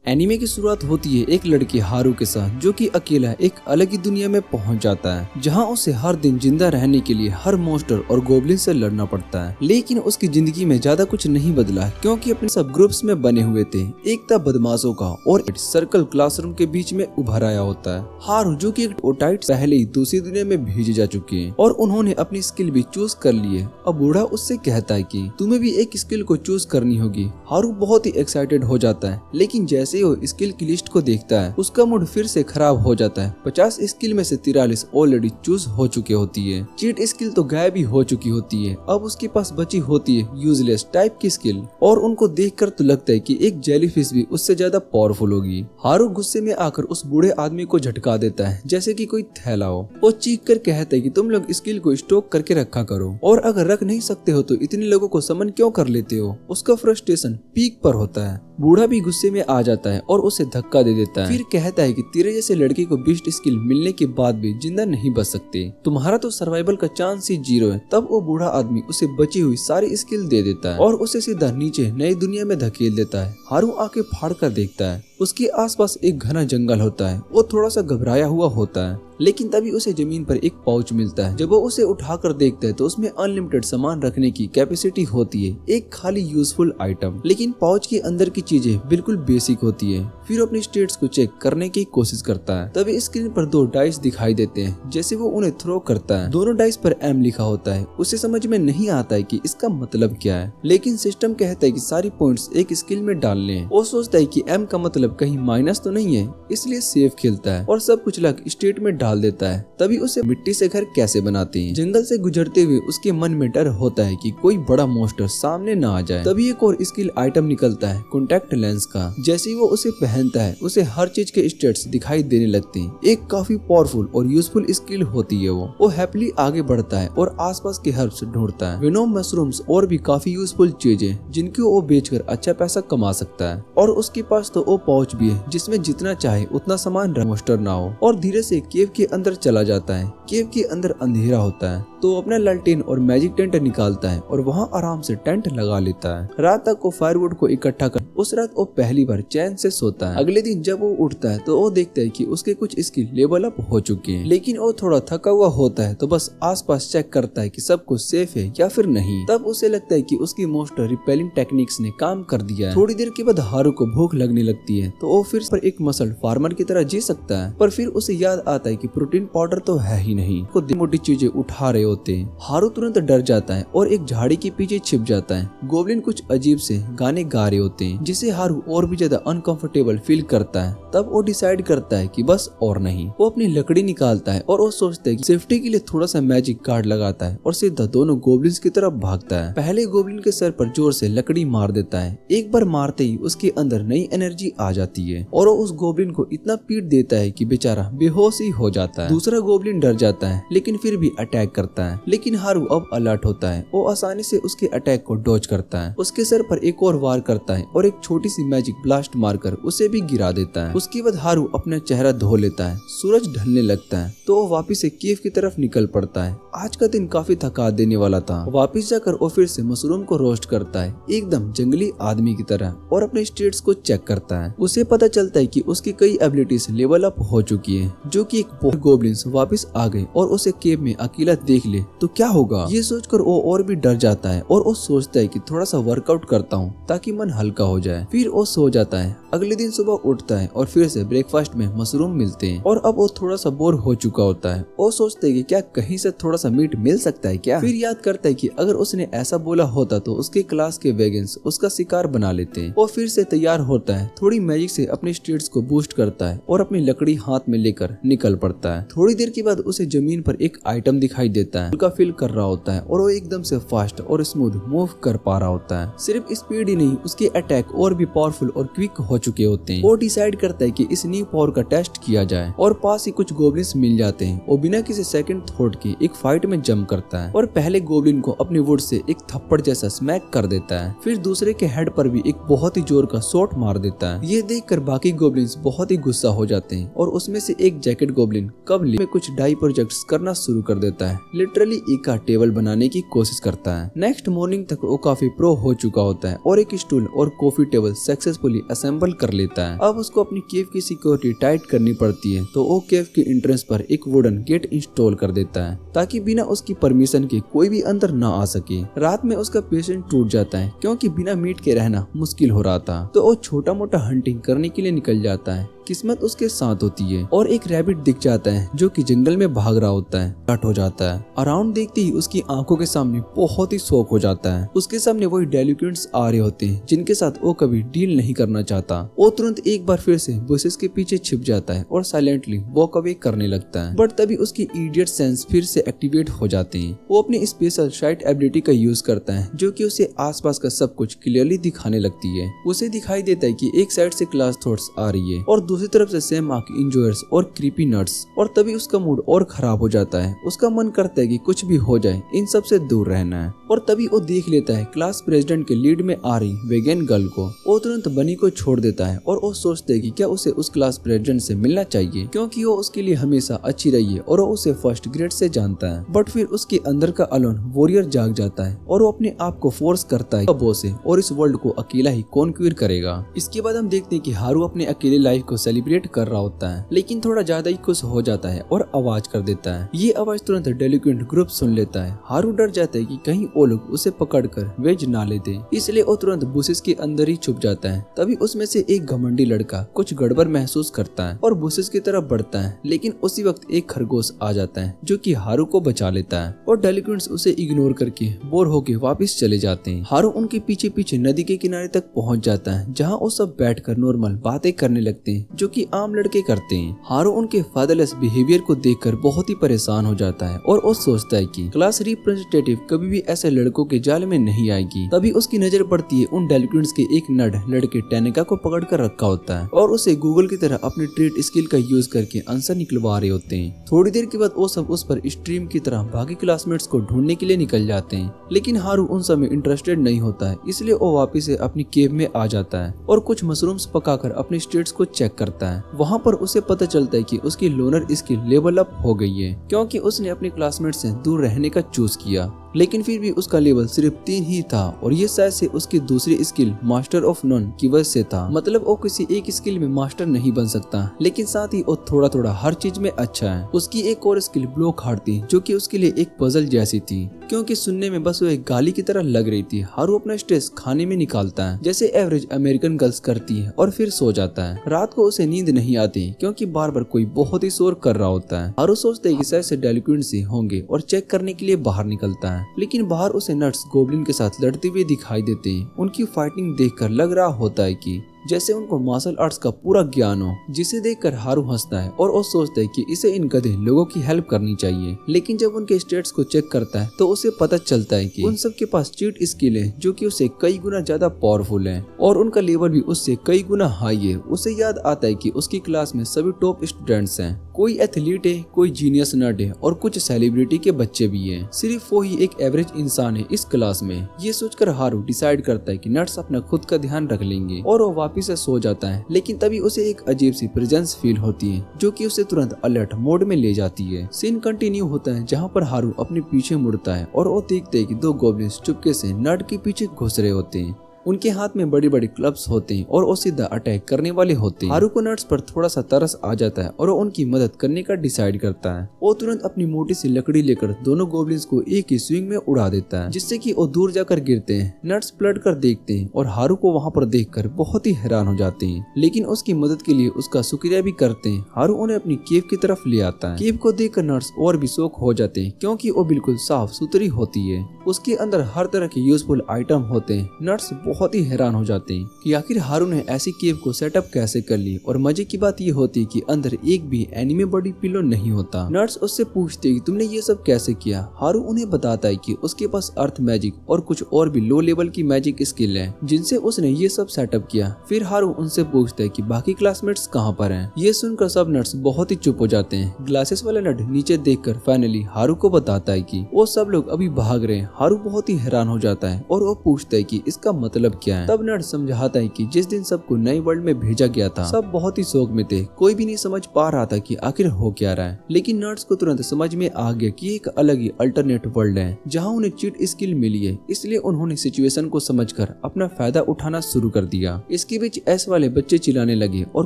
Anime की शुरुआत होती है एक लड़के हारू के साथ, जो कि अकेला एक अलग ही दुनिया में पहुंच जाता है, जहां उसे हर दिन जिंदा रहने के लिए हर मॉन्स्टर और गोब्लिन से लड़ना पड़ता है। लेकिन उसकी जिंदगी में ज्यादा कुछ नहीं बदला, क्योंकि अपने सब ग्रुप्स में बने हुए थे। एकता बदमाशों का और एक सर्कल क्लासरूम के बीच में उभर आया होता है। हारू, जो कि एक ओटाइट पहले ही दूसरी दुनिया में भेजे जा चुके हैं और उन्होंने अपनी स्किल भी चूज कर ली है। अब बूढ़ा उससे कहता है कि तुम्हें भी एक स्किल को चूज करनी होगी। हारू बहुत ही एक्साइटेड हो जाता है, लेकिन जैसे ही वो स्किल की लिस्ट को देखता है, उसका मूड फिर से खराब हो जाता है। 50 स्किल में से 43 ऑलरेडी चूज हो चुकी होती है। चीट स्किल तो गायब ही हो चुकी होती है। अब उसके पास बची होती है यूजलेस टाइप की स्किल, और उनको देखकर तो लगता है कि एक जेलीफिश भी उससे ज्यादा पावरफुल होगी। हारू गुस्से में आकर उस बूढ़े आदमी को झटका देता है जैसे कि कोई थैला हो। वो चीख कर कहता है कि तुम लोग स्किल को स्टॉक करके रखा करो, और अगर रख नहीं सकते हो तो इतने लोगों को समन क्यों कर लेते हो। उसका फ्रस्ट्रेशन पीक पर होता है। बूढ़ा भी गुस्से में आ जाता है और उसे धक्का दे देता है। फिर कहता है कि तेरे जैसे लड़के को बेस्ट स्किल मिलने के बाद भी जिंदा नहीं बच सकते, तुम्हारा तो सर्वाइवल का चांस ही 0 है। तब वो बूढ़ा आदमी उसे बची हुई सारी स्किल दे देता है और उसे सीधा नीचे नई दुनिया में धकेल देता है। हारू आके फाड़ कर देखता है, उसके आसपास एक घना जंगल होता है। वो थोड़ा सा घबराया हुआ होता है, लेकिन तभी उसे जमीन पर एक पाउच मिलता है। जब वो उसे उठाकर देखता है तो उसमें अनलिमिटेड सामान रखने की कैपेसिटी होती है, एक खाली यूजफुल आइटम। लेकिन पाउच के अंदर की चीजें बिल्कुल बेसिक होती है। फिर अपनी स्टेट्स को चेक करने की कोशिश करता है। तभी स्क्रीन पर 2 डाइस दिखाई देते हैं। जैसे वो उन्हें थ्रो करता है, दोनों डाइस पर M लिखा होता है। उसे समझ में नहीं आता है कि इसका मतलब क्या है, लेकिन सिस्टम कहता है कि सारी पॉइंट्स एक स्किल में डालने हैं। वो सोचता है कि M का मतलब कहीं माइनस तो नहीं है, इसलिए सेफ खेलता है और सब कुछ लग स्टेट में डाल देता है। तभी उसे मिट्टी से घर कैसे बनाते हैं। जंगल से गुजरते हुए उसके मन में डर होता है कि कोई बड़ा मॉन्स्टर सामने ना आ जाए। तभी एक और स्किल आइटम निकलता है, कॉन्टैक्ट लेंस का। जैसे ही वो उसे पहनता है, उसे हर चीज के स्टेट्स दिखाई देने लगते हैं। एक काफी पावरफुल और यूजफुल स्किल होती है। वो हैप्पीली आगे बढ़ता है और आसपास के हर्ब्स ढूंढता है, वेनोम मशरूम्स और भी काफी यूजफुल चीजें जिनको वो बेचकर अच्छा पैसा कमा सकता है। और उसके पास तो वो पाउच भी है जिसमें जितना चाहे उतना सामान मॉन्स्टर ना हो। और धीरे से केव के अंदर चला जाता है। केव के अंदर अंधेरा होता है, तो अपना लालटेन और मैजिक टेंट निकालता है और वहाँ आराम से टेंट लगा लेता है। रात तक वो फायरवुड को इकट्ठा कर उस रात वो पहली बार चैन से सोता है। अगले दिन जब वो उठता है तो वो देखता है कि उसके कुछ स्किल लेवल अप हो चुके हैं, लेकिन वो थोड़ा थका हुआ होता है, तो बस आसपास चेक करता है कि सब कुछ सेफ है या फिर नहीं। तब उसे लगता है कि उसकी मॉन्स्टर रिपेलिंग टेक्निक्स ने काम कर दिया है। थोड़ी देर के बाद हारू को भूख लगने लगती है, तो वो फिर पर एक मसल फार्मर की तरह जी सकता है। पर फिर उसे याद आता है कि प्रोटीन पाउडर तो है ही नहीं, को मोटी चीजें उठा रहे होते हैं। हारू तुरंत डर जाता है और एक झाड़ी के पीछे छिप जाता है। गोब्लिन कुछ अजीब से गाने गा रहे होते हैं, जिसे हारू और भी ज्यादा अनकंफर्टेबल फील करता है। तब वो डिसाइड करता है कि बस और नहीं। वो अपनी लकड़ी निकालता है और वो सोचता है कि सेफ्टी के लिए थोड़ा सा मैजिक कार्ड लगाता है और सीधा दोनों गोब्लिन्स की तरफ भागता है। पहले गोब्लिन के सर पर जोर से लकड़ी मार देता है। एक बार मारते ही उसके अंदर नई एनर्जी आ जाती है और वो उस गोब्लिन को इतना पीट देता है कि बेचारा बेहोश ही हो जाता है। दूसरा गोब्लिन डर जाता है, लेकिन फिर भी अटैक करता है। लेकिन हारू अब अलर्ट होता है। वो आसानी से उसके अटैक को डॉज करता है। उसके सर पर एक और वार करता है और एक छोटी सी मैजिक ब्लास्ट मारकर उसे भी गिरा देता है। उसके बाद हारू अपना चेहरा धो लेता है। सूरज ढलने लगता है तो वो वापिस से केव की तरफ निकल पड़ता है। आज का दिन काफी थका देने वाला था। वापिस जाकर वो फिर से मशरूम को रोस्ट करता है, एकदम जंगली आदमी की तरह, और अपने स्टेट्स को चेक करता है। उसे पता चलता है कि उसकी कई एबिलिटीज लेवल अप हो चुकी है, जो कि एक गोब्लिन्स वापस आ गए और उसे केव में अकेला देख ले तो क्या होगा। ये सोचकर वो और भी डर जाता है और वो सोचता है कि थोड़ा सा वर्कआउट करता हूँ ताकि मन हल्का हो जाए। फिर वो सो जाता है। अगले दिन सुबह उठता है और फिर से ब्रेकफास्ट में मशरूम मिलते हैं और अब वो थोड़ा सा बोर हो चुका होता है। वो सोचता है कि क्या कहीं से थोड़ा सा मीट मिल सकता है क्या। फिर याद करता है कि अगर उसने ऐसा बोला होता तो उसके क्लास के वेगन्स उसका शिकार बना लेते हैं। वो फिर से तैयार होता है, थोड़ी मैजिक से अपने स्टेट्स को बूस्ट करता है और अपनी लकड़ी हाथ में लेकर निकल पड़ता है। थोड़ी देर के बाद उसे जमीन पर एक आइटम दिखाई देता है। हल्का फील कर रहा होता है और वो एकदम से फास्ट और स्मूथ मूव कर पा रहा होता है। सिर्फ स्पीड ही नहीं, उसके अटैक और भी पावरफुल और क्विक हो चुके होते हैं। वो डिसाइड करता करता है कि इस न्यू पावर का टेस्ट किया जाए और पास ही कुछ गोब्लिन्स मिल जाते हैं और बिना किसी सेकंड थॉट के एक फाइट में जंप करता है और पहले गोब्लिन को अपनी वुड से एक थप्पड़ जैसा स्मैक कर देता है। फिर दूसरे के हेड पर भी एक बहुत ही जोर का शॉट मार देता है। ये देखकर बाकी गोब्लिन्स बहुत ही गुस्सा हो जाते हैं और उसमें से एक जैकेट गोब्लिन कबली में कुछ डाई प्रोजेक्ट्स करना शुरू कर देता है। लिटरली एक का टेबल बनाने की कोशिश करता है। नेक्स्ट मॉर्निंग तक वो काफी प्रो हो चुका होता है और एक स्टूल और कॉफी टेबल सक्सेसफुली असेंबल कर लेता है। अब उसको अपनी केव की सिक्योरिटी टाइट करनी पड़ती है, तो वो केव के एंट्रेंस पर एक वुडन गेट इंस्टॉल कर देता है ताकि बिना उसकी परमिशन के कोई भी अंदर न आ सके। रात में उसका पेशेंस टूट जाता है क्योंकि बिना मीट के रहना मुश्किल हो रहा था, तो वो छोटा मोटा हंटिंग करने के लिए निकल जाता है। किस्मत उसके साथ होती है और एक रैबिट दिख जाता है जो कि जंगल में भाग रहा होता है। कट हो जाता है। अराउंड देखते ही उसकी आंखों के सामने बहुत ही शॉक हो जाता है। उसके सामने वही डेलिकेंट्स आ रहे होते हैं जिनके साथ वो कभी डील नहीं करना चाहता। वो तुरंत एक बार फिर से बुशेस के पीछे छिप जाता है और साइलेंटली वॉक अवे करने लगता है। बट तभी उसकी इडियट सेंस फिर से एक्टिवेट हो जाते हैं। वो अपनी स्पेशल साइट एबिलिटी का यूज करता है जो कि उसे आसपास का सब कुछ क्लियरली दिखाने लगती है। उसे दिखाई देता है कि एक साइड से क्लास थॉट्स आ रही है और दूसरी तरफ से सेम आंख इंजॉयर्स और क्रीपी नट्स, और तभी उसका मूड और खराब हो जाता है। उसका मन करता है कि कुछ भी हो जाए इन सब से दूर रहना है। और तभी वो देख लेता है क्लास प्रेसिडेंट के लीड में आ रही वेगन गर्ल को। वो तुरंत बनी को छोड़ देता है और वो सोचता है कि क्या उसे उस क्लास प्रेसिडेंट से मिलना चाहिए क्योंकि वो उसके लिए हमेशा अच्छी रही है और वो उसे फर्स्ट ग्रेड से जानता है। बट फिर उसके अंदर का अलोन वॉरियर जाग जाता है और वो अपने आप को फोर्स करता है बॉस है और इस वर्ल्ड को अकेला ही कॉन्क्यूर करेगा। इसके बाद हम देखते हैं कि हारू अपने अकेले लाइफ को सेलिब्रेट कर रहा होता है, लेकिन थोड़ा ज्यादा ही खुश हो जाता है और आवाज कर देता है। ये आवाज तुरंत डेलिक्वेंट ग्रुप सुन लेता है। हारू डर जाता है कि कहीं वो लोग उसे पकड़कर वेज ना ले दे, इसलिए वो तुरंत बुशेस के अंदर ही छुप जाता है। तभी उसमें से एक घमंडी लड़का कुछ गड़बड़ महसूस करता है और बुशेस की तरफ बढ़ता है, लेकिन उसी वक्त एक खरगोश आ जाता है जो कि हारू को बचा लेता है और डेलिक्वेंट्स उसे इग्नोर करके बोर होके वापस चले जाते हैं। हारू उनके पीछे पीछे नदी के किनारे तक पहुंच जाता है जहाँ वो सब बैठकर नॉर्मल बातें करने लगते हैं जो कि आम लड़के करते हैं। हारू उनके फादरलेस बिहेवियर को देखकर बहुत ही परेशान हो जाता है और वो सोचता है कि क्लास रिप्रेजेंटेटिव कभी भी ऐसे लड़कों के जाल में नहीं आएगी। तभी उसकी नजर पड़ती है उन डेलिक्वेंट्स के एक नड लड़के टेनिका को पकड़ कर रखा होता है और उसे गूगल की तरह अपनी ट्रेड स्किल का यूज करके आंसर निकलवा रहे होते हैं। थोड़ी देर के बाद वो सब उस पर स्ट्रीम की तरह बाकी क्लासमेट्स को ढूंढने के लिए निकल जाते हैं, लेकिन हारू उन सब में इंटरेस्टेड नहीं होता है, इसलिए वो वापिस से अपनी केव में आ जाता है और कुछ मशरूम्स पकाकर अपने स्टेट्स को चेक करता है। वहाँ पर उसे पता चलता है कि उसकी लोनर स्किल लेवल अप हो गई है क्योंकि उसने अपने क्लासमेट से दूर रहने का चूज किया, लेकिन फिर भी उसका लेवल सिर्फ 3 ही था और ये शायद से उसकी दूसरी स्किल मास्टर ऑफ नॉन की वजह से था। मतलब वो किसी एक स्किल में मास्टर नहीं बन सकता, लेकिन साथ ही वो थोड़ा थोड़ा हर चीज में अच्छा है। उसकी एक और स्किल ब्लॉक हार्ट थी जो कि उसके लिए एक पजल जैसी थी क्योंकि सुनने में बस वो एक गाली की तरह लग रही थी। हारू अपना स्ट्रेस खाने में निकालता है जैसे एवरेज अमेरिकन गर्ल्स करती है और फिर सो जाता है। रात को उसे नींद नहीं आती क्योंकि बार बार कोई बहुत ही शोर कर रहा होता है। हारू सोचता है कि शायद से डेलिक्वेंट्स होंगे और चेक करने के लिए बाहर निकलता है, लेकिन बाहर उसे नट्स गोब्लिन के साथ लड़ते हुए दिखाई देते हैं। उनकी फाइटिंग देखकर लग रहा होता है कि जैसे उनको मार्शल आर्ट्स का पूरा ज्ञान हो, जिसे देखकर हारू हंसता है और वो सोचता है कि इसे इन गधे लोगों की हेल्प करनी चाहिए। लेकिन जब उनके स्टेट्स को चेक करता है तो उसे पता चलता है कि उन सब के पास चीट स्किल है जो कि उसे कई गुना ज्यादा पावरफुल है और उनका लेवल भी उससे कई गुना हाई है। उसे याद आता है कि उसकी क्लास में सभी टॉप स्टूडेंट्स हैं, कोई एथलीट है, कोई जीनियस नर्ड है और कुछ सेलिब्रिटी के बच्चे भी हैं। सिर्फ वो ही एक एवरेज इंसान है इस क्लास में। ये सोचकर हारू डिसाइड करता है कि नट्स अपना खुद का ध्यान रख लेंगे और वो वापिस से सो जाता है, लेकिन तभी उसे एक अजीब सी प्रेजेंस फील होती है जो कि उसे तुरंत अलर्ट मोड में ले जाती है। सीन कंटिन्यू होता है जहाँ पर हारू अपने पीछे मुड़ता है और वो देखते है कि 2 गोब्लिन्स चुपके से नट के पीछे घुस रहे होते हैं। उनके हाथ में बड़ी बड़ी क्लब्स होते हैं और वो सीधा अटैक करने वाले होते हैं। हारू को नट्स पर थोड़ा सा तरस आ जाता है और वो उनकी मदद करने का डिसाइड करता है। वो तुरंत अपनी मोटी सी लकड़ी लेकर दोनों गोब्लिन्स को एक ही स्विंग में उड़ा देता है, जिससे कि वो दूर जाकर गिरते हैं। नट्स पलट कर देखते हैं और हारू को वहाँ पर देखकर बहुत ही हैरान हो जाते हैं, लेकिन उसकी मदद के लिए उसका शुक्रिया भी करते हैं। हारू उन्हें अपनी केव की तरफ ले आता है। केव को देखकर नट्स और भी शौक हो जाते हैं क्योंकि वो बिल्कुल साफ सुथरी होती है। उसके अंदर हर तरह के यूजफुल आइटम होते हैं। नट्स बहुत ही हैरान हो जाते हैं कि आखिर हारू ने ऐसी केव को सेटअप कैसे कर ली। और मजे की बात ये होती है कि अंदर एक भी एनिमे बॉडी पिलो नहीं होता। नर्स उससे पूछते कि तुमने ये सब कैसे किया। हारू उन्हें बताता है कि उसके पास अर्थ मैजिक और कुछ और भी लो लेवल की मैजिक स्किल है जिनसे उसने ये सब सेटअप किया। फिर हारू उनसे पूछता है कि बाकी क्लासमेट्स कहाँ पर हैं। ये सुनकर सब नर्स बहुत ही चुप हो जाते हैं। ग्लासेस वाला नट नीचे देखकर फाइनली हारू को बताता है कि वो सब लोग अभी भाग रहे हैं। हारू बहुत ही हैरान हो जाता है और वो पूछता है कि इसका मतलब क्या है। तब नट समझाता है कि जिस दिन सबको नए वर्ल्ड में भेजा गया था सब बहुत ही शौक में थे, कोई भी नहीं समझ पा रहा था कि आखिर हो क्या रहा है। लेकिन नर्स को तुरंत समझ में आ गया कि एक अलग ही अल्टरनेट वर्ल्ड है जहाँ उन्हें चीट स्किल मिली है, इसलिए उन्होंने सिचुएशन को समझकर अपना फायदा उठाना शुरू कर दिया। इसके बीच एस वाले बच्चे चिल्लाने लगे और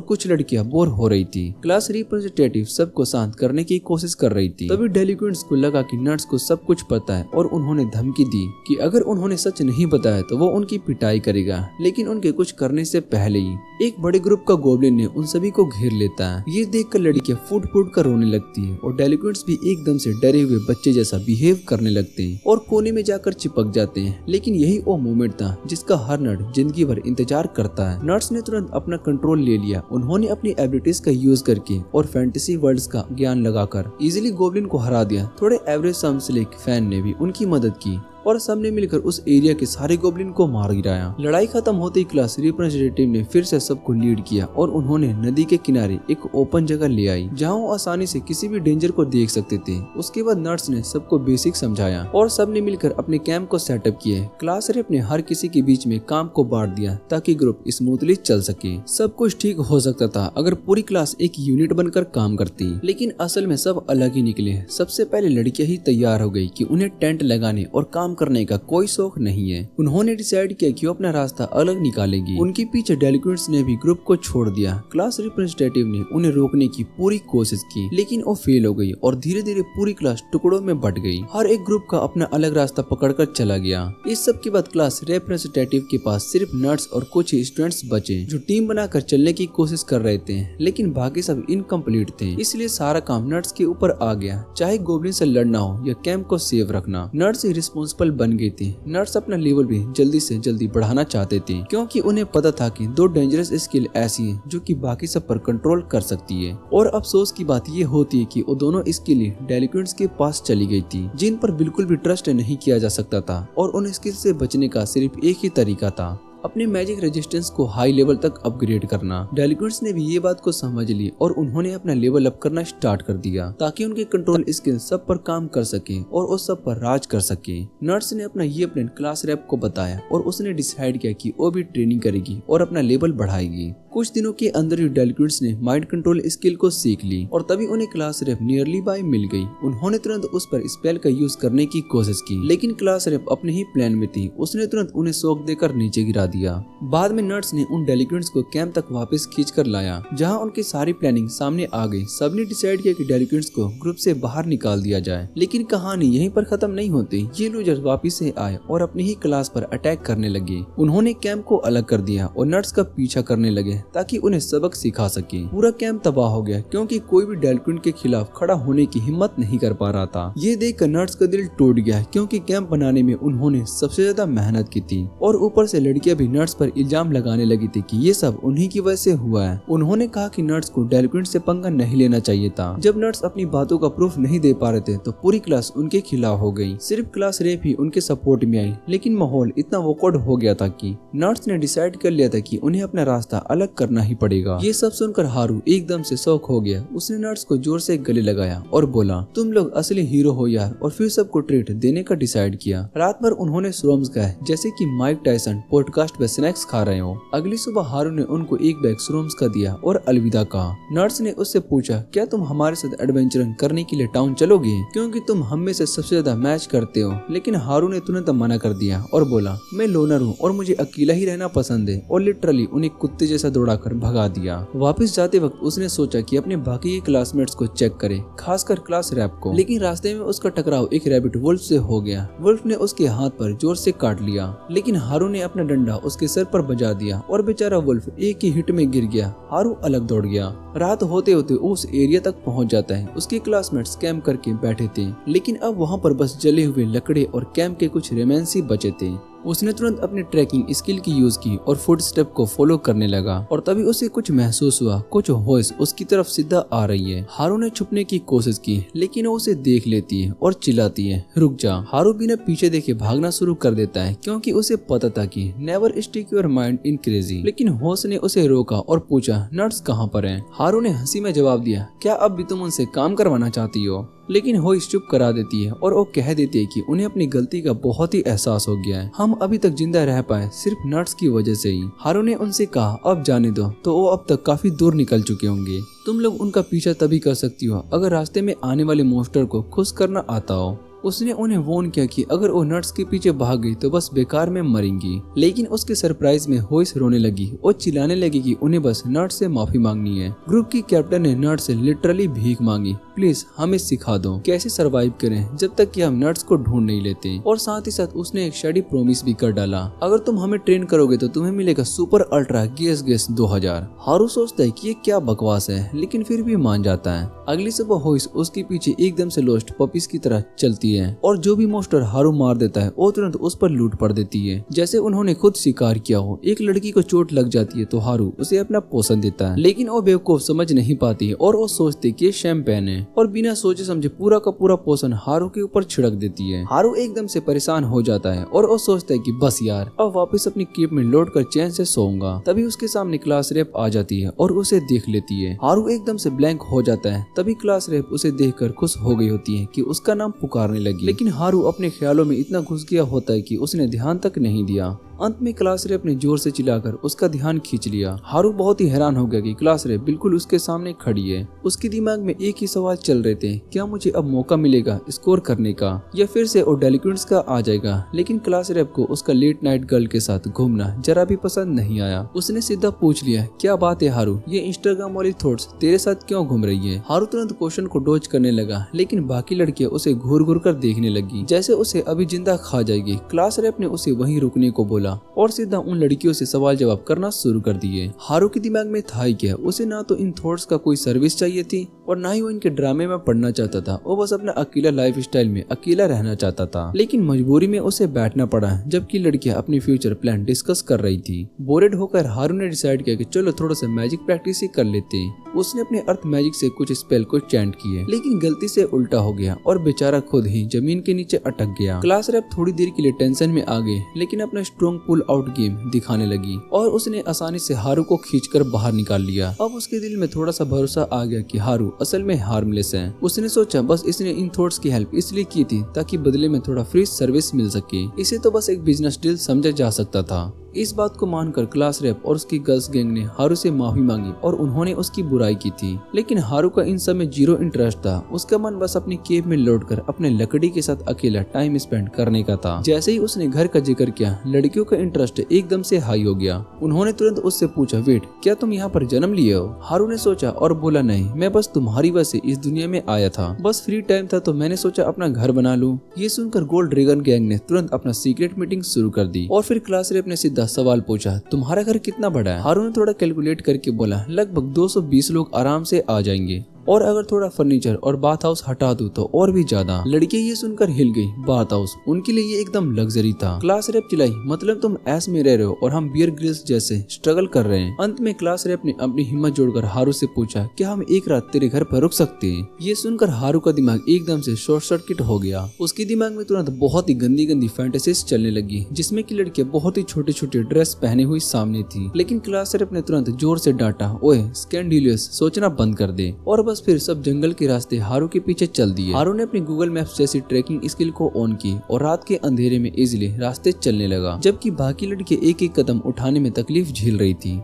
कुछ लड़कियां बोर हो रही थी। क्लास रिप्रेजेंटेटिव सबको शांत करने की कोशिश कर रही थी। तभी डेलिक्वेंट्स को लगा कि नर्स को सब कुछ पता है और उन्होंने धमकी दी कि अगर उन्होंने सच नहीं बताया तो वो उनकी पिटाई करेगा। लेकिन उनके कुछ करने से पहले ही एक बड़े ग्रुप का गोब्लिन ने उन सभी को घेर लेता है। ये देखकर लड़कियां फूट फूट कर रोने लगती है और डेलिक्वेंट्स भी एकदम से डरे हुए बच्चे जैसा बिहेव करने लगते हैं और कोने में जाकर चिपक जाते हैं। लेकिन यही वो मोमेंट था जिसका हर नर्ड जिंदगी भर इंतजार करता है। नर्ड्स ने तुरंत अपना कंट्रोल ले लिया। उन्होंने अपनी एबिलिटीज का यूज करके और फैंटेसी वर्ल्ड्स का ज्ञान लगाकर इजीली गोब्लिन को हरा दिया। थोड़े एवरेज समसलिक फैन ने भी उनकी मदद की और सबने मिलकर उस एरिया के सारे गोब्लिन को मार गिराया। लड़ाई खत्म होते ही क्लास रिप्रेजेंटेटिव ने फिर से सबको लीड किया और उन्होंने नदी के किनारे एक ओपन जगह ले आई जहां वो आसानी से किसी भी डेंजर को देख सकते थे। उसके बाद नर्स ने सबको बेसिक समझाया और सबने मिलकर अपने कैंप को सेटअप किए। क्लास रेप ने हर किसी के बीच में काम को बांट दिया ताकि ग्रुप स्मूथली चल सके। सब कुछ ठीक हो सकता था अगर पूरी क्लास एक यूनिट बनकर काम करती, लेकिन असल में सब अलग ही निकले। सबसे पहले लड़कियां ही तैयार हो गई कि उन्हें टेंट लगाने और काम करने का कोई शौक नहीं है। उन्होंने डिसाइड किया कि वो अपना रास्ता अलग निकालेंगी। उनके पीछे डेलिक्वेंट्स ने भी ग्रुप को छोड़ दिया। क्लास रिप्रेजेंटेटिव ने उन्हें रोकने की पूरी कोशिश की लेकिन वो फेल हो गई और धीरे धीरे पूरी क्लास टुकड़ों में बट गई। हर एक ग्रुप का अपना अलग रास्ता पकड़कर चला गया। इस सब के बाद क्लास रिप्रेजेंटेटिव के पास सिर्फ नर्ड्स और कुछ स्टूडेंट्स बचे जो टीम बनाकर चलने की कोशिश कर रहे थे, लेकिन बाकी सब इनकम्प्लीट थे। इसलिए सारा काम नर्ड्स के ऊपर आ गया, चाहे गोब्लिन से लड़ना हो या कैंप को सेव रखना। नर्ड्स रिस्पॉन्सिबल बन गई थी। नर्स अपना लेवल भी जल्दी से जल्दी बढ़ाना चाहते थे क्योंकि उन्हें पता था कि दो डेंजरस स्किल ऐसी है जो कि बाकी सब पर कंट्रोल कर सकती है। और अफसोस की बात ये होती है कि वो दोनों स्किल डेलिक्वेंट्स के पास चली गई थी जिन पर बिल्कुल भी ट्रस्ट नहीं किया जा सकता था और उन स्किल से बचने का सिर्फ एक ही तरीका था, अपने मैजिक रेजिस्टेंस को हाई लेवल तक अपग्रेड करना। डेलिक्वेंट्स ने भी ये बात को समझ ली और उन्होंने अपना लेवल अप करना स्टार्ट कर दिया ताकि उनके कंट्रोल स्किल सब पर काम कर सके और उस सब पर राज कर सके। नर्स ने अपना ये प्लान क्लास रैप को बताया और उसने डिसाइड किया कि वो भी ट्रेनिंग करेगी और अपना लेवल बढ़ाएगी। कुछ दिनों के अंदर ही डेलिक्वेंट्स ने माइंड कंट्रोल स्किल को सीख ली और तभी उन्हें क्लास रैप नियरली बाय मिल गई। उन्होंने तुरंत उस पर स्पेल का यूज करने की कोशिश की लेकिन क्लास रैप अपने ही प्लान में थी। उसने तुरंत उन्हें शॉक देकर नीचे गिरा दिया। बाद में नर्स ने उन डेलिक्वेंट्स को कैंप तक वापस खींच कर लाया जहां उनकी सारी प्लानिंग सामने आ गई। सबने डिसाइड किया कि डेलिक्वेंट्स को ग्रुप से बाहर निकाल दिया जाए, लेकिन कहानी यहीं पर खत्म नहीं होती। ये लूजर्स वापस से आए और अपनी ही क्लास पर अटैक करने लगे। उन्होंने कैंप को अलग कर दिया और नर्स का पीछा करने लगे ताकि उन्हें सबक सिखा सके। पूरा कैंप तबाह हो गया क्योंकि कोई भी डेलिक्वेंट के खिलाफ खड़ा होने की हिम्मत नहीं कर पा रहा था। ये देखकर नर्स का दिल टूट गया क्योंकि कैंप बनाने में उन्होंने सबसे ज्यादा मेहनत की थी और ऊपर से लड़कियां भी नर्स पर इल्जाम लगाने लगी थी कि ये सब उन्हीं की वजह से हुआ है। उन्होंने कहा कि नर्स को डेलिक्वेंट से पंगा नहीं लेना चाहिए था। जब नर्स अपनी बातों का प्रूफ नहीं दे पा रहे थे तो पूरी क्लास उनके खिलाफ हो गई। सिर्फ क्लास रेप ही उनके सपोर्ट में आई, लेकिन माहौल इतना awkward हो गया था कि नर्स ने डिसाइड कर लिया था कि उन्हें अपना रास्ता अलग करना ही पड़ेगा। ये सब सुनकर हारू एकदम से शॉक हो गया। उसने नर्स को जोर से गले लगाया और बोला, तुम लोग असली हीरो हो यार, और फिर सबको ट्रीट देने का डिसाइड किया। रात भर उन्होंने श्रोम्स गाए जैसे कि माइक टायसन पॉडकास्ट पे स्नैक्स खा रहे हो। अगली सुबह हारू ने उनको एक बैग श्रोम्स का दिया और अलविदा कहा। नर्स ने उससे पूछा, क्या तुम हमारे साथ एडवेंचरिंग करने के लिए टाउन चलोगे क्योंकि तुम हम में से सबसे ज्यादा मैच करते हो। लेकिन हारू ने तुरंत मना कर दिया और बोला, मैं लोनर हूँ और मुझे अकेला ही रहना पसंद है, और लिटरली उन्हें कुत्ते जैसा दौड़ाकर भगा दिया। वापस जाते वक्त उसने सोचा कि अपने बाकी के क्लासमेट्स को चेक करे, खासकर क्लास रैप को, लेकिन रास्ते में उसका टकराव एक रैबिट वुल्फ से हो गया। वुल्फ ने उसके हाथ पर जोर से काट लिया, लेकिन हारू ने अपना डंडा उसके सर पर बजा दिया और बेचारा वुल्फ एक ही हिट में गिर गया। हारू अलग दौड़ गया। रात होते होते उस एरिया तक पहुंच जाता है। उसके क्लासमेट्स कैंप करके बैठे थे, लेकिन अब वहां पर बस जले हुए लकड़े और कैंप के कुछ रेमेंस ही बचे थे। उसने तुरंत अपने ट्रैकिंग स्किल की यूज की और फुट स्टेप को फॉलो करने लगा और तभी उसे कुछ महसूस हुआ, कुछ वॉइस उसकी तरफ सीधा आ रही है। हारू ने छुपने की कोशिश की लेकिन वो उसे देख लेती है और चिल्लाती है, रुक जा। हारू बिना पीछे देखे भागना शुरू कर देता है क्योंकि उसे पता था कि never stick your mind in crazy. लेकिन होश ने उसे रोका और पूछा, नर्स कहाँ पर हैं? हारू ने हंसी में जवाब दिया, क्या अब भी तुम उनसे काम करवाना चाहती हो? लेकिन होइस चुप करा देती है और वो कह देती है कि उन्हें अपनी गलती का बहुत ही एहसास हो गया है। हम अभी तक जिंदा रह पाए सिर्फ नर्स की वजह से ही। हारू ने उनसे कहा, अब जाने दो, तो वो अब तक काफी दूर निकल चुके होंगे। तुम लोग उनका पीछा तभी कर सकती हो अगर रास्ते में आने वाले मॉन्स्टर को खुश करना आता हो। उसने उन्हें वार्न किया कि अगर वो नट्स के पीछे भाग गई तो बस बेकार में मरेंगी। लेकिन उसके सरप्राइज में होइस रोने लगी और चिल्लाने लगी कि उन्हें बस नट्स से माफी मांगनी है। ग्रुप की कैप्टन ने नट्स से लिटरली भीख मांगी, प्लीज हमें सिखा दो कैसे सरवाइव करें जब तक कि हम नट्स को ढूंढ नहीं लेते। और साथ ही साथ उसने एक शेडी प्रॉमिस भी कर डाला, अगर तुम हमें ट्रेन करोगे तो तुम्हें मिलेगा सुपर अल्ट्रा गेस 2000। हारू सोचता है कि ये क्या बकवास है लेकिन फिर भी मान जाता है। अगली सुबह होइस उसके पीछे एकदम से लॉस्ट पपीज की तरह चलती है और जो भी मॉन्स्टर हारू मार देता है वो तुरंत उस पर लूट पड़ देती है जैसे उन्होंने खुद शिकार किया हो। एक लड़की को चोट लग जाती है तो हारू उसे अपना पोषण देता है लेकिन वो बेवकूफ समझ नहीं पाती है और वो सोचती कि ये शैम्पेन है और बिना सोचे समझे पूरा का पूरा पोषण हारू के ऊपर छिड़क देती है। हारू एकदम से परेशान हो जाता है और वो सोचता है कि बस यार अब वापस अपनी केप में लौट कर चैन से सोऊंगा। तभी उसके सामने क्लास रेप आ जाती है और उसे देख लेती है। हारू एकदम से ब्लैंक हो जाता है। तभी क्लास रेप उसे देखकर खुश हो गई होती है कि उसका नाम पुकारने लगी। लेकिन हारू अपने ख्यालों में इतना घुस गया होता है कि उसने ध्यान तक नहीं दिया। अंत में क्लास रेप ने जोर से चिल्लाकर उसका ध्यान खींच लिया। हारू बहुत ही हैरान हो गया कि क्लास रेप बिल्कुल उसके सामने खड़ी है। उसके दिमाग में एक ही सवाल चल रहे थे, क्या मुझे अब मौका मिलेगा स्कोर करने का या फिर से वो डेलिक्वेंट्स का आ जाएगा। लेकिन क्लास रेप को उसका लेट नाइट गर्ल के साथ घूमना जरा भी पसंद नहीं आया। उसने सीधा पूछ लिया, क्या बात है हारू, ये इंस्टाग्राम वाली थॉट्स तेरे साथ क्यों घूम रही है? हारू तुरंत क्वेश्चन को डॉज करने लगा लेकिन बाकी लड़कियां उसे घूर घूर कर देखने लगी जैसे उसे अभी जिंदा खा जाएगी। क्लास रेप ने उसे वहीं रुकने को बोला और सीधा उन लड़कियों से सवाल जवाब करना शुरू कर दिए। हारू के दिमाग में था ही क्या, उसे ना तो इन थॉट्स का कोई सर्विस चाहिए थी और ना ही वो इनके ड्रामे में पढ़ना चाहता था। वो बस अपना अकेला लाइफ स्टाइल में अकेला रहना चाहता था। लेकिन मजबूरी में उसे बैठना पड़ा जबकि लड़कियां अपनी फ्यूचर प्लान डिस्कस कर रही थी। बोरेड होकर हारू ने डिसाइड किया कि चलो थोड़ा सा मैजिक प्रैक्टिस ही कर लेते हैं। उसने अपने अर्थ मैजिक से कुछ स्पेल को चैंट किए लेकिन गलती से उल्टा हो गया और बेचारा खुद ही जमीन के नीचे अटक गया। क्लास रेप थोड़ी देर के लिए टेंशन में आ गए लेकिन अपना स्ट्रॉन्ग पुल आउट गेम दिखाने लगी और उसने आसानी से हारू को खींचकर बाहर निकाल लिया। अब उसके दिल में थोड़ा सा भरोसा आ गया कि हारू असल में हार्मलेस है। उसने सोचा बस इसने इन थॉट्स की हेल्प इसलिए की थी ताकि बदले में थोड़ा फ्री सर्विस मिल सके। इसे तो बस एक बिजनेस डील समझा जा सकता था। इस बात को मानकर क्लास रेप और उसकी गर्ल्स गैंग ने हारू से माफी मांगी और उन्होंने उसकी बुराई की थी। लेकिन हारू का इन सब में जीरो इंटरेस्ट था। उसका मन बस अपनी केव में लौटकर अपने लकड़ी के साथ अकेला टाइम स्पेंड करने का था। जैसे ही उसने घर का जिक्र किया लड़कियों का इंटरेस्ट एकदम से हाई हो गया। उन्होंने तुरंत उससे पूछा, वेट क्या तुम यहाँ पर जन्म लिए हो? हारू ने सोचा और बोला, नहीं मैं बस तुम्हारी वजह से इस दुनिया में आया था। बस फ्री टाइम था तो मैंने सोचा अपना घर बना लूं। ये सुनकर गोल्ड ड्रैगन गैंग ने तुरंत अपना सीक्रेट मीटिंग शुरू कर दी और फिर क्लास रेप ने सीधा सवाल पूछा, तुम्हारा घर कितना बड़ा है? हारू ने थोड़ा कैलकुलेट करके बोला, लगभग 220 लोग आराम से आ जाएंगे और अगर थोड़ा फर्नीचर और बाथ हाउस हटा दूं तो और भी ज्यादा। लड़कियां ये सुनकर हिल गई। बाथ हाउस उनके लिए ये एकदम लग्जरी था। क्लास रेप चिल्लाई, मतलब तुम ऐस में रह रहे हो और हम बियर ग्रिल्स जैसे स्ट्रगल कर रहे हैं। अंत में क्लास रेप ने अपनी हिम्मत जोड़कर हारू से पूछा, क्या हम एक रात तेरे घर पर रुक सकते हैं? ये सुनकर हारू का दिमाग एकदम से शॉर्ट सर्किट हो गया। उसके दिमाग में तुरंत बहुत ही गंदी गंदी फैंटेसीज चलने लगी जिसमें की लड़कियां बहुत ही छोटे छोटे ड्रेस पहने हुई सामने थी। लेकिन क्लास रेप ने तुरंत जोर से डांटा, ओए स्कैंडिलियस, सोचना बंद कर दे। और बस फिर सब जंगल के रास्ते हारू के पीछे चल दिए। हारू ने अपनी गूगल मैप्स जैसी ट्रैकिंग स्किल को ऑन की और रात के अंधेरे में इजीली रास्ते चलने लगा जबकि बाकी लड़के एक एक कदम उठाने में तकलीफ झेल रही थी।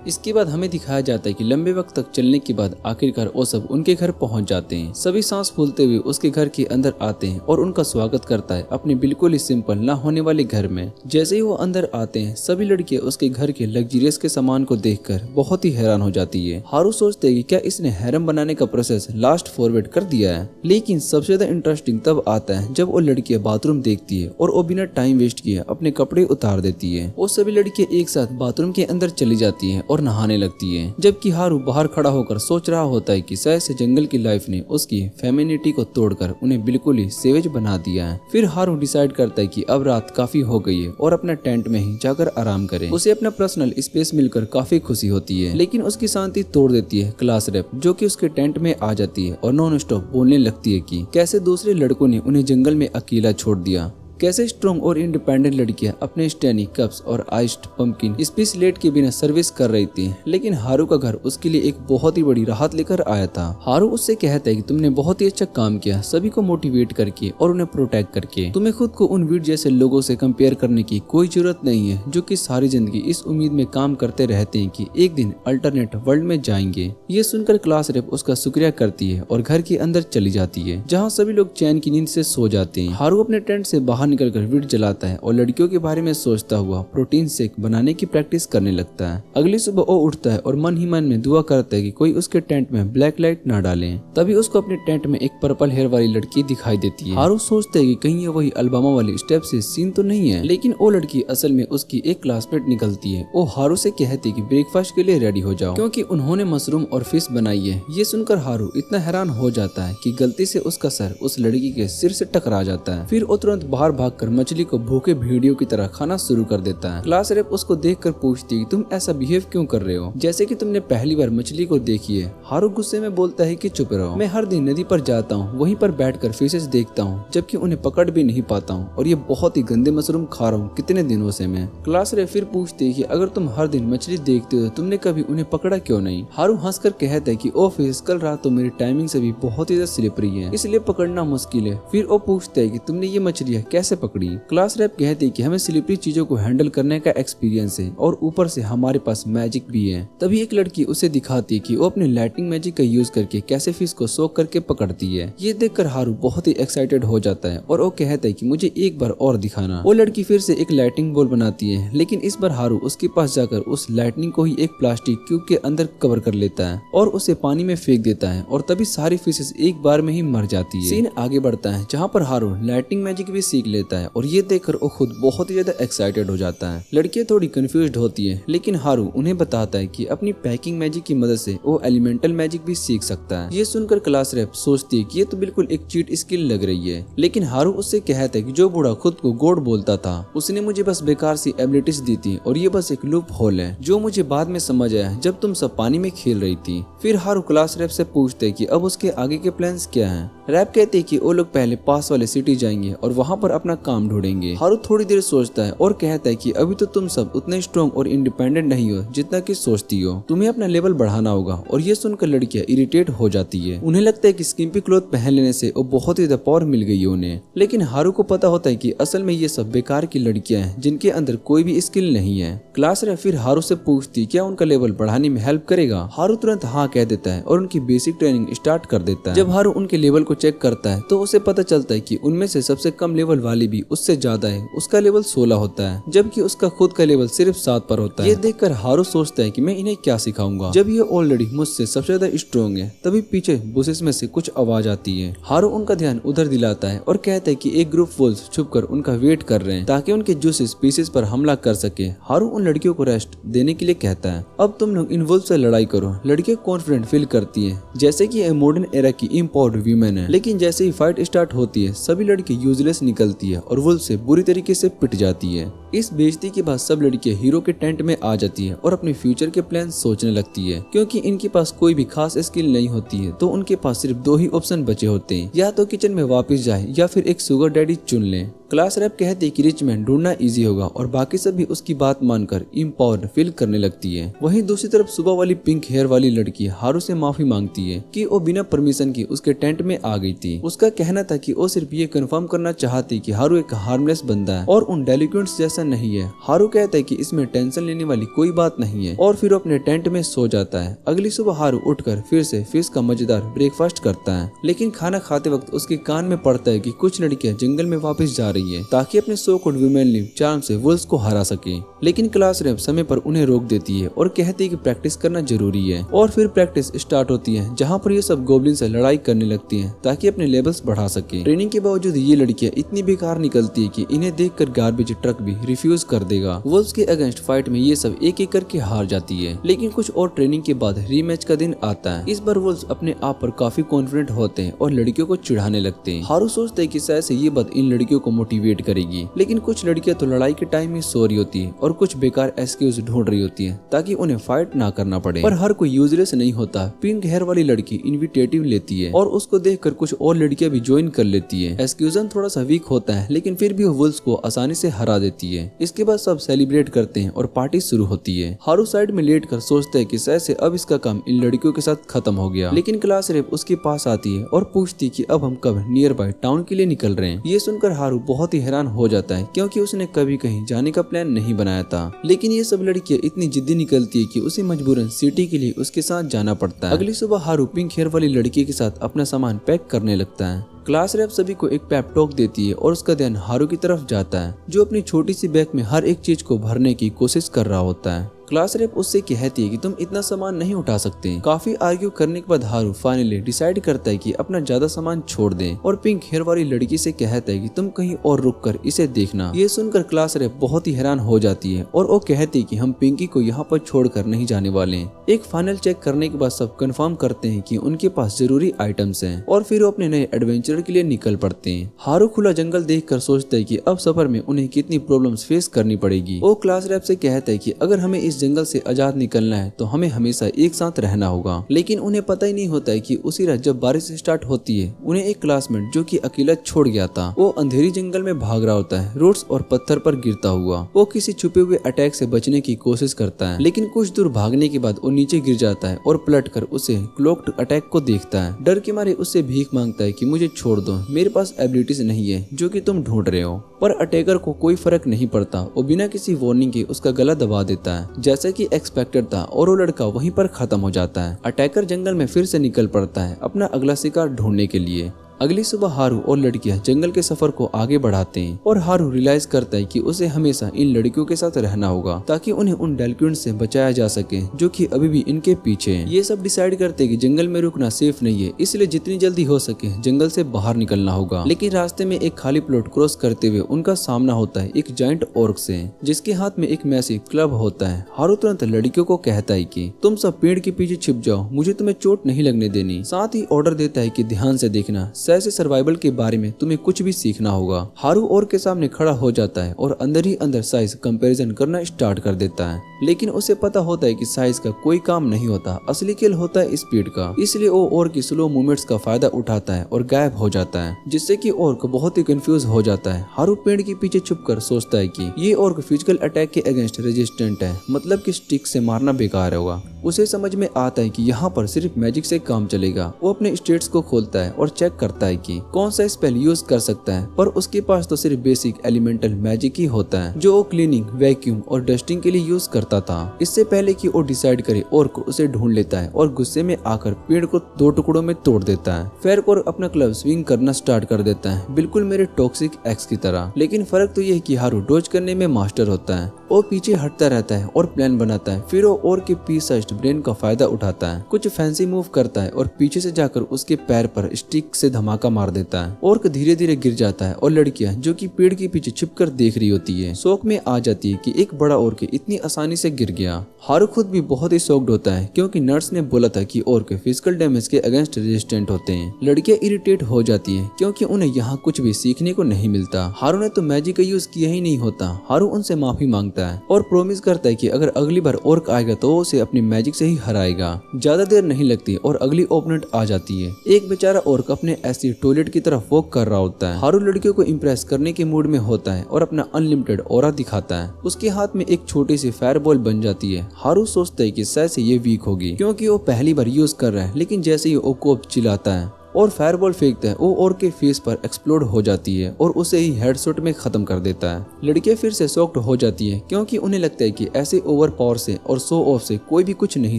इसके बाद हमें दिखाया जाता है कि लंबे वक्त तक चलने के बाद आखिरकार वो सब उनके घर पहुंच जाते हैं। सभी सांस फूलते हुए उसके घर के अंदर आते हैं और उनका स्वागत करता है अपने बिल्कुल ही सिंपल ना होने वाले घर में। जैसे ही वो अंदर आते हैं सभी लड़कियां उसके घर के लग्जरियस के सामान को देखकर बहुत ही हैरान हो जाती है। हारू सोचते हैं कि क्या इसने हैरम बनाने का प्रोसेस लास्ट फॉरवर्ड कर दिया है। लेकिन सबसे ज्यादा इंटरेस्टिंग तब आता है जब वो लड़कियां बाथरूम देखती है और वो बिना टाइम वेस्ट किए अपने कपड़े उतार देती है। वो सभी लड़कियां एक साथ बाथरूम के अंदर चली जाती है और और नहाने लगती है, जबकि हारू बाहर खड़ा होकर सोच रहा होता है कि शायद से जंगल की लाइफ ने उसकी फेमिनिटी को तोड़कर उन्हें बिल्कुल ही सेवेज बना दिया है। फिर हारू डिसाइड करता है कि अब रात काफी हो गई है और अपना टेंट में ही जाकर आराम करे। उसे अपना पर्सनल स्पेस मिलकर काफी खुशी होती है, लेकिन उसकी शांति तोड़ देती है क्लास रेप, जो कि उसके टेंट में आ जाती है और नॉन स्टॉप बोलने लगती है कि कैसे दूसरे लड़कों ने उन्हें जंगल में अकेला छोड़ दिया, कैसे स्ट्रॉन्ग और इंडिपेंडेंट लड़कियां अपने स्टैनी कप्स और आइस्ड पंपकिन स्पेस लेट के बिना सर्विस कर रही थी, लेकिन हारू का घर उसके लिए एक बहुत ही बड़ी राहत लेकर आया था। हारू उससे कहता है कि तुमने बहुत ही अच्छा काम किया, सभी को मोटिवेट करके और उन्हें प्रोटेक्ट करके। तुम्हें खुद को उन वीर जैसे लोगों से कंपेयर करने की कोई जरूरत नहीं है, जो कि सारी जिंदगी इस उम्मीद में काम करते रहते हैं कि एक दिन अल्टरनेट वर्ल्ड में जाएंगे। ये सुनकर क्लास रेप उसका शुक्रिया करती है और घर के अंदर चली जाती है, जहाँ सभी लोग चैन की नींद से सो जाते हैं। हारू अपने टेंट से बाहर निकलकर वीट जलाता है और लड़कियों के बारे में सोचता हुआ प्रोटीन शेक बनाने की प्रैक्टिस करने लगता है। अगली सुबह वो उठता है और मन ही मन में दुआ करता है कि कोई उसके टेंट में ब्लैक लाइट न डाले। तभी उसको अपने टेंट में एक पर्पल हेयर वाली लड़की दिखाई देती है। हारू सोचता है कि कहीं ये वही अल्बामा वाली स्टेप से सीन तो नहीं है, लेकिन वो लड़की असल में उसकी एक क्लासमेट निकलती है। वो हारू से कहती है कि ब्रेकफास्ट के लिए रेडी हो जाओ, क्योंकि उन्होंने मशरूम और फिश बनाई है। ये सुनकर हारू इतना हैरान हो जाता है कि गलती से उसका सर उस लड़की के सिर से टकरा जाता है। फिर वो तुरंत बाहर भागकर मछली को भूखे भेड़ियों की तरह खाना शुरू कर देता है। क्लास रेप उसको देखकर पूछती है तुम ऐसा बिहेव क्यों कर रहे हो, जैसे कि तुमने पहली बार मछली को देखी है। हारू गुस्से में बोलता है कि चुप रहो, मैं हर दिन नदी पर जाता हूँ, वहीं पर बैठकर फिशेस देखता हूँ, जबकि उन्हें पकड़ भी नहीं पाता हूँ, और ये बहुत ही गंदे मशरूम खा रहा हूँ कितने दिनों से मैं। क्लास रेप फिर पूछती है कि अगर तुम हर दिन मछली देखते हो, तुमने कभी उन्हें पकड़ा क्यों नहीं। हारू हंसकर कहता है कि ओ फिश, कल रात तो मेरी टाइमिंग से भी बहुत ही ज्यादा स्लिपरी है, इसलिए पकड़ना मुश्किल है। फिर वो पूछता है कि तुमने ये मछलियाँ कैसे पकड़ी। क्लास रेप कहती है कि हमें स्लिपरी चीजों को हैंडल करने का एक्सपीरियंस है और ऊपर से हमारे पास मैजिक भी है। तभी एक लड़की उसे दिखाती है कि वो अपने लाइटिंग मैजिक का यूज करके कैसे फिश को सोक करके पकड़ती है। ये देखकर हारू बहुत ही एक्साइटेड हो जाता है और वो कहता है कि मुझे एक बार और दिखाना। वो लड़की फिर से एक लाइटिंग बॉल बनाती है, लेकिन इस बार हारू उसके पास जाकर उस लाइटनिंग को ही एक प्लास्टिक क्यूब के अंदर कवर कर लेता है और उसे पानी में फेंक देता है, और तभी सारी फिशेस एक बार में ही मर जाती है। सीन आगे बढ़ता है जहाँ पर हारू लाइटिंग मैजिक भी सीख लेता है, और ये देखकर वो खुद बहुत ही ज्यादा एक्साइटेड हो जाता है। लड़कियां थोड़ी कंफ्यूज्ड होती है, लेकिन हारू उन्हें बताता है कि अपनी पैकिंग मैजिक की मदद से वो एलिमेंटल मैजिक भी सीख सकता है। ये सुनकर क्लास रेप सोचती है कि ये तो बिल्कुल एक चीट स्किल लग रही है, लेकिन हारू उससे कहता है कि जो बूढ़ा खुद को गॉड बोलता था, उसने मुझे बस बेकार सी एबिलिटीज दी थी, और ये बस एक लूप होल है जो मुझे बाद में समझ आया जब तुम सब पानी में खेल रही थी। फिर हारू क्लास रेप से पूछते है कि अब उसके आगे के प्लान्स क्या हैं। रैप कहते हैं कि वो लोग पहले पास वाले सिटी जाएंगे और वहाँ पर अपना काम ढूंढेंगे। हारू थोड़ी देर सोचता है और कहता है कि अभी तो तुम सब उतने स्ट्रॉन्ग और इंडिपेंडेंट नहीं हो जितना कि सोचती हो, तुम्हें अपना लेवल बढ़ाना होगा। और ये सुनकर लड़कियां इरिटेट हो जाती है, उन्हें लगता है कि स्किम्पी क्लॉथ पहन लेने से वो बहुत ही पावर मिल गई है उन्हें। लेकिन हारू को पता होता है कि असल में ये सब बेकार की लड़कियां हैं जिनके अंदर कोई भी स्किल नहीं है। क्लास रैप फिर हारू से पूछती क्या उनका लेवल बढ़ाने में हेल्प करेगा। हारू तुरंत हाँ कह देता है और उनकी बेसिक ट्रेनिंग स्टार्ट कर देता है। जब हारू उनके लेवल को चेक करता है तो उसे पता चलता है कि उनमें से सबसे कम लेवल वाली भी उससे ज्यादा है, उसका लेवल 16 होता है, जबकि उसका खुद का लेवल सिर्फ 7 पर होता है। ये देखकर हारू सोचता है कि मैं इन्हें क्या सिखाऊंगा जब ये ऑलरेडी मुझसे सबसे ज्यादा स्ट्रॉन्ग है। तभी पीछे बुशेस में से कुछ आवाज आती है। हारू उनका ध्यान उधर दिलाता है और कहता है कि एक ग्रुप वुल्फ छुपकर उनका वेट कर रहे हैं ताकि उनके जूसेस पीसेस पर हमला कर सके। हारू उन लड़कियों को रेस्ट देने के लिए कहता है, अब तुम लोग इन वुल्फ से लड़ाई करो। लड़कियां कॉन्फिडेंट फील करती है जैसे कि मॉडर्न एरा की इम्पावर्ड वीमेन है, लेकिन जैसे ही फाइट स्टार्ट होती है सभी लड़की यूजलेस निकलती है और वुल्फ से बुरी तरीके से पिट जाती है। इस बेइज्जती के बाद सब लड़कियां हीरो के टेंट में आ जाती है और अपने फ्यूचर के प्लान सोचने लगती है। क्योंकि इनके पास कोई भी खास स्किल नहीं होती है तो उनके पास सिर्फ 2 ही ऑप्शन बचे होते हैं, या तो किचन में वापस जाए या फिर एक शुगर डैडी चुन ले। क्लास रैप कहती है कि रिच मैन ढूंढना इजी होगा और बाकी सब भी उसकी बात मानकर इम्पावर्ड फील करने लगती है। वहीं दूसरी तरफ सुबह वाली पिंक हेयर वाली लड़की हारू से माफी मांगती है कि वो बिना परमिशन की उसके टेंट में आ गई थी। उसका कहना था कि वो सिर्फ ये कंफर्म करना चाहती कि हारू एक हार्मलेस बंदा है और उन डेलिक्वेंट्स जैसा नहीं है। हारू कहता है कि इसमें टेंशन लेने वाली कोई बात नहीं है और फिर अपने टेंट में सो जाता है। अगली सुबह हारू उठकर फिर से फिश का मजेदार ब्रेकफास्ट करता है, लेकिन खाना खाते वक्त उसके कान में पड़ता है कि कुछ लड़कियां जंगल में वापस जा रही है ताकि अपने सो कोड वुमेनली चार्म से वुल्व्स को हरा सके। लेकिन क्लास रैप समय पर उन्हें रोक देती है और कहती है कि प्रैक्टिस करना जरूरी है। और फिर प्रैक्टिस स्टार्ट होती है जहाँ पर ये सब गोब्लिन से लड़ाई करने लगती हैं ताकि अपने लेवल्स बढ़ा सके। ट्रेनिंग के बावजूद ये लड़कियां इतनी बेकार निकलती है कि इन्हें देखकर गार्बेज ट्रक भी रिफ्यूज कर देगा। वुल्व्स के अगेंस्ट फाइट में ये सब एक एक करके हार जाती है। लेकिन कुछ और ट्रेनिंग के बाद रीमैच का दिन आता है। इस बार वुल्व्स अपने आप पर काफी कॉन्फिडेंट होते हैं और लड़कियों को चिढ़ाने लगते हैं। हारू सोचते है कि शायद से ये बात इन लड़कियों को मोटिवेट करेगी, लेकिन कुछ लड़कियां तो लड़ाई के टाइम में सो रही होती है और कुछ बेकार एक्सक्यूज ढूंढ रही होती है ताकि उन्हें फाइट ना करना पड़े। पर हर कोई यूजलेस नहीं होता। पिंक हेयर वाली लड़की इन्विटेटिव लेती है और उसको देखकर कुछ और लड़कियां भी ज्वाइन कर लेती है। एक्सक्यूजन थोड़ा सा वीक होता है, लेकिन फिर भी वो वुल्व्स को आसानी से हरा देती है। इसके बाद सब सेलिब्रेट करते हैं और पार्टी शुरू होती है। हारू साइड में लेट कर सोचता है कि शायद से अब इसका काम इन लड़कियों के साथ खत्म हो गया, लेकिन क्लास रेप उसके पास आती है और पूछती कि अब हम कब नियर बाय टाउन के लिए निकल रहे हैं। ये सुनकर हारू बहुत ही हैरान हो जाता है, क्योंकि उसने कभी कहीं जाने का प्लान नहीं बनाया था। लेकिन ये सब लड़कियां इतनी जिद्दी निकलती है कि उसे मजबूरन सिटी के लिए उसके साथ जाना पड़ता है। अगली सुबह हारू पिंक हेयर वाली लड़की के साथ अपना सामान पैक करने लगता है। क्लास रेप सभी को एक पेप टॉक देती है और उसका ध्यान हारू की तरफ जाता है, जो अपनी छोटी सी बैग में हर एक चीज को भरने की कोशिश कर रहा होता है। क्लास रेप उससे कहती है कि तुम इतना सामान नहीं उठा सकते। काफी आर्ग्यू करने के बाद हारू फाइनली डिसाइड करता है कि अपना ज्यादा सामान छोड़ दे और पिंक हेयर वाली लड़की से कहता है कि तुम कहीं और रुक कर इसे देखना। ये सुनकर क्लास रेप बहुत ही हैरान हो जाती है और वो कहती है कि हम पिंकी को यहाँ पर छोड़कर नहीं जाने वाले। एक फाइनल चेक करने के बाद सब कंफर्म करते हैं कि उनके पास जरूरी आइटम्स हैं और फिर वो अपने नए एडवेंचर के लिए निकल पड़ते हैं। हारू खुला जंगल देखकर सोचता है कि अब सफर में उन्हें कितनी प्रॉब्लम्स फेस करनी पड़ेगी। वो क्लास रेप से कहता है कि अगर हमें इस जंगल से आजाद निकलना है तो हमें हमेशा एक साथ रहना होगा। लेकिन उन्हें पता ही नहीं होता है कि उसी रात जब बारिश स्टार्ट होती है, उन्हें एक क्लासमेट जो कि अकेला छोड़ गया था, वो अंधेरी जंगल में भाग रहा होता है, रोड्स और पत्थर पर गिरता हुआ। वो किसी छुपे हुए अटैक से बचने की कोशिश करता है, लेकिन कुछ दूर भागने के बाद वो नीचे गिर जाता है और पलटकर उसे क्लोक्ड अटैक को देखता है। डर के मारे उससे भीख मांगता है कि मुझे छोड़ दो, मेरे पास एबिलिटीज नहीं है जो कि तुम ढूंढ रहे हो। पर अटैकर को कोई फर्क नहीं पड़ता। वो बिना किसी वार्निंग के उसका गला दबा देता है, जैसा कि एक्सपेक्टेड था, और वो लड़का वहीं पर खत्म हो जाता है। अटैकर जंगल में फिर से निकल पड़ता है अपना अगला शिकार ढूंढने के लिए। अगली सुबह हारू और लड़कियां जंगल के सफर को आगे बढ़ाते हैं और हारू रियलाइज करता है कि उसे हमेशा इन लड़कियों के साथ रहना होगा ताकि उन्हें उन डेलिक्वेंट से बचाया जा सके जो कि अभी भी इनके पीछे हैं। ये सब डिसाइड करते हैं कि जंगल में रुकना सेफ नहीं है, इसलिए जितनी जल्दी हो सके जंगल से बाहर निकलना होगा। लेकिन रास्ते में एक खाली प्लॉट क्रॉस करते हुए उनका सामना होता है एक जायंट ऑर्क से, जिसके हाथ में एक मैसिव क्लब होता है। हारू तुरंत लड़कियों को कहता है कि तुम सब पेड़ के पीछे छिप जाओ, मुझे तुम्हें चोट नहीं लगने देनी। साथ ही ऑर्डर देता है कि ध्यान से देखना, से सर्वाइवल के बारे में तुम्हें कुछ भी सीखना होगा। हारू और के सामने खड़ा हो जाता है और अंदर ही अंदर साइज कंपैरिजन करना स्टार्ट कर देता है, लेकिन उसे पता होता है कि साइज का कोई काम नहीं होता, असली खेल होता है स्पीड का। इसलिए वो और की स्लो मूवमेंट्स का फायदा उठाता है और गायब हो जाता है, जिससे कि ऑर्क बहुत ही कंफ्यूज हो जाता है। हारू पेड़ के पीछे छुपकर सोचता है कि ये ऑर्क फिजिकल अटैक के अगेंस्ट रेजिस्टेंट है, मतलब कि स्टिक से मारना बेकार होगा। उसे समझ में आता है कि यहाँ पर सिर्फ मैजिक से काम चलेगा। वो अपने स्टेट्स को खोलता है और चेक करता है कि कौन सा स्पेल यूज कर सकता है, पर उसके पास तो सिर्फ बेसिक एलिमेंटल मैजिक ही होता है जो वो क्लीनिंग, वैक्यूम और डस्टिंग के लिए यूज करता था। इससे पहले कि वो डिसाइड करे, ऑर्क उसे ढूंढ लेता है और गुस्से में आकर पेड़ को 2 टुकड़ों में तोड़ देता है। फेरकोर अपना क्लब स्विंग करना स्टार्ट कर देता है, बिल्कुल मेरे टॉक्सिक एक्स की तरह। लेकिन फर्क तो ये है कि हारू डॉज करने में मास्टर होता है। वो पीछे हटता रहता है और प्लान बनाता है, फिर वो ऑर्क के पीस ब्रेन का फायदा उठाता है, कुछ फैंसी मूव करता है और पीछे से जाकर उसके पैर पर स्टिक से धमाका मार देता है। ऑर्क धीरे धीरे गिर जाता है और लड़कियां जो कि पेड़ के पीछे छिपकर देख रही होती है, शौक में आ जाती है कि एक बड़ा ऑर्क इतनी आसानी से गिर गया। हारू खुद भी बहुत ही शॉक्ड होता है, क्योंकि नर्स ने बोला था कि ऑर्क फिजिकल डैमेज के अगेंस्ट रेजिस्टेंट होते हैं। लड़कियां इरिटेट हो जाती है क्योंकि उन्हें यहाँ कुछ भी सीखने को नहीं मिलता। हारू ने तो मैजिक का यूज किया ही नहीं होता। हारू उनसे माफी मांगता है और प्रॉमिस करता है कि अगर अगली बार ऑर्क आएगा तो वो उसे अपनी मैजिक से ही हराएगा। ज्यादा देर नहीं लगती और अगली ओपोनेंट आ जाती है। एक बेचारा ऑर्क अपने ऐसी टॉयलेट की तरफ वॉक कर रहा होता है। हारू लड़कियों को इम्प्रेस करने के मूड में होता है और अपना अनलिमिटेड ऑरा दिखाता है। उसके हाथ में एक छोटी सी फायर बॉल बन जाती है। हारू सोचता है कि शायद से ये वीक होगी क्योंकि वो पहली बार यूज कर रहा है, लेकिन जैसे ही वो कोप चिल्लाता है और फायरबॉल फेंकता है, वो ऑर्क के फेस पर एक्सप्लोड हो जाती है और उसे ही हेडशॉट में खत्म कर देता है। लड़कियां फिर से शॉक्ड हो जाती है क्योंकि उन्हें लगता है कि ऐसे ओवर पावर से और शो ऑफ से कोई भी कुछ नहीं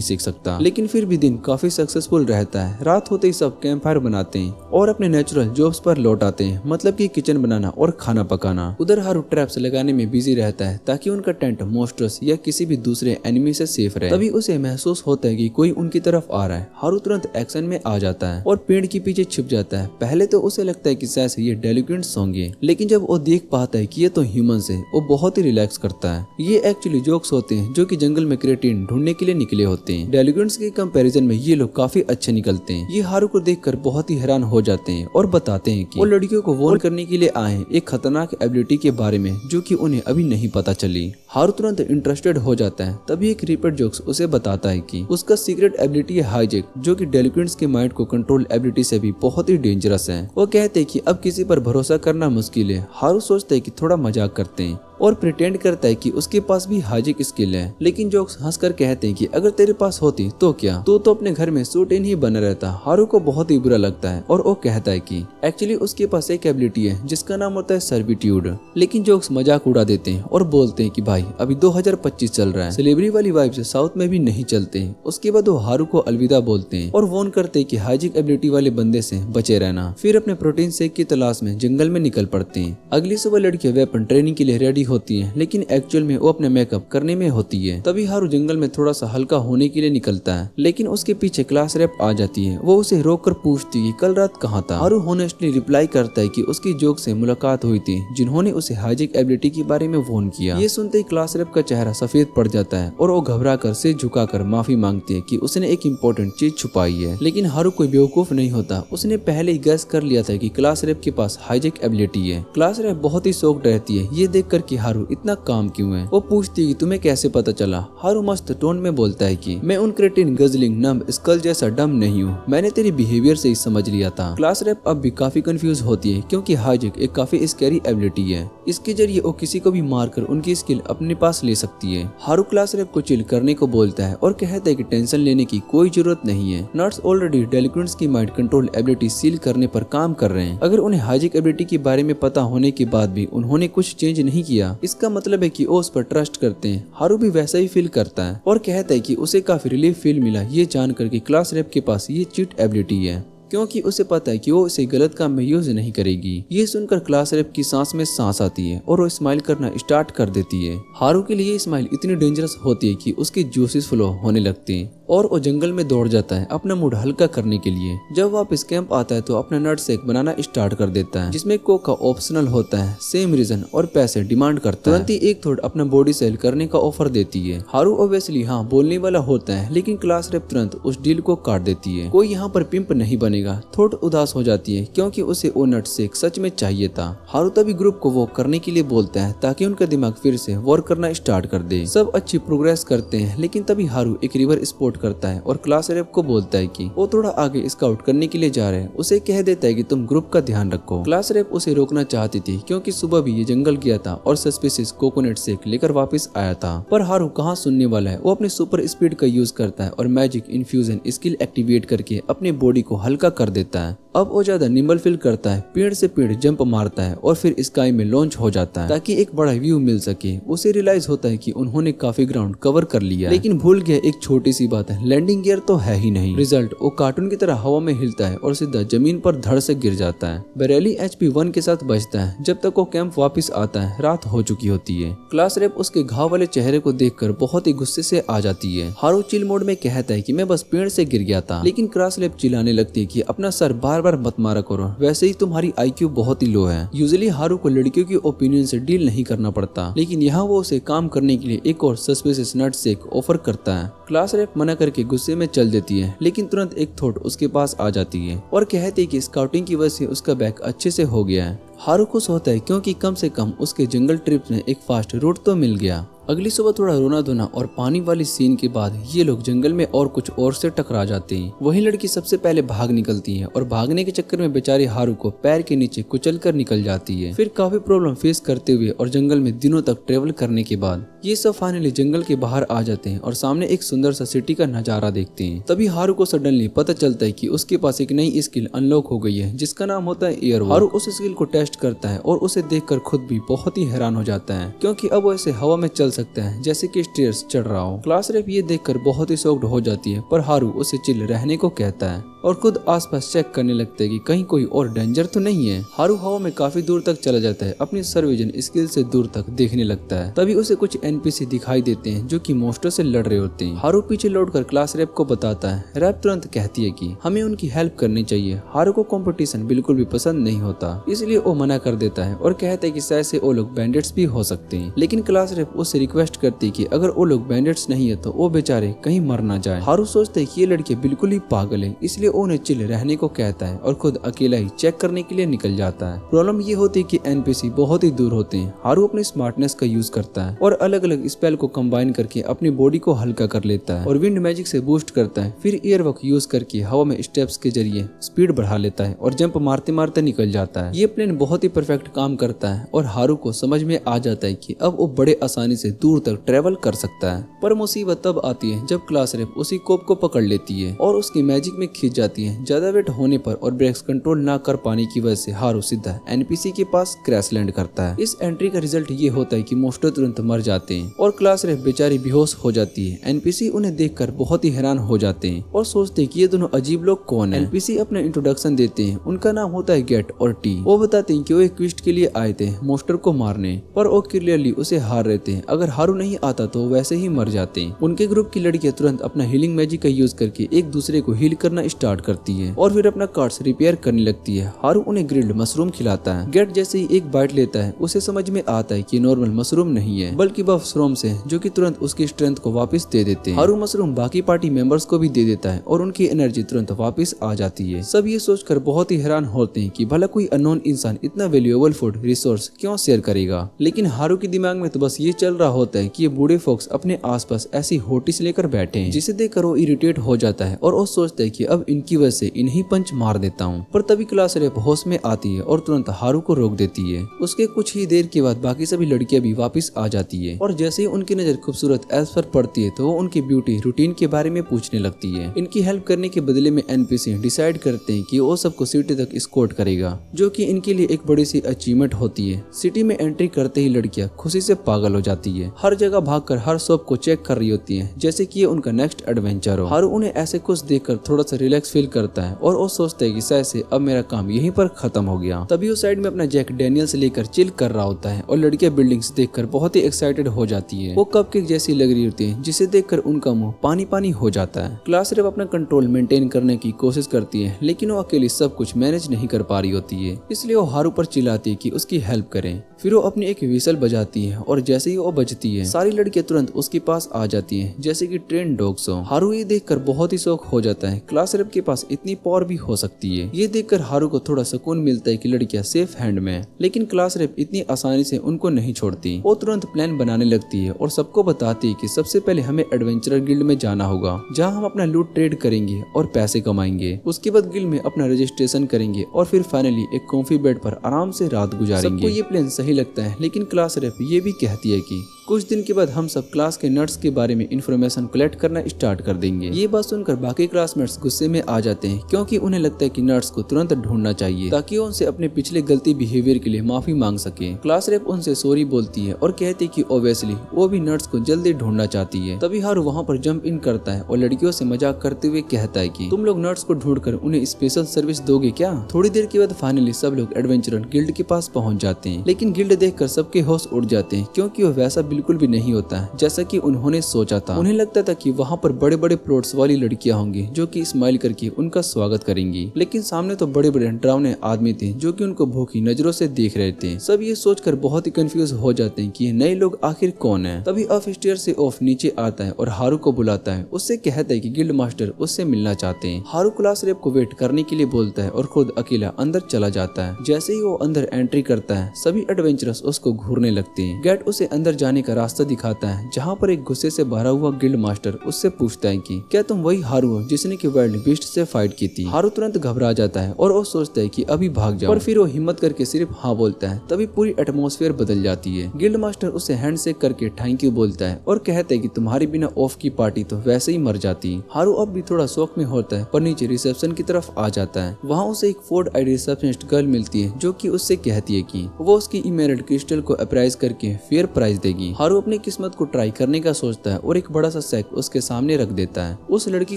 सीख सकता। लेकिन फिर भी दिन काफी सक्सेसफुल रहता है। रात होते ही सब कैंप फायर बनाते हैं और अपने नेचुरल जॉब्स पर लौट आते हैं, मतलब कि किचन बनाना और खाना पकाना। उधर हारू ट्रैप्स लगाने में बिजी रहता है ताकि उनका टेंट मॉन्स्टर्स या किसी भी दूसरे एनिमी से सेफ रहे। तभी उसे महसूस होता है कि कोई उनकी तरफ आ रहा है। हारू तुरंत एक्शन में आ जाता है और पेड़ की पीछे छिप जाता है। पहले तो उसे लगता है कि शायद ये डेलिक्वेंट्स होंगे, लेकिन जब वो देख पाता है कि ये तो ह्यूमंस है, वो बहुत ही रिलैक्स करता है। ये एक्चुअली जोक्स होते हैं जो कि जंगल में क्रेटिन ढूंढने के लिए निकले होते हैं। डेलिक्वेंट्स के कंपैरिजन में ये लोग काफी अच्छे निकलते हैं। ये हारू को देखकर बहुत ही हैरान हो जाते हैं और बताते हैं कि वो लड़कियों को वॉर्न करने के लिए आए हैं एक खतरनाक एबिलिटी के बारे में जो कि उन्हें अभी नहीं पता चली। हारू तुरंत इंटरेस्टेड हो जाता है। तभी एक रिपीट जोक्स उसे बताता है कि उसका सीक्रेट एबिलिटी है हाईजैक, जो कि डेलिक्वेंट्स के माइंड को कंट्रोल एबिलिटी से भी बहुत ही डेंजरस है। वो कहते हैं कि अब किसी पर भरोसा करना मुश्किल है। हारू सोचता है कि थोड़ा मजाक करते हैं और प्रिटेंड करता है कि उसके पास भी हाजिक स्किल है, लेकिन जोक्स हंसकर कहते हैं कि अगर तेरे पास होती तो क्या, तू तो अपने घर में सूट इन ही बना रहता। हारू को बहुत ही बुरा लगता है और वो कहता है कि एक्चुअली उसके पास एक एबिलिटी है जिसका नाम होता है सर्विट्यूड। लेकिन जोक्स मजाक उड़ा देते हैं और बोलते हैं कि भाई अभी 2025 चल रहा है, सेलिब्रिटी वाली वाइब्स साउथ में भी नहीं चलते हैं। उसके बाद वो हारू को अलविदा बोलते हैं और वॉर्न करते हैं कि हाजिक एबिलिटी वाले बंदे से बचे रहना। फिर अपने प्रोटीन शेक की तलाश में जंगल में निकल पड़ते हैं। अगली सुबह लड़कियां वेपन ट्रेनिंग के लिए रेडी होती है, लेकिन एक्चुअल में वो अपने मेकअप करने में होती है। तभी हारू जंगल में थोड़ा सा हल्का होने के लिए निकलता है, लेकिन उसके पीछे क्लास रेप आ जाती है। वो उसे रोककर पूछती है कल रात कहाँ था। हारू होनेस्टली रिप्लाई करता है कि उसकी जोक से मुलाकात हुई थी जिन्होंने उसे हाजिक एबिलिटी के बारे में वॉर्न किया। ये सुनते ही क्लास रेप का चेहरा सफेद पड़ जाता है और वो घबराकर सिर झुकाकर माफी मांगती है कि उसने एक इम्पोर्टेंट चीज छुपाई है। लेकिन हारू कोई बेवकूफ नहीं होता। उसने पहले ही गैस कर लिया था कि क्लास रेप के पास हाईजैक एबिलिटी है। क्लास रेप बहुत ही शॉक्ड रहती है ये देखकर कि हारू इतना काम क्यों है। वो पूछती है कि तुम्हें कैसे पता चला। हारू मस्त टोन में बोलता है कि मैं उन क्रेटिन गजलिंग नम स्कल जैसा डम नहीं हूँ, मैंने तेरी बिहेवियर से ही समझ लिया था। क्लास रेप अब भी काफी कंफ्यूज होती है क्योंकि हाईजैक एक काफी स्कैरी एबिलिटी है। इसके जरिए वो किसी को भी मारकर उनकी स्किल अपने पास ले सकती है। हारू क्लास रेप को चिल करने को बोलता है और कहता है कि टेंशन लेने की कोई जरूरत नहीं है। नर्स ऑलरेडी डेलिक्वेंट्स की माइंड कंट्रोल एबिलिटी सील करने पर काम कर रहे हैं। अगर उन्हें हाईजैक एबिलिटी के बारे में पता होने के बाद भी उन्होंने कुछ चेंज नहीं किया, इसका मतलब है कि वो उस पर ट्रस्ट करते हैं। हारू भी वैसा ही फील करता है और कहता है कि उसे काफी रिलीफ फील मिला ये जानकर कि क्लास रेप के पास ये चीट एबिलिटी है, क्योंकि उसे पता है कि वो इसे गलत काम में यूज नहीं करेगी। ये सुनकर क्लास रेप की सांस में सांस आती है और वो स्माइल करना स्टार्ट कर देती है। हारू के लिए स्माइल इतनी डेंजरस होती है कि उसकी जूसेस फ्लो होने लगती हैं और वो जंगल में दौड़ जाता है अपना मूड हल्का करने के लिए। जब वापस कैंप आता है तो अपना नट शेक बनाना स्टार्ट कर देता है जिसमें कोक का ऑप्शनल होता है। सेम रीजन और पैसे डिमांड करता है। तुरंत ही एक थोड़ा अपना बॉडी सेल करने का ऑफर देती है। हारू ऑब्वियसली हाँ बोलने वाला होता है, लेकिन क्लास रेप तुरंत उस डील को काट देती है। कोई यहाँ पर पिंप नहीं बनेगा। थोड़ा उदास हो जाती है क्योंकि उसे वो नट शेक सच में चाहिए था। हारू तभी ग्रुप को वॉक करने के लिए बोलता है ताकि उनका दिमाग फिर से वर्क करना स्टार्ट कर दे। सब अच्छी प्रोग्रेस करते हैं, लेकिन तभी हारू एक रिवर स्पॉट करता है और क्लास रेप को बोलता है कि वो थोड़ा आगे स्काउट करने के लिए जा रहे हैं। उसे कह देता है कि तुम ग्रुप का ध्यान रखो। क्लास रेप उसे रोकना चाहती थी क्योंकि सुबह भी ये जंगल गया था और सस्पिशियस कोकोनट शेक लेकर वापस आया था, पर हारू कहाँ सुनने वाला है। वो अपने सुपर स्पीड का यूज करता है और मैजिक इन्फ्यूजन स्किल एक्टिवेट करके अपनी बॉडी को हल्का कर देता है। अब वो ज्यादा निम्बल फील करता है, पेड़ से पेड़ जंप मारता है और फिर स्काई में लॉन्च हो जाता है ताकि एक बड़ा व्यू मिल सके। उसे रियलाइज होता है कि उन्होंने काफी ग्राउंड कवर कर लिया, लेकिन भूल गया एक छोटी सी बात है, लैंडिंग गियर तो है ही नहीं। रिजल्ट वो कार्टून की तरह हवा में हिलता है और सीधा जमीन पर धड़ से गिर जाता है। बरेली HP 1 के साथ बचता है। जब तक वो कैंप वापस आता है रात हो चुकी होती है। क्लास रेप उसके घाव वाले चेहरे को देखकर बहुत ही गुस्से से आ जाती है। हारू चिल मोड में कहता है कि मैं बस पेड़ से गिर गया था, लेकिन क्लास रेप चिल्लाने लगती है कि अपना सर बार बार मत मारा करो, वैसे ही तुम्हारी IQ बहुत ही लो है। यूजुअली हारू को लड़कियों की ओपिनियन से डील नहीं करना पड़ता, लेकिन यहाँ वो उसे काम करने के लिए एक और सस्पिशियस नट शेक ऑफर करता है। क्लास रेप मना करके गुस्से में चल देती है, लेकिन तुरंत एक थॉट उसके पास आ जाती है और कहती है कि स्काउटिंग की वजह से उसका बैग अच्छे से हो गया है। हारू खुश होता है क्योंकि कम से कम उसके जंगल ट्रिप में एक फास्ट रूट तो मिल गया। अगली सुबह थोड़ा रोना धोना और पानी वाली सीन के बाद ये लोग जंगल में और कुछ और से टकरा जाते हैं। वही लड़की सबसे पहले भाग निकलती है और भागने के चक्कर में बेचारी हारू को पैर के नीचे कुचल कर निकल जाती है। फिर काफी प्रॉब्लम फेस करते हुए और जंगल में दिनों तक ट्रेवल करने के बाद ये सब फाइनली जंगल के बाहर आ जाते हैं और सामने एक सुंदर सा सिटी का नजारा देखते हैं। तभी हारू को सडनली पता चलता है कि उसके पास एक नई स्किल अनलॉक हो गई है जिसका नाम होता है एयर वॉक। हारू उस स्किल को टेस्ट करता है और उसे देखकर खुद भी बहुत ही हैरान हो जाता है क्योंकि अब वो ऐसे हवा में चल सकता है जैसे कि स्टेयर्स चढ़ रहा हो। क्लास रेप ये देखकर बहुत ही शॉक्ड हो जाती है, पर हारू उसे चिल रहने को कहता है और खुद आसपास चेक करने लगता है कि कहीं कोई और डेंजर तो नहीं है। हारू हवा में काफी दूर तक चला जाता है, अपनी सर्विजन स्किल से दूर तक देखने लगता है। तभी उसे कुछ एनपीसी दिखाई देते हैं जो कि मोस्टर से लड़ रहे होते हैं। हारू पीछे लौटकर क्लास रेप को बताता है। रैप तुरंत कहती है कि हमें उनकी हेल्प करनी चाहिए। हारू को कंपटीशन बिल्कुल भी पसंद नहीं होता, इसलिए वो मना कर देता है और कहता है कि शायद से वो लोग बैंडिट्स भी हो सकते हैं। लेकिन क्लास रेप उससे रिक्वेस्ट करती है कि अगर वो लोग बैंडिट्स नहीं है तो वो बेचारे कहीं मर ना जाए। हारू सोचता है कि ये लड़के बिल्कुल ही पागल है, इसलिए वो उन्हें चिल रहने को कहता है और खुद अकेला ही चेक करने के लिए निकल जाता है। प्रॉब्लम ये होती है कि एनपीसी बहुत ही दूर होते हैं। हारू अपनी स्मार्टनेस का यूज करता है और अलग अलग स्पेल को कंबाइन करके अपनी बॉडी को हल्का कर लेता है और विंड मैजिक से बूस्ट करता है। फिर एयरवर्क यूज करके हवा में स्टेप्स के जरिए स्पीड बढ़ा लेता है और जंप मारते मारते निकल जाता है। ये प्लेन बहुत ही परफेक्ट काम करता है और हारू को समझ में आ जाता है कि अब वो बड़े आसानी से दूर तक ट्रेवल कर सकता है। पर मुसीबत तब आती है जब क्लास रेप उसी कोप को पकड़ लेती है और उसकी मैजिक में खींच जाती है। ज्यादा वेट होने पर और ब्रेक्स कंट्रोल ना कर पाने की वजह से हारू सीधा एनपीसी के पास क्रैश लैंड करता है। इस एंट्री का रिजल्ट ये होता है कि मोस्टर तुरंत मर जाते हैं और क्लास रेप बेचारी बेहोश हो जाती है। एनपीसी उन्हें देखकर बहुत ही हैरान हो जाते हैं और सोचते हैं कि ये दोनों अजीब लोग कौन हैं। एनपीसी अपना इंट्रोडक्शन देते हैं। उनका नाम होता है गेट और टी। वो बताते हैं कि वो एक क्विस्ट के लिए आए थे मोस्टर को मारने, पर वो क्लियरली उसे हार रहे थे। अगर हारू नहीं आता तो वैसे ही मर जाते हैं। उनके ग्रुप की लड़कियां तुरंत अपना हीलिंग मैजिक का यूज करके एक दूसरे को हील करना स्टार्ट करती है और फिर अपना कार्ड्स रिपेयर करने लगती है। हारू उन्हें ग्रिल्ड मशरूम खिलाता है। गेट जैसे ही एक बाइट लेता है उसे समझ में आता है कि नॉर्मल मशरूम नहीं है बल्कि बफ श्रोम्स है, जो कि तुरंत उसकी स्ट्रेंथ को वापस दे देते हैं। हारू मशरूम बाकी पार्टी मेंबर्स को भी दे देता है और उनकी एनर्जी तुरंत वापस आ जाती है। सब ये सोचकर बहुत ही हैरान होते हैं कि भला कोई अननोन इंसान इतना वैल्यूएबल फूड रिसोर्स क्यों शेयर करेगा। लेकिन हारू के दिमाग में तो बस ये चल रहा होता है कि ये बूढ़े फोक्स अपने आसपास ऐसी होटिस लेकर बैठे हैं, जिसे देखकर वो इरिटेट हो जाता है और वो सोचता है कि अब इनकी वजह से इन्हीं पंच मार देता हूँ। पर तभी क्लास रेप होश में आती है और तुरंत हारू को रोक देती है। उसके कुछ ही देर के बाद बाकी सभी लड़कियां भी वापस आ जाती है और जैसे ही उनकी नजर खूबसूरत एल्फ पर पड़ती है तो वो उनकी ब्यूटी रूटीन के बारे में पूछने लगती है। इनकी हेल्प करने के बदले में एनपीसी डिसाइड करते हैं कि वो सबको सिटी तक एस्कॉर्ट करेगा, जो कि इनके लिए एक बड़ी सी अचीवमेंट होती है। सिटी में एंट्री करते ही लड़कियां खुशी से पागल हो जाती है। हर जगह भागकर हर शॉप को चेक कर रही होती है जैसे कि ये उनका नेक्स्ट एडवेंचर हो। हारू उन्हें ऐसे कुछ देखकर थोड़ा सा रिलैक्स फील करता है और वो सोचता है कि शायद से अब मेरा काम यहीं पर खत्म हो गया। तभी वो साइड में अपना जैक डेनियल्स लेकर चिल कर रहा होता है और लड़कियां बिल्डिंग्स देखकर बहुत ही एक्साइटेड हो जाती है। वो कपकेक जैसी लग रही होती है जिसे देखकर उनका मुंह पानी पानी हो जाता है। क्लास रेप अपना कंट्रोल मेंटेन करने की कोशिश करती है लेकिन वो अकेली सब कुछ मैनेज नहीं कर पा रही होती है, इसलिए वो हारू पर चिल्लाती है कि उसकी हेल्प करें। फिर वो अपनी एक व्हिसल बजाती है और जैसे ही वो बजती है सारी लड़कियां तुरंत उसके पास आ जाती हैं जैसे कि ट्रेन डॉग्स हो। हारू ये देखकर बहुत ही शौक हो जाता है, क्लास रेप के पास इतनी पावर भी हो सकती है। ये देखकर हारू को थोड़ा सुकून मिलता है कि लड़कियां सेफ हैंड में। लेकिन क्लास रेप इतनी आसानी से उनको नहीं छोड़ती। वो तुरंत प्लान बनाने लगती है और सबको बताती है कि सबसे पहले हमें एडवेंचरर गिल्ड में जाना होगा, जहाँ हम अपना लूट ट्रेड करेंगे और पैसे कमाएंगे। उसके बाद गिल्ड में अपना रजिस्ट्रेशन करेंगे और फिर फाइनली एक कॉम्फी बेड पर आराम से रात गुजारेंगे। सबको ये प्लान सही लगता है, लेकिन क्लास रेप ये भी कहती है कि कुछ दिन के बाद हम सब क्लास के नर्ड्स के बारे में इंफॉर्मेशन कलेक्ट करना स्टार्ट कर देंगे। ये बात सुनकर बाकी क्लासमेट्स गुस्से में आ जाते हैं क्योंकि उन्हें लगता है कि नर्ड्स को तुरंत ढूंढना चाहिए ताकि वो उनसे अपने पिछले गलती बिहेवियर के लिए माफी मांग सके। क्लास रेप उनसे सॉरी बोलती है और कहती है कि ओब्वियसली वो भी नर्ड्स को जल्दी ढूंढना चाहती है। तभी हारू वहाँ पर जंप इन करता है और लड़कियों से मजाक करते हुए कहता है कि तुम लोग नर्ड्स को ढूंढकर उन्हें स्पेशल सर्विस दोगे क्या। थोड़ी देर के बाद फाइनली सब लोग एडवेंचरर गिल्ड के पास पहुँच जाते हैं, लेकिन गिल्ड देखकर सबके होश उड़ जाते हैं क्योंकि वो वैसा बिल्कुल भी नहीं होता जैसा कि उन्होंने सोचा था। उन्हें लगता था कि वहाँ पर बड़े बड़े प्लॉट्स वाली लड़कियां होंगी जो कि स्माइल करके उनका स्वागत करेंगी, लेकिन सामने तो बड़े बड़े डरावने आदमी थे जो कि उनको भूखी नजरों से देख रहे थे। सब ये सोचकर बहुत ही कंफ्यूज हो जाते हैं कि ये नए लोग आखिर कौन है। तभी ऑफ स्टेयर से ऑफ नीचे आता है और हारू को बुलाता है। उससे कहता है कि गिल्ड मास्टर उससे मिलना चाहते हैं। हारू क्लास रेप को वेट करने के लिए बोलता है और खुद अकेला अंदर चला जाता है। जैसे ही वो अंदर एंट्री करता है सभी एडवेंचरस उसको घूरने लगते हैं। गेट उसे अंदर जाने का रास्ता दिखाता है, जहाँ पर एक गुस्से से भरा हुआ गिल्ड मास्टर उससे पूछता है कि क्या तुम वही हारू हो जिसने कि वाइल्ड बीस्ट से फाइट की थी। हारू तुरंत घबरा जाता है और वो सोचता है कि अभी भाग जाओ, पर फिर वो हिम्मत करके सिर्फ हाँ बोलता है। तभी पूरी एटमॉस्फेयर बदल जाती है। गिल्ड मास्टर उसे हैंडशेक करके थैंक यू बोलता है और कहता है कि तुम्हारे बिना ऑफ की पार्टी तो वैसे ही मर जाती। हारू अब भी थोड़ा शौक में होता है, पर नीचे रिसेप्शन की तरफ आ जाता है। वहाँ उसे एक फोर्ड आईडी रिसेप्शनिस्ट गर्ल मिलती है जो कि उससे कहती है कि वो उसकी इमेरल्ड क्रिस्टल को अप्राइज करके फेयर प्राइस देगी। हारू अपनी किस्मत को ट्राई करने का सोचता है और एक बड़ा सा सैक उसके सामने रख देता है। उस लड़की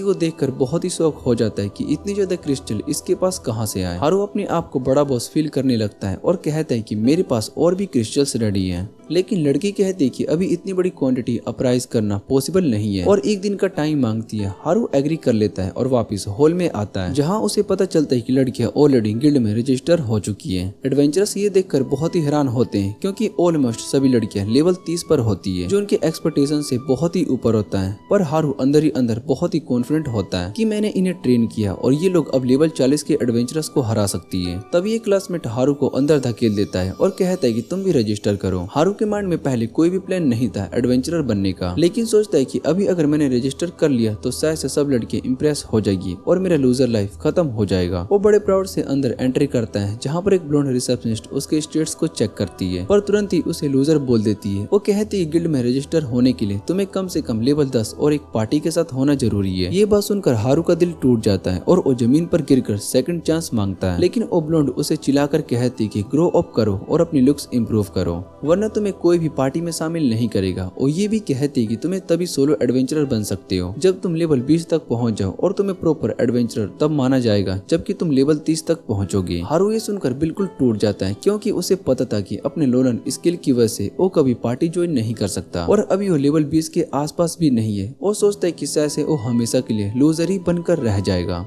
को देखकर बहुत ही शौक हो जाता है कि इतनी ज्यादा क्रिस्टल इसके पास कहाँ से आए। हारू अपने आप को बड़ा बॉस फील करने लगता है और कहता है कि मेरे पास और भी क्रिस्टल्स रेडी हैं। लेकिन लड़की कहती है कि अभी इतनी बड़ी क्वांटिटी अपराइज करना पॉसिबल नहीं है और एक दिन का टाइम मांगती है। हारू एग्री कर लेता है और वापस हॉल में आता है, जहां उसे पता चलता है कि लड़कियां ऑलरेडी गिल्ड में रजिस्टर हो चुकी हैं। एडवेंचरस ये देखकर बहुत ही हैरान होते हैं क्योंकि ऑलमोस्ट सभी लड़कियां लेवल 30 पर होती है, जो उनके एक्सपेक्टेशन से बहुत ही ऊपर होता है। पर हारू अंदर ही अंदर बहुत ही कॉन्फिडेंट होता है कि मैंने इन्हें ट्रेन किया और ये लोग अब लेवल 40 के एडवेंचरस को हरा सकती है। तभी एक क्लासमेट हारू को अंदर धकेल देता है और कहता है कि तुम भी रजिस्टर करो। हारू के माइंड में पहले कोई भी प्लान नहीं था एडवेंचरर बनने का, लेकिन सोचता है कि अभी अगर मैंने रजिस्टर कर लिया तो शायद से सब लड़कियां इंप्रेस हो जाएगी और मेरा लूजर लाइफ खत्म हो जाएगा। वो बड़े प्राउड से अंदर एंट्री करता है, जहाँ पर एक ब्लोंड रिसेप्शनिस्ट उसके स्टेट्स को चेक करती है, पर तुरंत ही उसे लूजर बोल देती है। वो कहती है गिल्ड में रजिस्टर होने के लिए तुम्हें कम से कम लेवल 10 और एक पार्टी के साथ होना जरूरी है। ये बात सुनकर हारू का दिल टूट जाता है और वो जमीन पर गिरकर सेकंड चांस मांगता है, लेकिन वो ब्लोंड उसे चिल्लाकर कहती कि ग्रो अप करो और अपनी लुक्स इंप्रूव करो, वरना तुम्हें कोई भी पार्टी में शामिल नहीं करेगा। और ये भी कहती कि तुम्हें तभी सोलो एडवेंचरर बन सकते हो जब तुम लेवल 20 तक पहुंच जाओ और तुम्हें प्रॉपर एडवेंचरर तब माना जाएगा जबकि तुम लेवल 30 तक पहुंचोगे। हारू ये सुनकर बिल्कुल टूट जाता है क्योंकि उसे पता था कि अपने लोलन स्किल की वजह से वो कभी पार्टी ज्वाइन नहीं कर सकता और अभी वो लेवल 20 के आसपास भी नहीं है। वो सोचता है कि शायद से वो हमेशा के लिए लूजर ही बनकर रह जाएगा।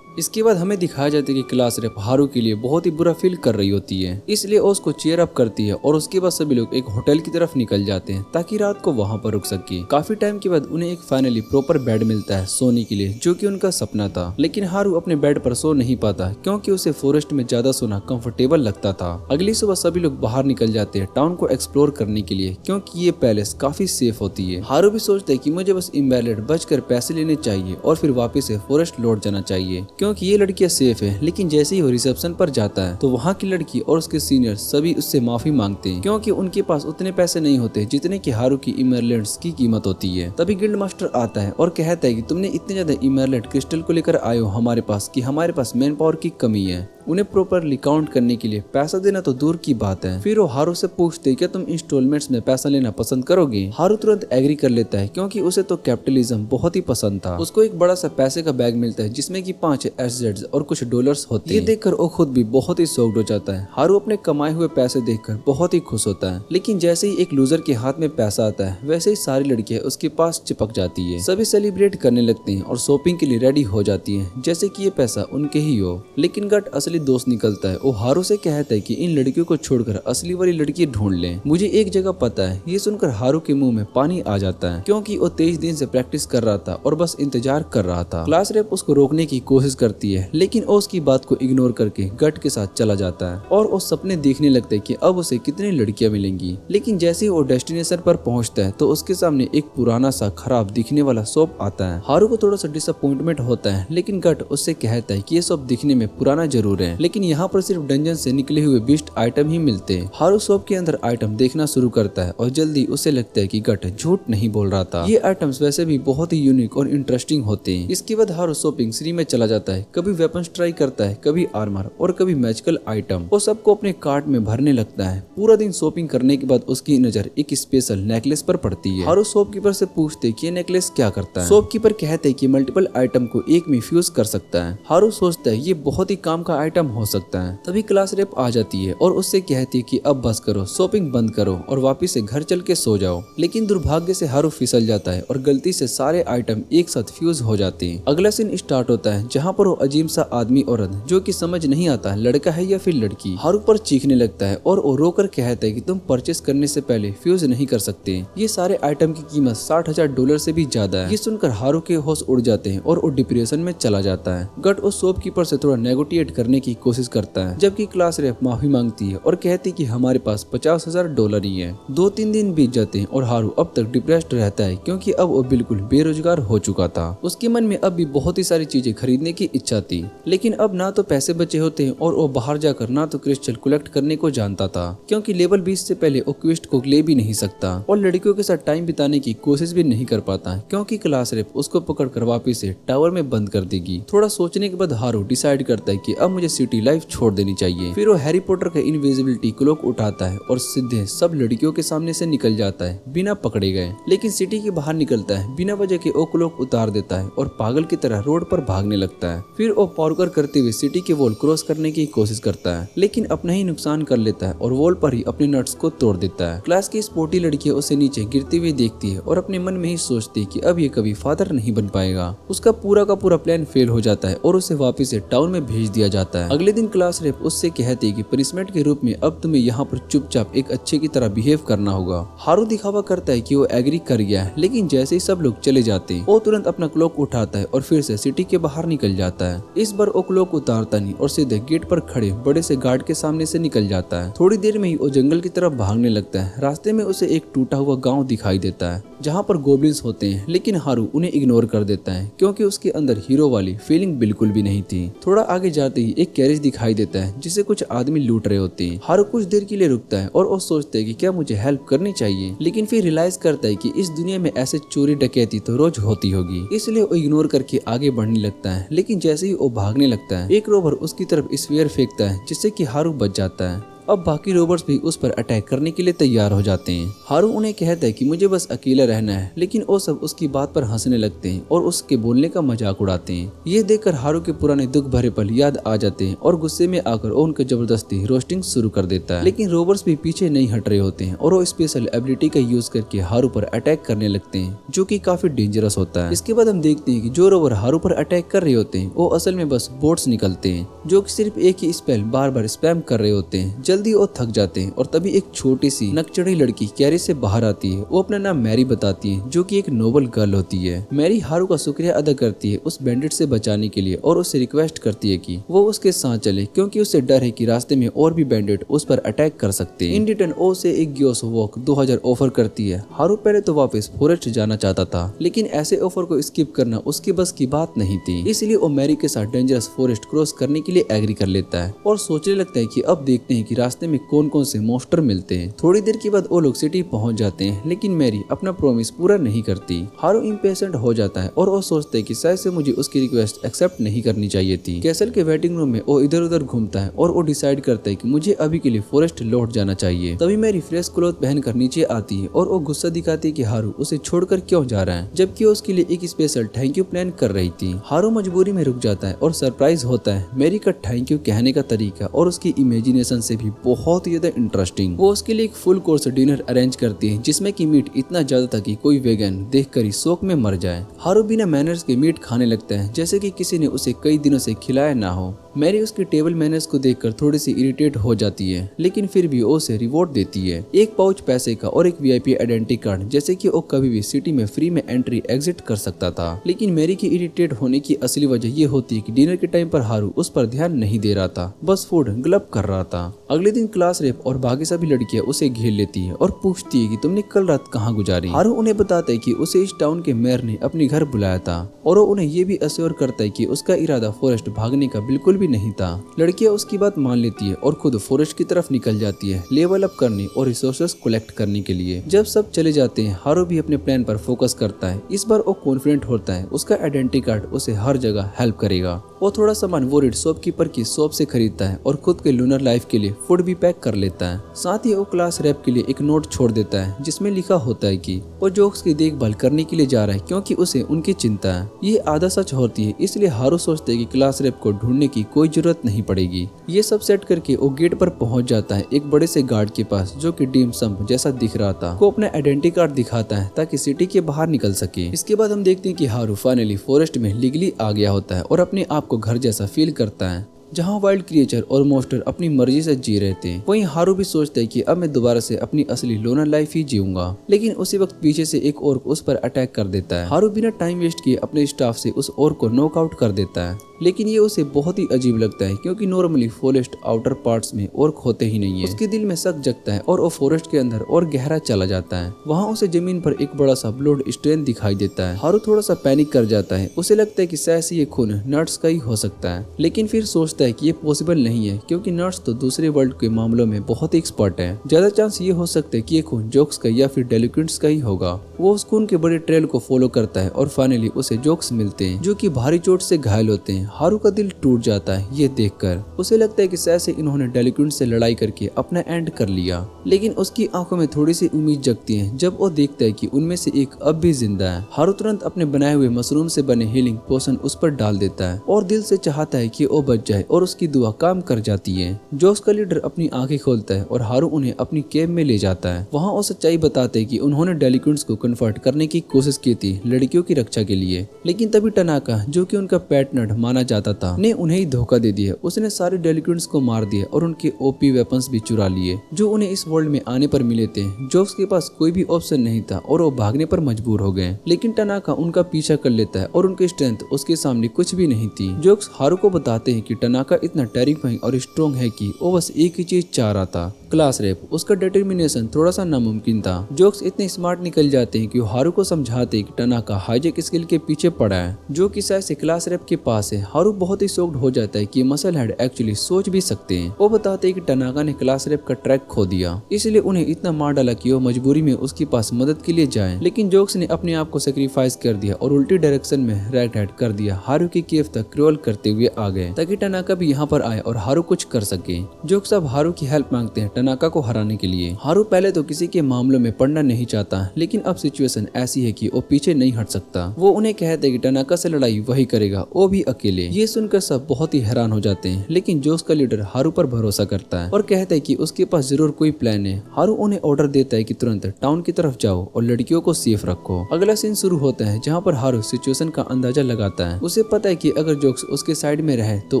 इसके बाद हमें दिखाया जाता है कि क्लास रेप हारू के लिए बहुत ही बुरा फील कर रही होती है, इसलिए वो उसको चीयर अप करती है और उसके बाद सभी लोग एक होटल की तरफ निकल जाते हैं ताकि रात को वहां पर रुक सके। काफी टाइम के बाद उन्हें एक फाइनली प्रॉपर बेड मिलता है सोने के लिए, जो कि उनका सपना था। लेकिन हारू अपने बेड पर सो नहीं पाता क्योंकि उसे फॉरेस्ट में ज्यादा सोना कंफर्टेबल लगता था। अगली सुबह सभी लोग बाहर निकल जाते हैं टाउन को एक्सप्लोर करने के लिए क्योंकि ये पैलेस काफी सेफ होती है। हारू भी सोचता है कि मुझे बस इम्बैलेड बचकर पैसे लेने चाहिए और फिर वापस से फॉरेस्ट लौट जाना चाहिए क्योंकि ये लड़कियां सेफ है। लेकिन जैसे ही वो रिसेप्शन पर जाता है तो वहाँ की लड़की और उसके सीनियर सभी उससे माफी मांगते हैं क्योंकि उनके पास उतने पैसे नहीं होते जितने की हारू की इमरलेंड्स की कीमत होती है। तभी गिल्ड मास्टर आता है और कहता है कि तुमने इतने ज्यादा इमरलेंड क्रिस्टल को लेकर आए हो हमारे पास कि हमारे पास मैन पावर की कमी है। उन्हें प्रॉपरली काउंट करने के लिए पैसा देना तो दूर की बात है। फिर वो हारू से पूछते क्या तुम इंस्टॉलमेंट्स में पैसा लेना पसंद करोगे। हारू तुरंत एग्री कर लेता है क्योंकि उसे तो कैपिटलिज्म बहुत ही पसंद था। उसको एक बड़ा सा पैसे का बैग मिलता है जिसमें कि 5 एसेट्स और कुछ डॉलर्स होते हैं। ये देखकर वो खुद भी बहुत ही शॉक्ड हो जाता है। हारू अपने कमाए हुए पैसे देखकर बहुत ही खुश होता है, लेकिन जैसे ही एक लूजर के हाथ में पैसा आता है वैसे ही सारी लड़कियां उसके पास चिपक जाती है। सभी सेलिब्रेट करने लगते हैं और शॉपिंग के लिए रेडी हो जाती है जैसे कि ये पैसा उनके ही हो। लेकिन गट असली दोस्त निकलता है। वो हारू से कहता है कि इन लड़कियों को छोड़कर असली वाली लड़की ढूंढ लें, मुझे एक जगह पता है। ये सुनकर हारू के मुंह में पानी आ जाता है क्योंकि वो 23 दिन से प्रैक्टिस कर रहा था और बस इंतजार कर रहा था। क्लास रेप उसको रोकने की कोशिश करती है लेकिन वो उसकी बात को इग्नोर करके गट के साथ चला जाता है और वो सपने देखने लगता है कि अब उसे कितनी लड़कियां मिलेंगी। लेकिन जैसे ही वो डेस्टिनेशन पर पहुंचता है तो उसके सामने एक पुराना सा खराब दिखने वाला शॉप आता है। हारू को थोड़ा सा डिसअपॉइंटमेंट होता है लेकिन गट उससे कहता है कि ये शॉप दिखने में पुराना जरूर है लेकिन यहाँ पर सिर्फ डंजन से निकले हुए बीस्ट आइटम ही मिलते हैं। हारू शॉप के अंदर आइटम देखना शुरू करता है और जल्दी उसे लगता है कि गट झूठ नहीं बोल रहा था। ये आइटम्स वैसे भी बहुत ही यूनिक और इंटरेस्टिंग होते हैं। इसके बाद हारू शॉपिंग श्री में चला जाता है, कभी वेपन्स ट्राई करता है, कभी आर्मर और कभी मैजिकल आइटम। वो सबको अपने कार्ट में भरने लगता है। पूरा दिन शॉपिंग करने के बाद उसकी नजर एक स्पेशल नेकलेस पर पड़ती है। हारू शॉपकीपर से पूछते कि ये नेकलेस क्या करता है। शॉपकीपर कहते हैं कि मल्टीपल आइटम को एक में फ्यूज कर सकता है। हारू सोचता है ये बहुत ही काम का आइटम हो सकता है। तभी क्लास रेप आ जाती है और उससे कहती है कि अब बस करो, शॉपिंग बंद करो और वापिस से घर चल के सो जाओ। लेकिन दुर्भाग्य से हारू फिसल जाता है और गलती से सारे आइटम एक साथ फ्यूज हो जाते हैं। अगला सीन स्टार्ट होता है जहाँ पर वो अजीब सा आदमी औरत जो कि समझ नहीं आता लड़का है या फिर लड़की हारू पर चीखने लगता है और वो रोकर कहता है कि तुम परचेस करने से पहले फ्यूज नहीं कर सकते। ये सारे आइटम की कीमत $60,000 से भी ज्यादा है। ये सुनकर हारू के होश उड़ जाते हैं और वो डिप्रेशन में चला जाता है। गट उस शॉपकीपर से थोड़ा नेगोटिएट करने की कोशिश करता है जबकि क्लास रेप माफी मांगती है और कहती कि हमारे पास $50,000 ही है। 2-3 दिन बीत जाते हैं और हारू अब तक डिप्रेस्ड रहता है क्योंकि अब वो बिल्कुल बेरोजगार हो चुका था। उसके मन में अब भी बहुत ही सारी चीजें खरीदने की इच्छा थी लेकिन अब ना तो पैसे बचे होते हैं और वो बाहर जाकर ना तो क्रिस्टल कलेक्ट करने को जानता था क्योंकि लेवल 20 से पहले वो क्वेस्ट को ले भी नहीं सकता और लड़कियों के साथ टाइम बिताने की कोशिश भी नहीं कर पाता क्योंकि क्लास रेप उसको पकड़ कर वापिस से टावर में बंद कर देगी। थोड़ा सोचने के बाद हारू डिसाइड करता है कि अब मुझे सिटी लाइफ छोड़ देनी चाहिए। फिर वो हैरी पॉटर का इनविजिबिलिटी क्लोक उठाता है और सीधे सब लड़कियों के सामने से निकल जाता है बिना पकड़े गए। लेकिन सिटी के बाहर निकलता है, बिना वजह के वो क्लोक उतार देता है और पागल की तरह रोड पर भागने लगता है। फिर वो पार्कोर करते हुए सिटी के वॉल क्रॉस करने की कोशिश करता है, लेकिन अपना ही नुकसान कर लेता है और वॉल पर ही अपने नट्स को तोड़ देता है। क्लास की स्पोर्टी लड़कियां उसे नीचे गिरते हुए देखती है और अपने मन में ही सोचती है कि अब ये कभी फादर नहीं बन पाएगा। उसका पूरा का पूरा प्लान फेल हो जाता है और उसे वापस से टाउन में भेज दिया जाता है। अगले दिन क्लास रेप उससे कहती है कि पनिशमेंट के रूप में अब तुम्हें यहाँ पर चुपचाप एक अच्छे की तरह बिहेव करना होगा। हारू दिखावा करता है कि वो एग्री कर गया है, लेकिन जैसे ही सब लोग चले जाते हैं वो तुरंत अपना क्लोक उठाता है और फिर से सिटी के बाहर निकल जाता है। इस बार वो क्लोक उतारता नहीं और सीधे गेट पर खड़े बड़े से गार्ड के सामने से निकल जाता है। थोड़ी देर में ही वो जंगल की तरफ भागने लगता है। रास्ते में उसे एक टूटा हुआ गाँव दिखाई देता है जहाँ पर गोब्लिन्स होते हैं, लेकिन हारू उन्हें इग्नोर कर देता है क्योंकि उसके अंदर हीरो वाली फीलिंग बिल्कुल भी नहीं थी। थोड़ा आगे जाते ही एक कैरेज दिखाई देता है जिसे कुछ आदमी लूट रहे होते हैं। हारू कुछ देर के लिए रुकता है और वो सोचता है कि क्या मुझे हेल्प करनी चाहिए, लेकिन फिर रियलाइज करता है कि इस दुनिया में ऐसे चोरी डकैती तो रोज होती होगी, इसलिए वो इग्नोर करके आगे बढ़ने लगता है। लेकिन जैसे ही वो भागने लगता है एक रोबर उसकी तरफ स्फीयर फेंकता है जिससे कि हारू बच जाता है। अब बाकी रोबर्स भी उस पर अटैक करने के लिए तैयार हो जाते हैं। हारू उन्हें कहता है कि मुझे बस अकेला रहना है, लेकिन वो सब उसकी बात पर हंसने लगते हैं और उसके बोलने का मजाक उड़ाते हैं। ये देखकर हारू के पुराने दुख भरे पल याद आ जाते हैं और गुस्से में आकर वो उनको जबरदस्ती रोस्टिंग शुरू कर देता है। लेकिन रोबर्स भी पीछे नहीं हट रहे होते हैं और वो स्पेशल एबिलिटी का यूज करके हारू पर अटैक करने लगते हैं, जो कि काफी डेंजरस होता है। इसके बाद हम देखते हैं कि जो रोबर हारू पर अटैक कर रहे होते हैं वो असल में बस बोट्स निकलते हैं, जो कि सिर्फ एक ही स्पेल बार बार स्पैम कर रहे होते हैं। जल्दी वो थक जाते हैं और तभी एक छोटी सी नकचढ़ी लड़की कैरेज से बाहर आती है। वो अपना नाम मैरी बताती है, जो कि एक नोबल गर्ल होती है। मैरी हारू का शुक्रिया अदा करती है उस बैंडिट से बचाने के लिए और उससे रिक्वेस्ट करती है कि वो उसके साथ चले, क्योंकि उसे डर है कि रास्ते में और भी बैंडिट उस पर अटैक कर सकते हैं। इन रिटर्न ओ से एक ग्योस वॉक 2000 ऑफर करती है। हारू पहले तो वापस फॉरेस्ट जाना चाहता था, लेकिन ऐसे ऑफर को स्किप करना उसकी बस की बात नहीं थी, इसलिए वो मैरी के साथ डेंजरस फॉरेस्ट क्रॉस करने के लिए एग्री कर लेता है और सोचने लगता है कि अब देखते हैं कि रास्ते में कौन कौन से मॉन्स्टर मिलते हैं। थोड़ी देर के बाद वो लोग सिटी पहुंच जाते हैं, लेकिन मैरी अपना प्रॉमिस पूरा नहीं करती। हारू इम्पेशेंट हो जाता है और वो सोचता है कि शायद से मुझे उसकी रिक्वेस्ट एक्सेप्ट नहीं करनी चाहिए थी। कैसल के वेटिंग रूम में वो इधर उधर घूमता है और वो डिसाइड करता है कि मुझे अभी के लिए फॉरेस्ट लौट जाना चाहिए। तभी मैरी फ्रेश क्लॉथ पहनकर नीचे आती है और वो गुस्सा दिखाती है कि हारू उसे छोड़कर क्यों जा रहा है, जबकि वो उसके लिए एक स्पेशल थैंक यू प्लान कर रही थी। हारू मजबूरी में रुक जाता है और सरप्राइज होता है मैरी का थैंक यू कहने का तरीका और उसकी इमेजिनेशन से भी बहुत ज्यादा इंटरेस्टिंग। वो उसके लिए एक फुल कोर्स डिनर अरेंज करती है जिसमें कि मीट इतना ज्यादा था कि कोई वेगन देखकर ही शौक में मर जाए। हारू बिना मैनर्स के मीट खाने लगता है जैसे कि किसी ने उसे कई दिनों से खिलाया ना हो। मैरी उसके टेबल मैनर्स को देखकर थोड़ी सी इरिटेट हो जाती है, लेकिन फिर भी वो उसे रिवॉर्ड देती है, एक पाउच पैसे का और एक वीआईपी आइडेंटिटी कार्ड, जैसे कि वो कभी भी सिटी में फ्री में एंट्री एग्जिट कर सकता था। लेकिन मैरी की इरिटेट होने की असली वजह ये होती है कि डिनर के टाइम पर हारू उस पर ध्यान नहीं दे रहा था, बस फूड ग्लब कर रहा था। अगले दिन क्लास रेप और बाकी सभी लड़कियां उसे घेर लेती है और पूछती है कि तुमने कल रात कहाँ गुजारी। हारू उन्हें बताता है कि उसे इस टाउन के मेयर ने अपने घर बुलाया था और वो उन्हें ये भी अश्योर करता है कि उसका इरादा फॉरेस्ट भागने का बिल्कुल भी नहीं था। लड़कियां उसकी बात मान लेती है और खुद फॉरेस्ट की तरफ निकल जाती है लेवल अप करने और रिसोर्सेस कलेक्ट करने के लिए। जब सब चले जाते हैं हारू भी अपने प्लान पर फोकस करता है। इस बार वो कॉन्फिडेंट होता है उसका आइडेंटिटी कार्ड उसे हर जगह हेल्प करेगा। वो थोड़ा सामान वोरिड शॉपकीपर की शॉप से खरीदता है और खुद के लूनर लाइफ के लिए फूड भी पैक कर लेता है। साथ ही वो क्लास रैप के लिए एक नोट छोड़ देता है जिसमें लिखा होता है कि वो जोक्स की देखभाल करने के लिए जा रहा है क्योंकि उसे उनकी चिंता है। ये आधा सच होती है, इसलिए हारू सोचते है कि क्लास रैप को ढूंढने की कोई जरूरत नहीं पड़ेगी। ये सब सेट करके वो गेट पर पहुंच जाता है एक बड़े से गार्ड के पास जो कि डीम सम्प जैसा दिख रहा था। वो अपना आइडेंटिटी कार्ड दिखाता है ताकि सिटी के बाहर निकल सके। इसके बाद हम देखते हैं कि हारू फाइनली फॉरेस्ट में लीगली आ गया होता है और अपने आप को घर जैसा फील करता है जहाँ वाइल्ड क्रिएचर और मॉन्स्टर अपनी मर्जी से जी रहे थे। वहीं हारू भी सोचता है कि अब मैं दोबारा से अपनी असली लोनर लाइफ ही जीऊंगा, लेकिन उसी वक्त पीछे से एक ऑर्क उस पर अटैक कर देता है। हारू बिना टाइम वेस्ट किए अपने स्टाफ से उस ऑर्क को नॉकआउट कर देता है, लेकिन ये उसे बहुत ही अजीब लगता है क्योंकि नॉर्मली फॉरेस्ट आउटर पार्ट्स में ऑर्क होते ही नहीं है। उसके दिल में शक जगता है और वो फॉरेस्ट के अंदर और गहरा चला जाता है। वहाँ उसे जमीन पर एक बड़ा सा ब्लड स्टेन दिखाई देता है। हारू थोड़ा सा पैनिक कर जाता है, उसे लगता है कि शायद से ये खून नर्स का ही हो सकता है, लेकिन फिर सोचता है कि ये पॉसिबल नहीं है क्योंकि नर्स तो दूसरे वर्ल्ड के मामलों में बहुत ही एक्सपर्ट है। ज्यादा चांस ये हो सकता है कि ये खून जोक्स का या फिर डेलिक्वेंट्स का ही होगा। वो उस खून के बड़े ट्रेल को फॉलो करता है और फाइनली उसे जोक्स मिलते हैं जो कि भारी चोट से घायल होते हैं। हारू का दिल टूट जाता है ये देखकर। उसे लगता है कि शायद से इन्होंने डेलिक्वेंट से लड़ाई करके अपना एंड कर लिया, लेकिन उसकी आंखों में थोड़ी सी उम्मीद जगती है जब वो देखता है कि उनमें से एक अब भी जिंदा है। हारू तुरंत अपने बनाए हुए मशरूम से बने हीलिंग पोशन उस पर डाल देता है और दिल से चाहता है कि वो बच जाए और उसकी दुआ काम कर जाती है। जोक्स का लीडर अपनी आंखें खोलता है और हारू उन्हें अपनी केव में ले जाता है। वहाँ वो सच्चाई बताते हैं कि उन्होंने डेलिक्वेंट्स को कन्वर्ट करने की कोशिश की थी लड़कियों की रक्षा के लिए, लेकिन तभी टनाका जो कि उनका पेट नट माना जाता था ने उन्हें ही धोखा दे दिया। उसने सारे डेलिक्वेंट्स को मार दिया और उनके ओपी वेपन्स भी चुरा लिए जो उन्हें इस वर्ल्ड में आने पर मिले थे। जोक्स के पास कोई भी ऑप्शन नहीं था और वो भागने पर मजबूर हो गए, लेकिन टनाका उनका पीछा कर लेता है और उनकी स्ट्रेंथ उसके सामने कुछ भी नहीं थी। जोक्स हारू को बताते हैं कि टनाका इतना टेरिफाइंग और स्ट्रॉन्ग है कि वो बस एक ही चीज चाह रहा था, क्लास रेप। उसका डिटर्मिनेशन थोड़ा सा नामुमकिन था। जोक्स इतने स्मार्ट निकल जाते हैं कि वो हारू को समझाते हैं कि टनाका हाईजेक स्किल के पीछे पड़ा है जो कि शायद से क्लास रेप के पास है। हारू बहुत ही शॉक्ड हो जाता है कि मसल हेड एक्चुअली सोच भी सकते हैं। वो बताते हैं कि टनाका ने क्लास रेप का ट्रैक खो दिया, इसलिए उन्हें इतना मार डाला कि वो मजबूरी में उसके पास मदद के लिए जाए, लेकिन जोक्स ने अपने आप को सेक्रीफाइस कर दिया और उल्टी डायरेक्शन में राइट हेड कर दिया। हारू की केव तक क्रॉल करते हुए आ गए ताकि टनाका भी यहाँ पर आए और हारू कुछ कर सके। जोक्स अब हारू की हेल्प मांगते हैं टनाका को हराने के लिए। हारू पहले तो किसी के मामलों में पड़ना नहीं चाहता, लेकिन अब सिचुएशन ऐसी है कि वो पीछे नहीं हट सकता। वो उन्हें कहते हैं कि टनाका से लड़ाई वही करेगा, वो भी अकेले। ये सुनकर सब बहुत ही हैरान हो जाते हैं, लेकिन जोक्स का लीडर हारू पर भरोसा करता है और कहता है कि उसके पास जरूर कोई प्लान है। हारू उन्हें ऑर्डर देता है कि तुरंत टाउन की तरफ जाओ और लड़कियों को सेफ रखो। अगला सीन शुरू होता है जहाँ पर हारू सिचुएशन का अंदाजा लगाता है। उसे पता है कि अगर जोक्स उसके साइड में रहे तो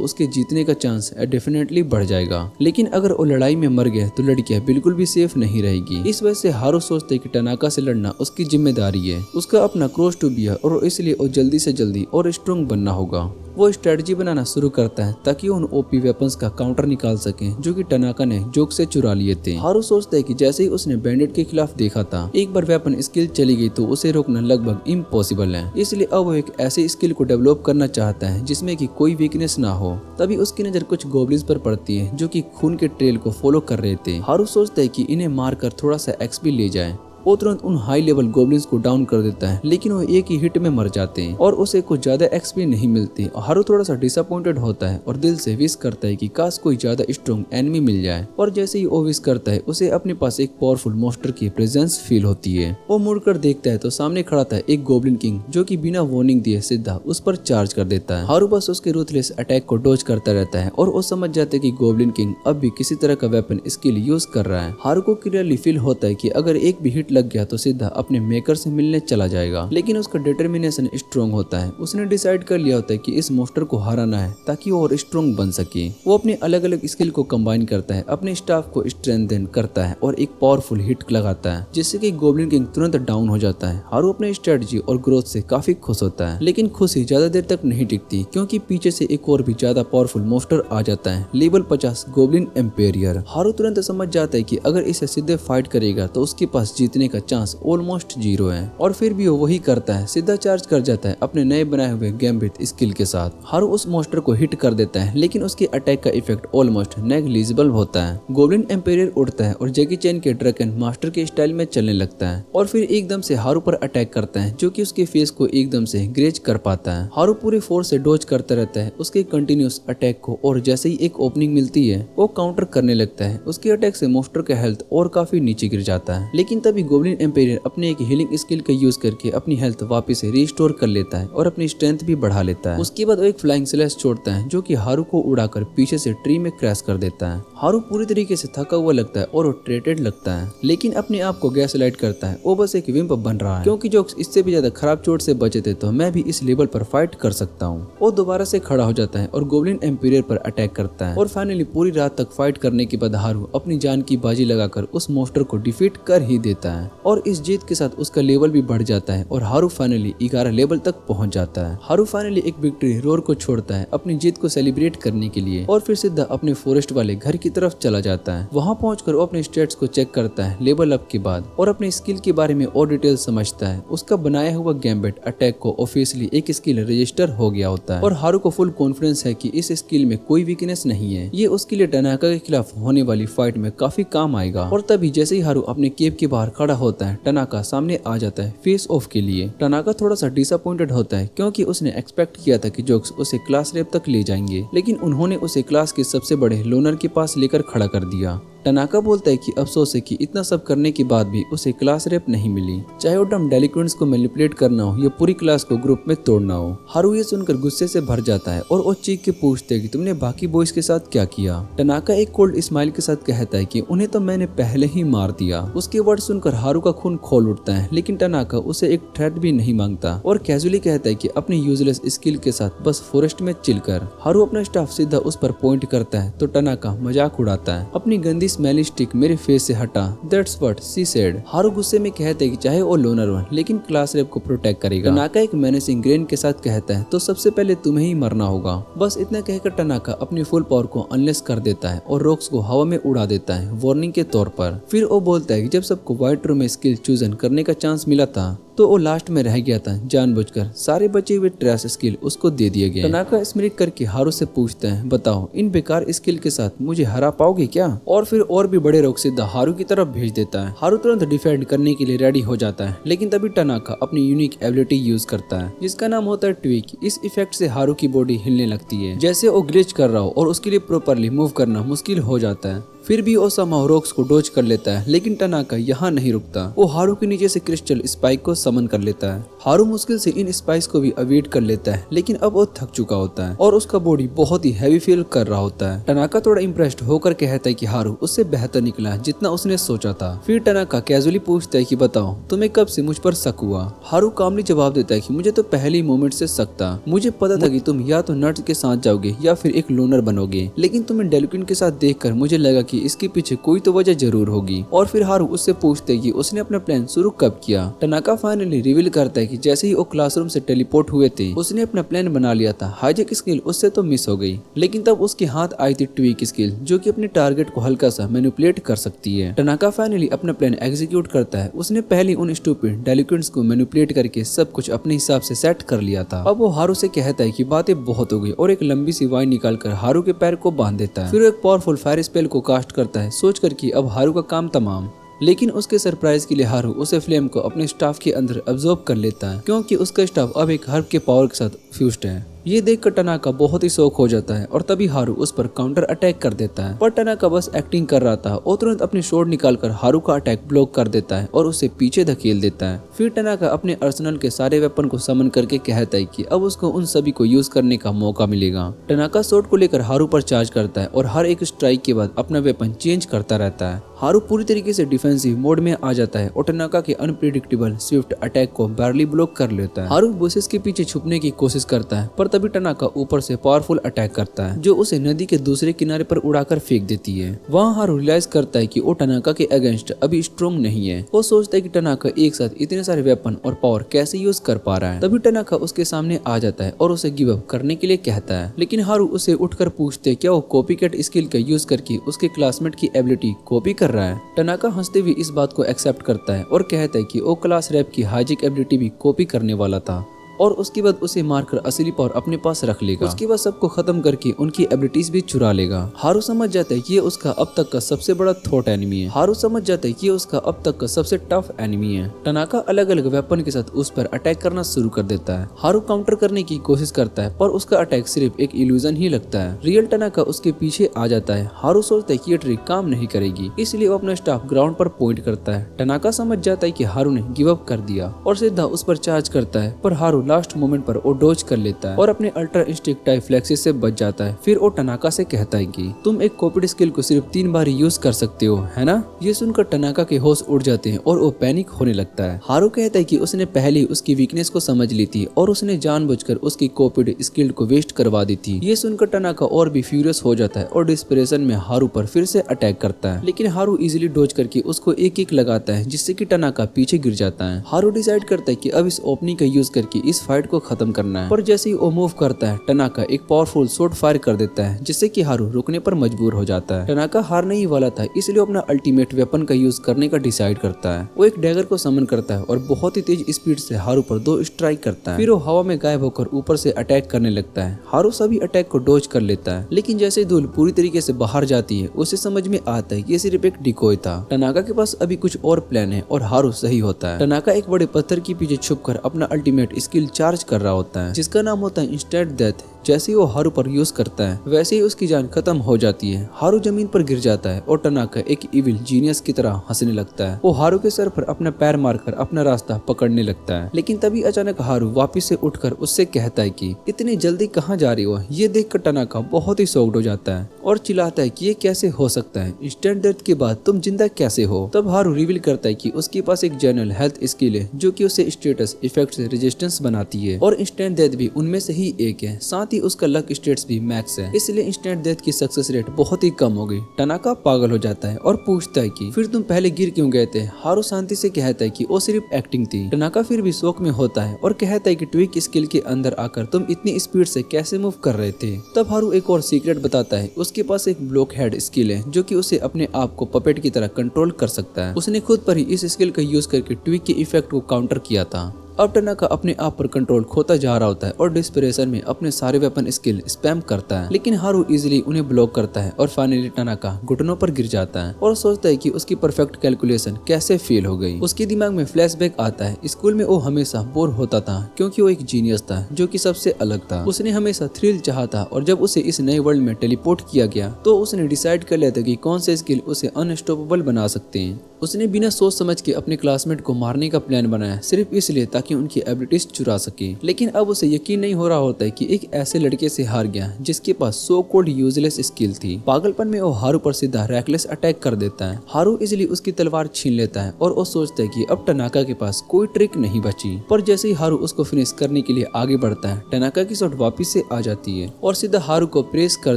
उसके जीतने का चांस डेफिनेटली बढ़ जाएगा, लेकिन अगर वो लड़ाई में मर गया तो लड़कियां बिल्कुल भी सेफ नहीं रहेगी। इस वजह से हारू सोचते है कि टनाका से लड़ना उसकी जिम्मेदारी है, उसका अपना क्रॉस टू बी है और इसलिए वो जल्दी से जल्दी और स्ट्रॉन्ग बनना होगा। वो स्ट्रेटजी बनाना शुरू करता है ताकि उन ओपी वेपन्स का काउंटर निकाल सके जो कि टनाका ने जोक्स से चुरा लिए थे। हारू सोचता है कि जैसे ही उसने बैंडिट के खिलाफ देखा था, एक बार वेपन स्किल चली गई तो उसे रोकना लगभग इम्पॉसिबल है, इसलिए अब वो एक ऐसे स्किल को डेवलप करना चाहता है जिसमें कि कोई वीकनेस ना हो। तभी उसकी नजर कुछ गोब्लिन्स पर पड़ती है जो कि खून के ट्रेल को फॉलो कर रहे थे। हारू सोचता है कि इन्हें मारकर थोड़ा सा एक्सपी ले जाए। वो तुरंत उन हाई लेवल गोब्लिन्स को डाउन कर देता है, लेकिन वो एक ही हिट में मर जाते हैं और उसे कुछ ज्यादा एक्सपी नहीं मिलती। हारू थोड़ा सा डिसअपॉइंटेड होता है और दिल से विश करता है कि काश कोई ज्यादा स्ट्रॉन्ग एनिमी मिल जाए। और जैसे ही वो विश करता है उसे अपने पास एक पावरफुल मॉन्स्टर की प्रेजेंस फील होती है। वो मुड़कर देखता है तो सामने खड़ा था एक गोब्लिन किंग जो कि बिना वार्निंग दिए सीधा उस पर चार्ज कर देता है। हारू बस उसके रूथलेस अटैक को डॉज करता रहता है और वो समझ जाते हैं कि गोब्लिन किंग अब भी किसी तरह का वेपन स्किल यूज कर रहा है। हारू को क्लियरली फील होता है कि अगर एक भी हिट लग गया तो सीधा अपने मेकर से मिलने चला जाएगा, लेकिन उसका डिटर्मिनेशन स्ट्रॉन्ग होता है। उसने डिसाइड कर लिया होता है कि इस मॉन्स्टर को हराना है ताकि वो और स्ट्रॉन्ग बन सके। वो अपने अलग अलग स्किल को कंबाइन करता है, अपने स्टाफ को स्ट्रेंथन करता है और एक पावरफुल हिट लगाता है जिससे कि गोब्लिन किंग तुरंत डाउन हो जाता है। हारू अपने स्ट्रेटजी और ग्रोथ से काफी खुश होता है, लेकिन खुशी ज्यादा देर तक नहीं टिकती क्योंकि पीछे से एक और भी ज्यादा पावरफुल मॉन्स्टर आ जाता है, लेवल 50 गोब्लिन एम्पेरियर। हारू तुरंत समझ जाता है कि अगर इसे सीधे फाइट करेगा तो उसके पास जीतने का चांस ऑलमोस्ट 0 है, और फिर भी वो वही करता है, सीधा चार्ज कर जाता है अपने नए बनाए हुए गैम्बिट स्किल के साथ। हारू उस मॉन्स्टर को हिट कर देता है, लेकिन उसके अटैक का इफेक्ट ऑलमोस्ट नेग्लिजिबल होता है। गोब्लिन एम्पेरियर उड़ता है और जैकी चैन के ड्रैगन मास्टर के स्टाइल में चलने लगता है और फिर एकदम से हारू पर अटैक करता है जो कि उसके फेस को एकदम से ग्रेज कर पाता है। हारू पूरी फोर्स से डॉज करता रहता है उसके कंटिन्यूस अटैक को, और जैसे ही एक ओपनिंग मिलती है वो काउंटर करने लगता है। उसके अटैक से मॉन्स्टर का हेल्थ और काफी नीचे गिर जाता है, लेकिन तभी गोब्लिन एम्पेरियर अपने एक हीलिंग स्किल का यूज करके अपनी हेल्थ वापस से रिस्टोर कर लेता है और अपनी स्ट्रेंथ भी बढ़ा लेता है। उसके बाद वो एक फ्लाइंग स्लैश छोड़ता है जो कि हारू को उड़ाकर पीछे से ट्री में क्रैश कर देता है। हारू पूरी तरीके से थका हुआ लगता है और वो ट्रेटेड लगता है, लेकिन अपने आप को गैसलाइट करता है वो बस एक विम्प बन रहा है क्योंकि जोक्स इससे भी ज्यादा खराब चोट से बचे थे तो मैं भी इस लेवल पर फाइट कर सकता हूँ। वो दोबारा से खड़ा हो जाता है और गोब्लिन एम्पेरियर पर अटैक करता है और फाइनली पूरी रात तक फाइट करने के बाद हारू अपनी जान की बाजी लगाकर उस मॉन्स्टर को डिफीट कर ही देता है और इस जीत के साथ उसका लेवल भी बढ़ जाता है और हारू फाइनली 11 लेवल तक पहुंच जाता है। हारू फाइनली एक विक्ट्री रोर को छोड़ता है अपनी जीत को सेलिब्रेट करने के लिए और फिर सीधा अपने फॉरेस्ट वाले घर की तरफ चला जाता है। वहां पहुंचकर वो अपने स्टेट्स को चेक करता है लेवल अप के बाद और अपने स्किल के बारे में और डिटेल समझता है। उसका बनाया हुआ गैम्बिट अटैक को ऑफिशियली एक स्किल रजिस्टर हो गया होता है और हारू को फुल कॉन्फिडेंस है कि इस स्किल में कोई वीकनेस नहीं है, ये उसके लिए टनाका के खिलाफ होने वाली फाइट में काफी काम आएगा। और तभी जैसे ही हारू अपने केव के बाहर खड़ा होता है टनाका सामने आ जाता है फेस ऑफ के लिए। टनाका थोड़ा सा डिसअपॉइंटेड होता है क्योंकि उसने एक्सपेक्ट किया था कि जोक्स उसे क्लास रेप तक ले जाएंगे, लेकिन उन्होंने उसे क्लास के सबसे बड़े लोनर के पास लेकर खड़ा कर दिया। टनाका बोलता है कि अफसोस है कि इतना सब करने के बाद भी उसे क्लास रेप नहीं मिली, चाहे वो डम डेलिक्वेंट्स को मैनिपुलेट करना हो या पूरी क्लास को ग्रुप में तोड़ना हो। हारू ये सुनकर गुस्से से भर जाता है और वो चीख के पूछते हैं कि तुमने बाकी बॉयज के साथ क्या किया। टनाका एक कोल्ड स्माइल के साथ कहता है कि उन्हें तो मैंने पहले ही मार दिया। उसके वर्ड सुनकर हारू का खून खोल उठता है, लेकिन टनाका उसे एक थ्रेट भी नहीं मांगता और कैजुअली कहता है कि अपनी यूजलेस स्किल के साथ बस फॉरेस्ट में चिल कर। हारू अपना स्टाफ सीधा उस पर पॉइंट करता है तो टनाका मजाक उड़ाता है, अपनी गंदी स्मेली स्टिक मेरे फेस से हटा, दैट्स व्हाट शी सेड। हारू गुस्से में कहते हैं कि चाहे वो लोनर हो लेकिन क्लास रेप को प्रोटेक्ट करेगा। टनाका एक मेनेसिंग ग्रेन के साथ कहता है तो सबसे पहले तुम्हें ही मरना होगा। बस इतना कहकर टनाका अपनी फुल पावर को अनलेस कर देता है और रॉक्स को हवा में उड़ा देता है वार्निंग के तौर पर। फिर वो बोलता है कि जब सबको व्हाइट रूम में स्किल चूजन करने का चांस मिला था तो वो लास्ट में रह गया था, जानबूझकर सारे बचे हुए ट्रैश स्किल उसको दे दिए गए। टनाका स्मिरिक करके हारू से पूछता है बताओ इन बेकार स्किल के साथ मुझे हरा पाओगे क्या? और फिर और भी बड़े रोक सीधा हारू की तरफ भेज देता है। हारू तुरंत डिफेंड करने के लिए रेडी हो जाता है, लेकिन तभी टनाका अपनी यूनिक एबिलिटी यूज करता है जिसका नाम होता है ट्विक। इस इफेक्ट से हारू की बॉडी हिलने लगती है जैसे वो ग्लिच कर रहा हो और उसके लिए प्रॉपरली मूव करना मुश्किल हो जाता है। फिर भी वो समहाउ रॉक्स को डोज कर लेता है, लेकिन टनाका यहाँ नहीं रुकता। वो हारू के नीचे से क्रिस्टल स्पाइक को समन कर लेता है। हारू मुश्किल से इन स्पाइक्स को भी अवॉइड कर लेता है, लेकिन अब वो थक चुका होता है और उसका बॉडी बहुत ही हैवी फील कर रहा होता है। टनाका थोड़ा इम्प्रेस्ड होकर कहता है कि हारू उससे बेहतर निकला जितना उसने सोचा था। फिर टनाका कैजुअली पूछता है कि बताओ तुम्हें कब से मुझ पर शक हुआ? हारू कामली जवाब देता है कि मुझे तो पहले मोमेंट से शक था। मुझे पता था कि तुम या तो नर्स के साथ जाओगे या फिर एक लोनर बनोगे, लेकिन तुम्हें डेलिक्वेंट के साथ देखकर मुझे लगा कि इसके पीछे कोई तो वजह जरूर होगी। और फिर हारू उससे पूछते हैं कि उसने अपना प्लान शुरू कब किया। टनाका फाइनली रिवील करता है कि जैसे ही वो क्लासरूम से टेलीपोर्ट हुए थे उसने अपना प्लान बना लिया था। हाईजैक स्किल उससे तो मिस हो गई, लेकिन तब उसके हाथ आई थी ट्विक स्किल जो कि अपने टारगेट को हल्का सा मैनिपुलेट कर सकती है। टनाका फाइनली अपना प्लान एग्जीक्यूट करता है। उसने पहले उन स्टूपिड डेलिक्वेंट्स को मैनिपुलेट करके सब कुछ अपने हिसाब से सेट कर लिया था। अब वो हारू से कहता है कि बातें बहुत हो गई और एक लंबी सी वाइन निकालकर हारू के पैर को बांध देता है। फिर एक पावरफुल फायर स्पेल को कास्ट करता है सोचकर कि अब हारू का काम तमाम। लेकिन उसके सरप्राइज के लिए हारू उसे फ्लेम को अपने स्टाफ के अंदर अब्सॉर्ब कर लेता है क्योंकि उसका स्टाफ अब एक हर्ब के पावर के साथ फ्यूज्ड है। ये देखकर टनाका बहुत ही शौक हो जाता है और तभी हारू उस पर काउंटर अटैक कर देता है, पर टनाका बस एक्टिंग कर रहा था। वो तुरंत अपनी शॉर्ट निकालकर हारू का अटैक ब्लॉक कर देता है और उसे पीछे धकेल देता है। फिर टनाका अपने अर्सनल के सारे वेपन को समन करके कहता है कि अब उसको उन सभी को यूज करने का मौका मिलेगा। टनाका शॉर्ट को लेकर हारू पर चार्ज करता है और हर एक स्ट्राइक के बाद अपना वेपन चेंज करता रहता है। हारू पूरी तरीके से डिफेंसिव मोड में आ जाता है और टनाका के अनप्रिडिक्टेबल स्विफ्ट अटैक को बारली ब्लॉक कर लेता है। हारू बुशेस के पीछे छुपने की कोशिश करता है, पर तभी टनाका ऊपर से पावरफुल अटैक करता है जो उसे नदी के दूसरे किनारे पर उड़ाकर फेंक देती है। वहाँ हारू रियलाइज करता है कि वो टनाका के अगेंस्ट अभी स्ट्रॉन्ग नहीं है। वो सोचता है कि टनाका एक साथ इतने सारे वेपन और पावर कैसे यूज कर पा रहा है। तभी टनाका उसके सामने आ जाता है और उसे गिव अप करने के लिए कहता है, लेकिन हारू उसे उठकर पूछते है क्या वो कॉपी कैट स्किल का यूज करके उसके क्लासमेट की एबिलिटी कॉपी कर रहा है। टनाका हंसते हुए इस बात को एक्सेप्ट करता है और कहता है कि वो क्लास रैप की हाइजिक एबिलिटी भी कॉपी करने वाला था और उसके बाद उसे मारकर असली पावर अपने पास रख लेगा। उसके बाद सबको खत्म करके उनकी एबिलिटीज भी चुरा लेगा। हारू समझ जाता है कि ये उसका अब तक का सबसे बड़ा थ्रेट एनिमी है। हारू समझ जाता है कि ये उसका अब तक का सबसे टफ एनिमी है। टनाका अलग अलग वेपन के साथ उस पर अटैक करना शुरू कर देता है। हारू काउंटर करने की कोशिश करता है पर उसका अटैक सिर्फ एक इल्यूजन ही लगता है। रियल टनाका उसके पीछे आ जाता है। हारू सोचता है कि ये ट्रिक काम नहीं करेगी, इसलिए वो अपना स्टाफ ग्राउंड पर पॉइंट करता है। टनाका समझ जाता है कि हारू ने गिव अप कर दिया और सीधा उस पर चार्ज करता है, पर हारू लास्ट मोमेंट पर वो डोज कर लेता है और अपने अल्ट्रा इंस्टिंक्ट टाइप फ्लेक्सिस से बच जाता है। फिर वो टनाका से कहता है कि तुम एक कॉपीड स्किल को सिर्फ 3 बार यूज कर सकते हो, है ना? ये सुनकर टनाका के होश उड़ जाते हैं और वो पैनिक होने लगता है। हारू कहता है कि उसने पहले ही उसकी वीकनेस को समझ ली थी और उसने जानबूझकर उसकी कॉपीड स्किल को वेस्ट करवा दी थी। ये सुनकर टनाका और भी फ्यूरियस हो जाता है और डिस्परेशन में हारू पर फिर से अटैक करता है, लेकिन हारू इजीली डोज करके उसको एक एक लगाता है जिससे कि टनाका पीछे गिर जाता है। हारू डिसाइड करता है कि अब इस ओपनिंग का यूज करके इस फाइट को खत्म करना है। पर जैसे ही वो मूव करता है, टनाका एक पावरफुल शॉट फायर कर देता है, जिससे कि हारू रुकने पर मजबूर हो जाता है। टनाका हारने ही वाला था, इसलिए अपना अल्टीमेट वेपन का यूज करने का डिसाइड करता है। वो एक डैगर को समन करता है और बहुत ही तेज स्पीड से हारू पर 2 स्ट्राइक करता है। फिर वो हवा में गायब होकर ऊपर से अटैक करने लगता है। हारू सभी अटैक को डॉज कर लेता है, लेकिन जैसे ही धूल पूरी तरीके से बाहर जाती है, उसे समझ में आता है कि ये सिर्फ एक डिकोय था। टनाका के पास अभी कुछ और प्लान है और हारू सही होता है। टनाका एक बड़े पत्थर के पीछे छुपकर अपना अल्टीमेट स्किल चार्ज कर रहा होता है, जिसका नाम होता है इंस्टेंट डेथ। जैसे ही वो हारू पर यूज करता है, वैसे ही उसकी जान खत्म हो जाती है। हारू जमीन पर गिर जाता है और टनाका एक इविल जीनियस की तरह हंसने लगता है। वो हारू के सर पर अपना पैर मारकर अपना रास्ता पकड़ने लगता है, लेकिन तभी अचानक हारू वापिस से उठकर उससे कहता है कि इतनी जल्दी कहाँ जा रही हो। ये देखकर टनाका बहुत ही शॉक्ड हो जाता है और चिल्लाता है कि ये कैसे हो सकता है, इंस्टेंट डेथ के बाद तुम जिंदा कैसे हो। तब हारू रिवील करता है कि उसके पास एक जनरल हेल्थ स्किल है, जो कि उसे स्टेटस इफेक्ट से रेजिस्टेंस बनाती है, और इंस्टेंट डेथ भी उनमें से ही एक है। साथ ही उसका लक स्टेट्स भी मैक्स है, इसलिए इंस्टेंट डेथ की सक्सेस रेट बहुत ही कम हो गई। टनाका पागल हो जाता है और पूछता है कि फिर तुम पहले गिर क्यों गए थे। हारू शांति से कहता है कि वो सिर्फ एक्टिंग थी। टनाका फिर भी शौक में होता है और कहता है कि ट्विक स्किल के अंदर आकर तुम इतनी स्पीड से कैसे मूव कर रहे थे। तब हारू एक और सीक्रेट बताता है। उसके पास एक ब्लॉक हेड स्किल है, जो कि उसे अपने आप को पपेट की तरह कंट्रोल कर सकता है। उसने खुद पर ही इस स्किल का यूज करके ट्विक के इफेक्ट को काउंटर किया था। अब टनाका अपने आप पर कंट्रोल खोता जा रहा होता है और डिस्परेशन में अपने सारे वेपन स्किल स्पैम करता है, लेकिन हारू इजीली उन्हें ब्लॉक करता है और फाइनली टनाका घुटनों पर गिर जाता है और सोचता है कि उसकी परफेक्ट कैलकुलेशन कैसे फेल हो गई। उसके दिमाग में फ्लैशबैक आता है। स्कूल में वो हमेशा बोर होता था क्योंकि वो एक जीनियस था, जो कि सबसे अलग था। उसने हमेशा थ्रिल चाहा था और जब उसे इस नए वर्ल्ड में टेलीपोर्ट किया गया तो उसने डिसाइड कर लिया था कि कौन से स्किल उसे अनस्टॉपेबल बना सकते हैं। उसने बिना सोच समझ के अपने क्लासमेट को मारने का प्लान बनाया, सिर्फ इसलिए ताकि उनकी एबिलिटीज चुरा सके। लेकिन अब उसे यकीन नहीं हो रहा होता है कि एक ऐसे लड़के से हार गया जिसके पास सो कॉल्ड यूजलेस स्किल थी। पागलपन में वो हारू पर सीधा रैकलेस अटैक कर देता है। हारू इजिली उसकी तलवार छीन लेता है और वो सोचता है कि अब टनाका के पास कोई ट्रिक नहीं बची। पर जैसे ही हारू उसको फिनिश करने के लिए आगे बढ़ता है, टनाका की शॉट वापिस से आ जाती है और सीधा हारू को प्रेस कर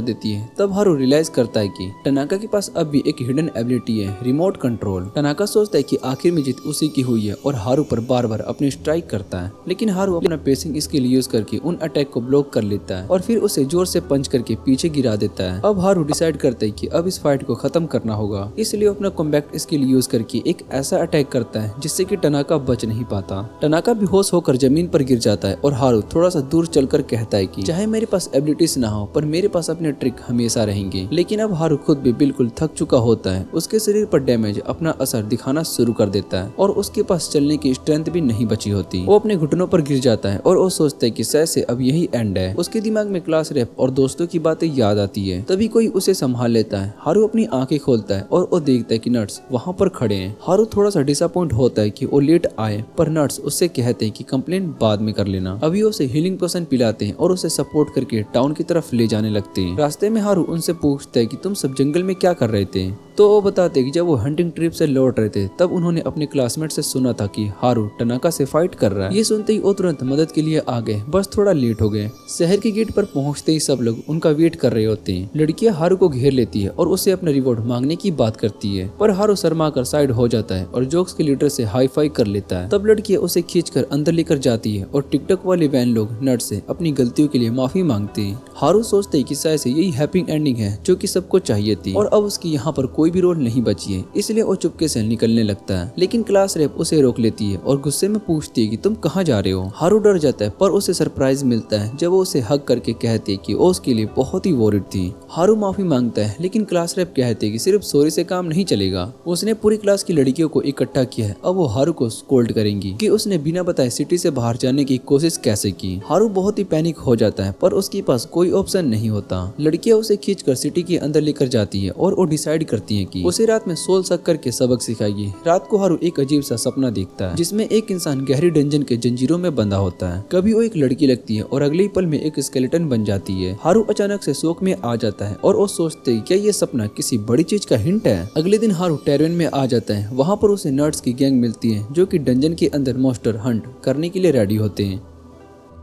देती है। तब हारू रियलाइज करता है कि टनाका के पास अब भी एक हिडन एबिलिटी है, रिमोट कंट्रोल। टनाका सोचता है कि आखिर में जीत उसी की हुई है और हारू पर बार बार अपनी स्ट्राइक करता है, लेकिन हारू अपना पेसिंग स्किल यूज करके उन अटैक को ब्लॉक कर लेता है और फिर उसे जोर से पंच करके पीछे गिरा देता है। अब हारू डिसाइड करता है कि अब इस फाइट को खत्म करना होगा, इसलिए अपना कॉम्बैक्ट स्किल यूज करके एक ऐसा अटैक करता है जिससे कि टनाका बच नहीं पाता। टनाका बेहोश होकर जमीन पर गिर जाता है और हारू थोड़ा सा दूर चलकर कहता है कि चाहे मेरे पास एबिलिटीज ना हो, पर मेरे पास अपने ट्रिक हमेशा रहेंगे। लेकिन अब हारू खुद भी बिल्कुल थक चुका होता है। उसके शरीर पर डैमेज अपना असर दिखाना शुरू कर देता है और उसके पास चलने की स्ट्रेंथ भी नहीं बची होती। वो अपने घुटनों पर गिर जाता है और वो सोचता है कि शायद से अब यही एंड है। उसके दिमाग में क्लास रेप और दोस्तों की बातें याद आती है। तभी कोई उसे संभाल लेता है। हारू अपनी आंखें खोलता है और वो देखता है कि नट्स वहाँ पर खड़े हैं। हारू थोड़ा सा डिसअपॉइंट होता है कि वो लेट आए, पर नट्स उससे कहते हैं कि कंप्लेन बाद में कर लेना। अभी उसे हीलिंग पोशन पिलाते हैं और उसे सपोर्ट करके टाउन की तरफ ले जाने लगते हैं। रास्ते में हारू उनसे पूछता है कि तुम सब जंगल में क्या कर रहे थे। तो वो बताते कि जब वो हंटिंग ट्रिप से लौट रहे थे तब उन्होंने अपने क्लासमेट से सुना था कि हारू टनाका से फाइट कर रहा है। ये सुनते ही वो तुरंत मदद के लिए आ गए, बस थोड़ा लेट हो गए। शहर के गेट पर पहुंचते ही सब लोग उनका वेट कर रहे होते हैं। लड़कियां हारू को घेर लेती है और उससे अपना रिवॉर्ड मांगने की बात करती है, पर हारू शर्मा कर साइड हो जाता है और जोक्स के लीडर से हाई फाई कर लेता है। तब लड़कियां उसे खींचकर अंदर लेकर जाती है और टिकटॉक वाले वैन लोग नट से अपनी गलतियों के लिए माफी मांगते हैं। हारू सोचते है कि शायद से यही हैप्पी एंडिंग है जो कि सबको चाहिए थी और अब उसकी यहाँ पर कोई भी रोल नहीं बची है, इसलिए वो चुपके से निकलने लगता है। लेकिन क्लास रेप उसे रोक लेती है और गुस्से में पूछती है कि तुम कहाँ जा रहे हो। हारू डर जाता है, पर उसे सरप्राइज मिलता है जब वो उसे हग करके कहती है कि वो उसके लिए बहुत ही वॉरिड थी। हारू माफी मांगता है, लेकिन क्लास रेप कहते हैं कि सिर्फ सॉरी से काम नहीं चलेगा। उसने पूरी क्लास की लड़कियों को इकट्ठा किया है, अब वो हारू को स्कोल्ड करेंगी कि उसने बिना बताए सिटी से बाहर जाने की कोशिश कैसे की। हारू बहुत ही पैनिक हो जाता है, पर उसके पास कोई ऑप्शन नहीं होता। लड़कियां उसे खींचकर सिटी के अंदर लेकर जाती है और वो डिसाइड करती है कि उसे रात में सोल सक करके सबक सिखाएगी। रात को हारू एक अजीब सा सपना देखता है जिसमें एक इंसान गहरी डंजन के जंजीरों में बंधा होता है। कभी वो एक लड़की लगती है और अगले ही पल में एक स्केलेटन बन जाती है। हारू अचानक से शौक में आ जाता है और वो सोचते हैं क्या ये सपना किसी बड़ी चीज का हिंट है। अगले दिन हारू टेरवेन में आ जाता है। वहाँ पर उसे नर्ड्स की गैंग मिलती है जो कि डंजन के अंदर मॉन्स्टर हंट करने के लिए रेडी होते हैं।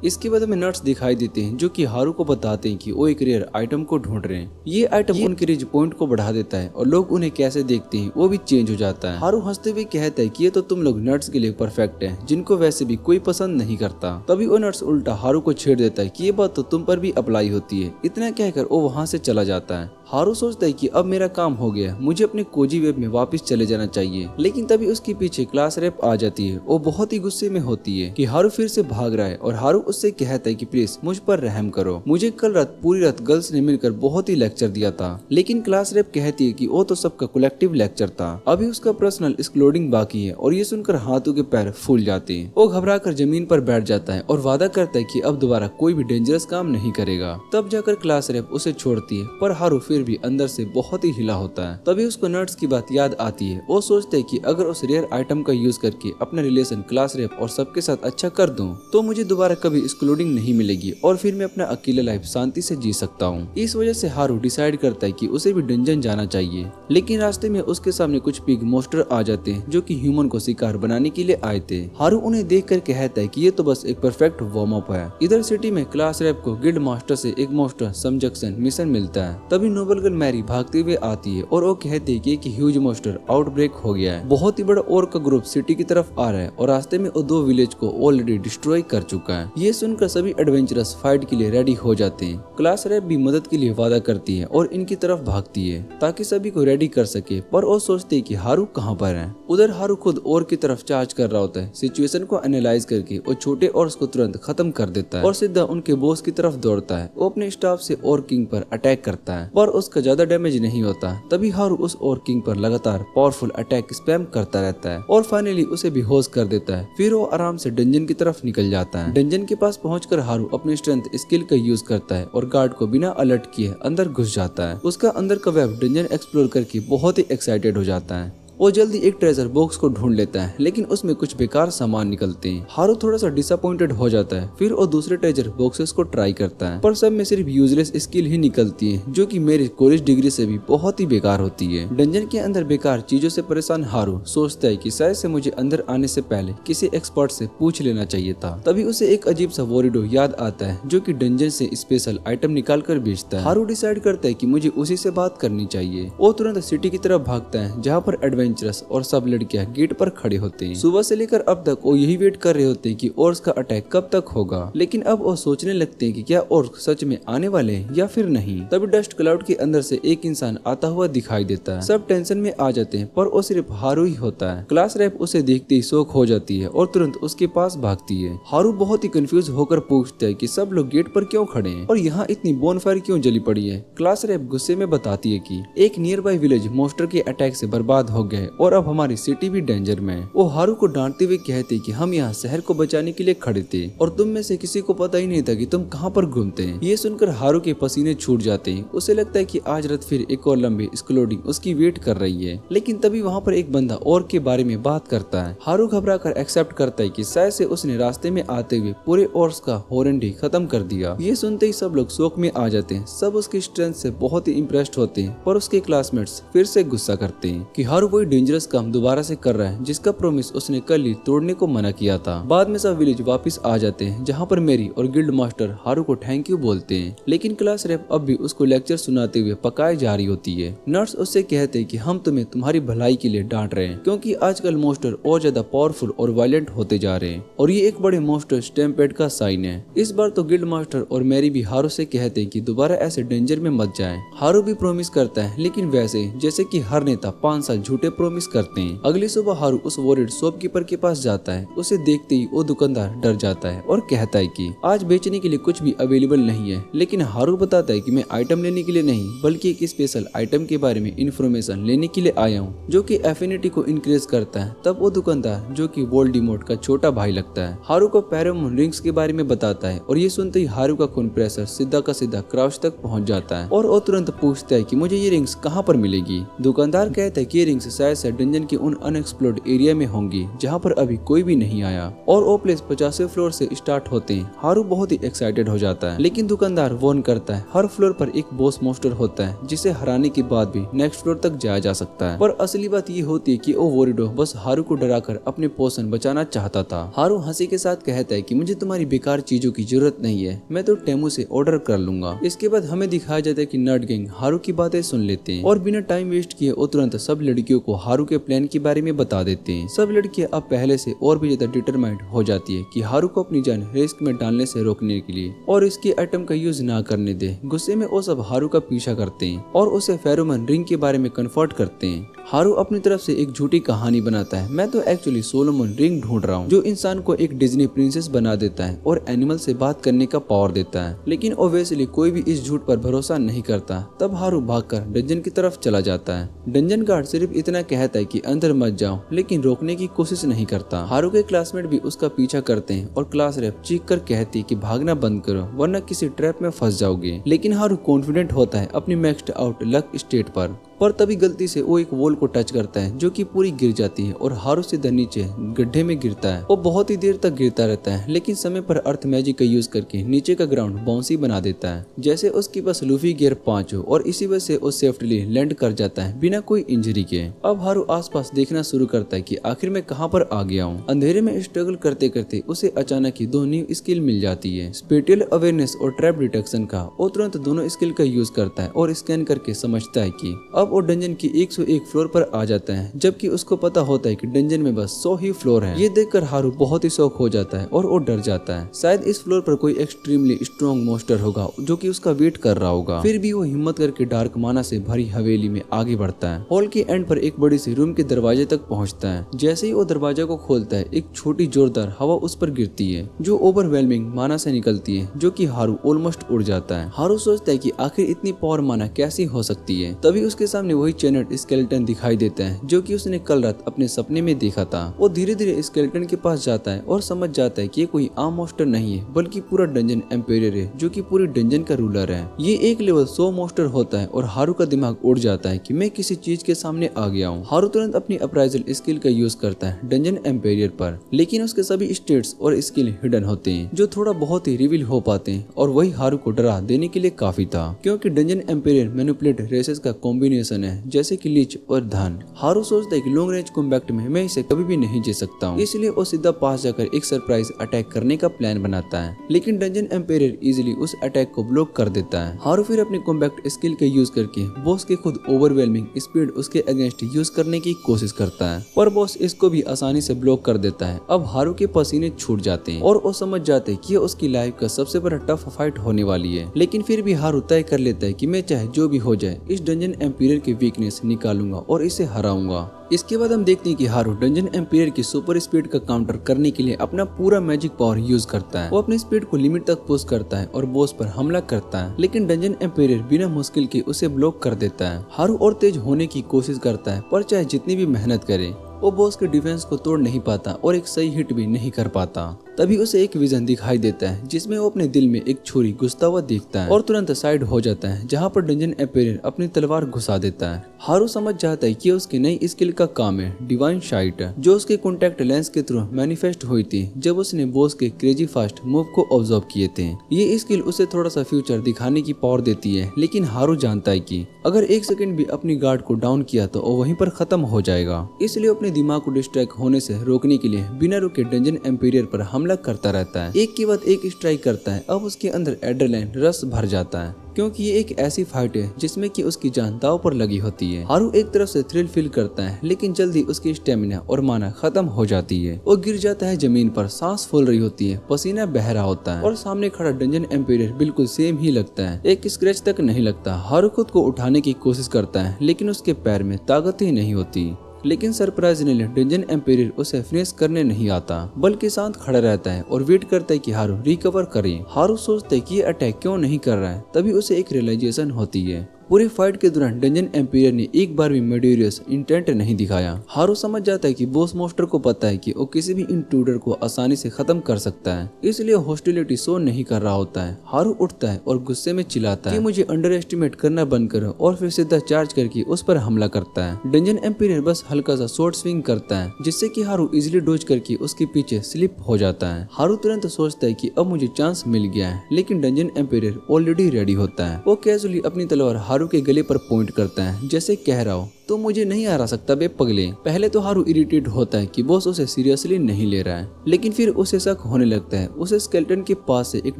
इसके बाद हमें नर्स दिखाई देते हैं जो कि हारू को बताते हैं कि वो एक रेयर आइटम को ढूंढ रहे हैं। ये आइटम उनके रिच पॉइंट को बढ़ा देता है और लोग उन्हें कैसे देखते हैं वो भी चेंज हो जाता है। हारू हंसते हुए कहता है कि ये तो तुम लोग नर्स के लिए परफेक्ट है, जिनको वैसे भी कोई पसंद नहीं करता। तभी वो नर्स उल्टा हारू को छेड़ देता है कि ये बात तो तुम पर भी अप्लाई होती है। इतना कहकर वो वहाँ से चला जाता है। हारू सोचता है कि अब मेरा काम हो गया, मुझे अपने कोजी वेब में वापस चले जाना चाहिए। लेकिन तभी उसके पीछे क्लास रेप आ जाती है। वो बहुत ही गुस्से में होती है कि हारू फिर से भाग रहा है और हारू उससे कहता है कि प्लीज मुझ पर रहम करो, मुझे कल रात पूरी रात गर्ल्स ने मिलकर बहुत ही लेक्चर दिया था। लेकिन क्लास रेप कहती है कि वो तो सबका कलेक्टिव लेक्चर था, अभी उसका पर्सनल एक्सप्लोडिंग बाकी है। और ये सुनकर हाथों के पैर फूल जाते हैं। वो घबरा कर जमीन पर बैठ जाता है और वादा करता है कि अब दोबारा कोई भी डेंजरस काम नहीं करेगा। तब जाकर क्लास रेप उसे छोड़ती है, पर हारू फिर भी अंदर से बहुत ही हिला होता है। तभी उसको नर्स की बात याद आती है। वो सोचते है कि अगर उस रेयर आइटम का यूज करके अपना रिलेशन क्लास रेप और सबके साथ अच्छा कर दूं, तो मुझे दोबारा कभी एक्सक्लूडिंग नहीं मिलेगी और फिर मैं अपना अकेला लाइफ शांति से जी सकता हूँ। इस वजह से हारू डिसाइड करता है कि उसे भी डंजन जाना चाहिए। लेकिन रास्ते में उसके सामने कुछ पिग मोस्टर आ जाते हैं जो कि ह्यूमन को शिकार बनाने के लिए आए थे। हारू उन्हें देख कर कहता है कि ये तो बस एक परफेक्ट वार्म अप है। इधर सिटी में क्लास रेप को गिल्ड मास्टर से एक मोस्टर सबजक्शन मिशन मिलता है। तभी नोबल गर्ल मैरी भागते हुए आती है और वो कहते हैं कि एक ह्यूज मोस्टर आउटब्रेक हो गया है। बहुत ही बड़ा और का ग्रुप सिटी की तरफ आ रहा है और रास्ते में वो 2 विलेज को ऑलरेडी डिस्ट्रॉय कर चुका है। ये सुनकर सभी एडवेंचरस फाइट के लिए रेडी हो जाते हैं। क्लास रेप भी मदद के लिए वादा करती है और इनकी तरफ भागती है ताकि सभी को रेडी कर सके, पर वो सोचते है कि हारू कहाँ पर है। उधर हारू खुद और की तरफ चार्ज कर रहा होता है। सिचुएशन को एनालाइज करके वो छोटे ऑर्क्स को तुरंत खत्म कर देता है और सीधा उनके बॉस की तरफ दौड़ता है। वो अपने स्टाफ से ऑर्क किंग पर अटैक करता है, पर उसका ज्यादा डैमेज नहीं होता। तभी हारू उस ऑर्क किंग पर लगातार पावरफुल अटैक स्पैम करता रहता है और फाइनली उसे बेहोश कर देता है। फिर वो आराम से डंजन की तरफ निकल जाता है। डंजन के पास पहुंचकर हारू अपने स्ट्रेंथ स्किल का यूज करता है और गार्ड को बिना अलर्ट किए अंदर घुस जाता है। उसका अंदर का वेब डंजन एक्सप्लोर करके बहुत ही एक्साइटेड हो जाता है। वो जल्दी एक ट्रेजर बॉक्स को ढूंढ लेता है, लेकिन उसमें कुछ बेकार सामान निकलते हैं। हारू थोड़ा सा डिसअपॉइंटेड हो जाता है। फिर वो दूसरे ट्रेजर बॉक्सेस को ट्राई करता है, पर सब में सिर्फ यूजलेस स्किल ही निकलती है जो कि मेरी कॉलेज डिग्री से भी बहुत ही बेकार होती है। डंजन के अंदर बेकार चीजों से परेशान हारू सोचता है कि शायद से मुझे अंदर आने से पहले किसी एक्सपर्ट से पूछ लेना चाहिए था। तभी उसे एक अजीब सा वोरिडो याद आता है जो कि डंजन से स्पेशल आइटम निकाल कर बेचता है। हारू डिसाइड करता है कि मुझे उसी से बात करनी चाहिए। वो तुरंत सिटी की तरफ भागता है जहाँ पर एडवेंचरस और सब लड़कियां गेट पर खड़े होते हैं। सुबह से लेकर अब तक वो यही वेट कर रहे होते हैं कि ऑर्क्स का अटैक कब तक होगा, लेकिन अब वो सोचने लगते हैं कि क्या ऑर्क सच में आने वाले हैं या फिर नहीं। तभी डस्ट क्लाउड के अंदर से एक इंसान आता हुआ दिखाई देता है। सब टेंशन में आ जाते हैं, पर वो सिर्फ हारू ही होता है। क्लास रेप उसे देखते ही शॉक हो जाती है और तुरंत उसके पास भागती है। हारू बहुत ही कंफ्यूज होकर पूछता है कि सब लोग गेट पर क्यों खड़े हैं और यहाँ इतनी बोनफायर क्यों जली पड़ी है। क्लास रेप गुस्से में बताती है कि एक नियर बाय विलेज मोस्टर के अटैक से बर्बाद हो गए और अब हमारी सिटी भी डेंजर में है। वो हारू को डांटते हुए कहते कि हम यहाँ शहर को बचाने के लिए खड़े थे और तुम में से किसी को पता ही नहीं था कि तुम कहाँ पर घूमते हैं। ये सुनकर हारू के पसीने छूट जाते हैं। उसे लगता है कि आज रात फिर एक और लंबी एक्सप्लोडिंग उसकी वेट कर रही है। लेकिन तभी वहाँ पर एक बंदा और के बारे में बात करता है। हारू घबरा कर एक्सेप्ट करता है कि शायद से उसने रास्ते में आते हुए पूरे ऑर्क्स का हॉरन खत्म कर दिया। ये सुनते ही सब लोग शौक में आ जाते हैं। सब उसकी स्ट्रेंथ से बहुत ही इम्प्रेस्ड होते हैं, पर उसके क्लासमेट्स फिर से गुस्सा करते हैं कि हारू कोई डेंजरस काम दोबारा से कर रहा है जिसका प्रॉमिस उसने कल ही तोड़ने को मना किया था। बाद में सब विलेज वापस आ जाते हैं जहाँ पर मेरी और गिल्ड मास्टर हारू को थैंक यू बोलते हैं। लेकिन क्लास रेप अब भी उसको लेक्चर सुनाते हुए पकाए जा रही होती है। नर्स उससे कहते हैं कि हम तुम्हें तुम्हारी भलाई के लिए डांट रहे हैं क्योंकि आजकल मोस्टर और ज्यादा पावरफुल और वायलेंट होते जा रहे हैं और ये एक बड़े मोस्टर स्टैम्पेड का साइन है। इस बार तो गिल्ड मास्टर और मैरी भी हारू से कहते हैं कि दोबारा ऐसे डेंजर में मत जाएं। हारू भी प्रॉमिस करता है, लेकिन वैसे जैसे कि हर नेता 5 साल झूठे प्रॉमिस करते हैं। अगली सुबह हारू उस वॉरिड शॉपकीपर के पास जाता है। उसे देखते ही वो दुकानदार डर जाता है और कहता है कि आज बेचने के लिए कुछ भी अवेलेबल नहीं है। लेकिन हारू बताता है कि मैं आइटम लेने के लिए नहीं बल्कि एक स्पेशल आइटम के बारे में इंफॉर्मेशन लेने के लिए आया हूँ जो कि एफिनिटी को इंक्रीज करता है। तब वो दुकानदार जो कि वोल्डेमॉर्ट का छोटा भाई लगता है हारू को फेरोमोन रिंग्स के बारे में बताता है और ये सुनते ही हारू का खून प्रेशर सीधा का सीधा क्राउच तक पहुँच जाता है और वो तुरंत पूछता है कि मुझे ये रिंग्स कहाँ पर मिलेगी। दुकानदार कहता है कि ये रिंग्स शायद से डंजन के उन अनएक्सप्लोर्ड एरिया में होंगी जहाँ पर अभी कोई भी नहीं आया। और वो प्लेस 50वें फ्लोर से स्टार्ट होते हैं। हारू बहुत ही एक्साइटेड हो जाता है, लेकिन दुकानदार वार्न करता है हर फ्लोर पर एक बॉस मॉन्स्टर होता है जिसे हराने के बाद भी नेक्स्ट फ्लोर तक जाया जा सकता है। पर असली बात ये होती है कि ओवोरिडो बस हारू को डराकर अपने पोषण बचाना चाहता था। हारू हंसी के साथ कहता है कि मुझे तुम्हारी बेकार चीजों की जरूरत नहीं है, मैं तो टेमू से ऑर्डर कर लूंगा। इसके बाद हमें दिखाया जाता है कि नर्ड गैंग हारू की बातें सुन लेते हैं और बिना टाइम वेस्ट किए वो तुरंत सब लड़कियों को हारू के प्लान के बारे में बता देते हैं। सब लड़कियां अब पहले से और भी ज्यादा डिटरमाइंड हो जाती है कि हारू को अपनी जान रिस्क में डालने से रोकने के लिए और इसके आइटम का यूज ना करने दे। गुस्से में वो सब हारू का पीछा करते हैं और उसे फेरोमन रिंग के बारे में कन्फर्ट करते हैं। हारू अपनी तरफ से एक झूठी कहानी बनाता है, मैं तो एक्चुअली सोलोमन रिंग ढूंढ रहा हूँ जो इंसान को एक डिज्नी प्रिंसेस बना देता है और एनिमल से बात करने का पावर देता है। लेकिन ऑब्वियसली कोई भी इस झूठ पर भरोसा नहीं करता। तब हारू भागकर डंजन की तरफ चला जाता है। डंजन गार्ड सिर्फ इतना कहता है कि अंदर मत जाओ, लेकिन रोकने की कोशिश नहीं करता। हारू के क्लासमेट भी उसका पीछा करते हैं और क्लास रेप चीख कर कहती है कि भागना बंद करो वरना किसी ट्रैप में फंस जाओगे। लेकिन हारू कॉन्फिडेंट होता है अपनी मैक्स्ड आउट लक स्टेट पर तभी गलती से वो एक वॉल को टच करता है जो कि पूरी गिर जाती है और हारू सीधा नीचे गड्ढे में गिरता है। वो बहुत ही देर तक गिरता रहता है, लेकिन समय पर अर्थ मैजिक का यूज करके नीचे का ग्राउंड बाउंसी बना देता है जैसे उसके पास लूफी गियर 5 हो और इसी वजह से वो सेफ्टली लैंड कर जाता है बिना कोई इंजरी के। अब हारू आसपास देखना शुरू करता है कि आखिर में कहाँ पर आ गया हूँ। अंधेरे में स्ट्रगल करते करते उसे अचानक ही 2 न्यू स्किल मिल जाती है, स्पेटियल अवेयरनेस और ट्रैप डिटेक्शन का। वो तुरंत दोनों स्किल का यूज करता है और स्कैन करके समझता है कि अब वो डंजन की 101 फ्लोर पर आ जाता है, जबकि उसको पता होता है कि डंजन में बस 100 ही फ्लोर है। ये देखकर हारू बहुत ही शौक हो जाता है और वो डर जाता है। शायद इस फ्लोर पर कोई एक्सट्रीमली स्ट्रॉन्ग मॉन्स्टर होगा जो कि उसका वेट कर रहा होगा। फिर भी वो हिम्मत करके डार्क माना से भरी हवेली में आगे बढ़ता है। हॉल के एंड पर एक बड़ी सी रूम के दरवाजे तक पहुंचता है। जैसे ही वो दरवाजा को खोलता है एक छोटी जोरदार हवा उस पर गिरती है जो ओवरवेलमिंग माना से निकलती है, जो कि हारू ऑलमोस्ट उड़ जाता है। हारू सोचता है कि आखिर इतनी पावर माना कैसी हो सकती है। तभी उसके सामने वही चैनट स्केलेटन दिखाई देता है जो कि उसने कल रात अपने सपने में देखा था। वो धीरे धीरे स्केलेटन के पास जाता है और समझ जाता है कि ये कोई आम मॉन्स्टर नहीं है बल्कि पूरा डंजन एम्पायर है जो कि पूरी डंजन का रूलर है। ये एक लेवल 100 मॉन्स्टर होता है और हारू का दिमाग उड़ जाता है कि मैं किसी चीज के सामने आ गया हूँ। हारू तुरंत अपनी अप्राइजल स्किल का यूज करता है डंजन एम्पायर पर, लेकिन उसके सभी स्टेट्स और स्किल हिडन होते हैं जो थोड़ा बहुत ही रिवील हो पाते हैं और वही हारू को डरा देने के लिए काफी था, क्योंकि डंजन एम्पायर मैनिपुलेट रेसेस का कॉम्बिनेशन है जैसे कि लीच और धन। हारू सोचता है कि लॉन्ग रेंज कॉम्बैट में मैं इसे कभी भी नहीं जीत सकता हूँ, इसलिए वो सीधा पास जाकर एक सरप्राइज अटैक करने का प्लान बनाता है। लेकिन डंजन एम्पायर इजीली उस अटैक को ब्लॉक कर देता है। हारू फिर अपनी कॉम्बैट स्किल का यूज करके बॉस के खुद ओवरवेलमिंग स्पीड उसके अगेंस्ट यूज करने की कोशिश करता है, पर बॉस इसको भी आसानी से ब्लॉक कर देता है। अब हारू के पसीने छूट जाते हैं और वो समझ जाते हैं कि ये उसकी लाइफ का सबसे बड़ा टफ फाइट होने वाली है। लेकिन फिर भी हारू तय कर लेता है कि मैं चाहे जो भी हो जाए इस डंजन एम्पायर की वीकनेस निकालूंगा और इसे हराऊंगा। इसके बाद हम देखते हैं कि हारू डंजन एम्पायर की सुपर स्पीड का काउंटर करने के लिए अपना पूरा मैजिक पावर यूज करता है। वो अपनी स्पीड को लिमिट तक पुश करता है और बॉस पर हमला करता है, लेकिन डंजन एम्पायर बिना मुश्किल के उसे ब्लॉक कर देता है। हारू और तेज होने की कोशिश करता है, पर चाहे जितनी भी मेहनत करे वो बॉस के डिफेंस को तोड़ नहीं पाता और एक सही हिट भी नहीं कर पाता। तभी उसे एक विजन दिखाई देता है जिसमें वो अपने दिल में एक छुरी घुसता हुआ देखता है और तुरंत साइड हो जाता है, जहाँ पर डंजन एम्पायर अपनी तलवार घुसा देता है। हारू समझ जाता है कि उसकी नई स्किल का काम है डिवाइन शाइट, जो उसके कॉन्टैक्ट लेंस के थ्रू मैनिफेस्ट हुई थी जब उसने बॉस के क्रेजी फास्ट मूव को ऑब्जर्व किए थे। ये स्किल उसे थोड़ा सा फ्यूचर दिखाने की पावर देती है, लेकिन हारू जानता है कि अगर 1 सेकंड भी अपनी गार्ड को डाउन किया तो वो वहीं पर खत्म हो जाएगा। इसलिए अपने दिमाग को डिस्ट्रैक्ट होने से रोकने के लिए बिना रुके डंजन एम्पायर पर हमला करता रहता है। एक के बाद एक स्ट्राइक करता है। अब उसके अंदर एड्रेनालिन रश भर जाता है, क्योंकि ये एक ऐसी फाइट है जिसमें कि उसकी जान दांव पर लगी होती है। हारू एक तरफ से थ्रिल फील करता है, लेकिन जल्दी उसकी स्टेमिना और माना खत्म हो जाती है। वो गिर जाता है जमीन पर, सांस फूल रही होती है, पसीना बह रहा होता है और सामने खड़ा डंजन एम्पायर बिल्कुल सेम ही लगता है, एक स्क्रैच तक नहीं लगता। हारू खुद को उठाने की कोशिश करता है, लेकिन उसके पैर में ताकत ही नहीं होती। लेकिन सरप्राइजली डंजन एम्पायर उसे फिनिश करने नहीं आता, बल्कि शांत खड़ा रहता है और वेट करता है कि हारू रिकवर करे। हारू सोचता है कि ये अटैक क्यों नहीं कर रहा है। तभी उसे एक रियलाइजेशन होती है, पूरी फाइट के दौरान डंजन एम्पायर ने एक बार भी मर्डरियस इंटेंट नहीं दिखाया। हारू समझ जाता है कि बॉस मॉन्स्टर को पता है कि वो किसी भी इंट्रूडर को आसानी से खत्म कर सकता है, इसलिए हॉस्टिलिटी शो नहीं कर रहा होता है। हारू उठता है और गुस्से में चिल्लाता है कि मुझे अंडर एस्टिमेट करना बंद करो, और फिर सीधा चार्ज करके उस पर हमला करता है। डंजन एम्पायर बस हल्का सा शॉर्ट स्विंग करता है, जिससे कि हारू इजिली डोज करके उसके पीछे स्लिप हो जाता है। हारू तुरंत सोचता है कि अब मुझे चांस मिल गया है, लेकिन डंजन एम्पायर ऑलरेडी रेडी होता है। वो कैजुअली अपनी तलवार हारू के गले पर पॉइंट करता है, जैसे कह रहा हो तो मुझे नहीं हरा सकता बे पगले। पहले तो हारू इरिटेट होता है कि बॉस उसे सीरियसली नहीं ले रहा है, लेकिन फिर उसे शक होने लगता है। उसे स्केलेटन के पास से एक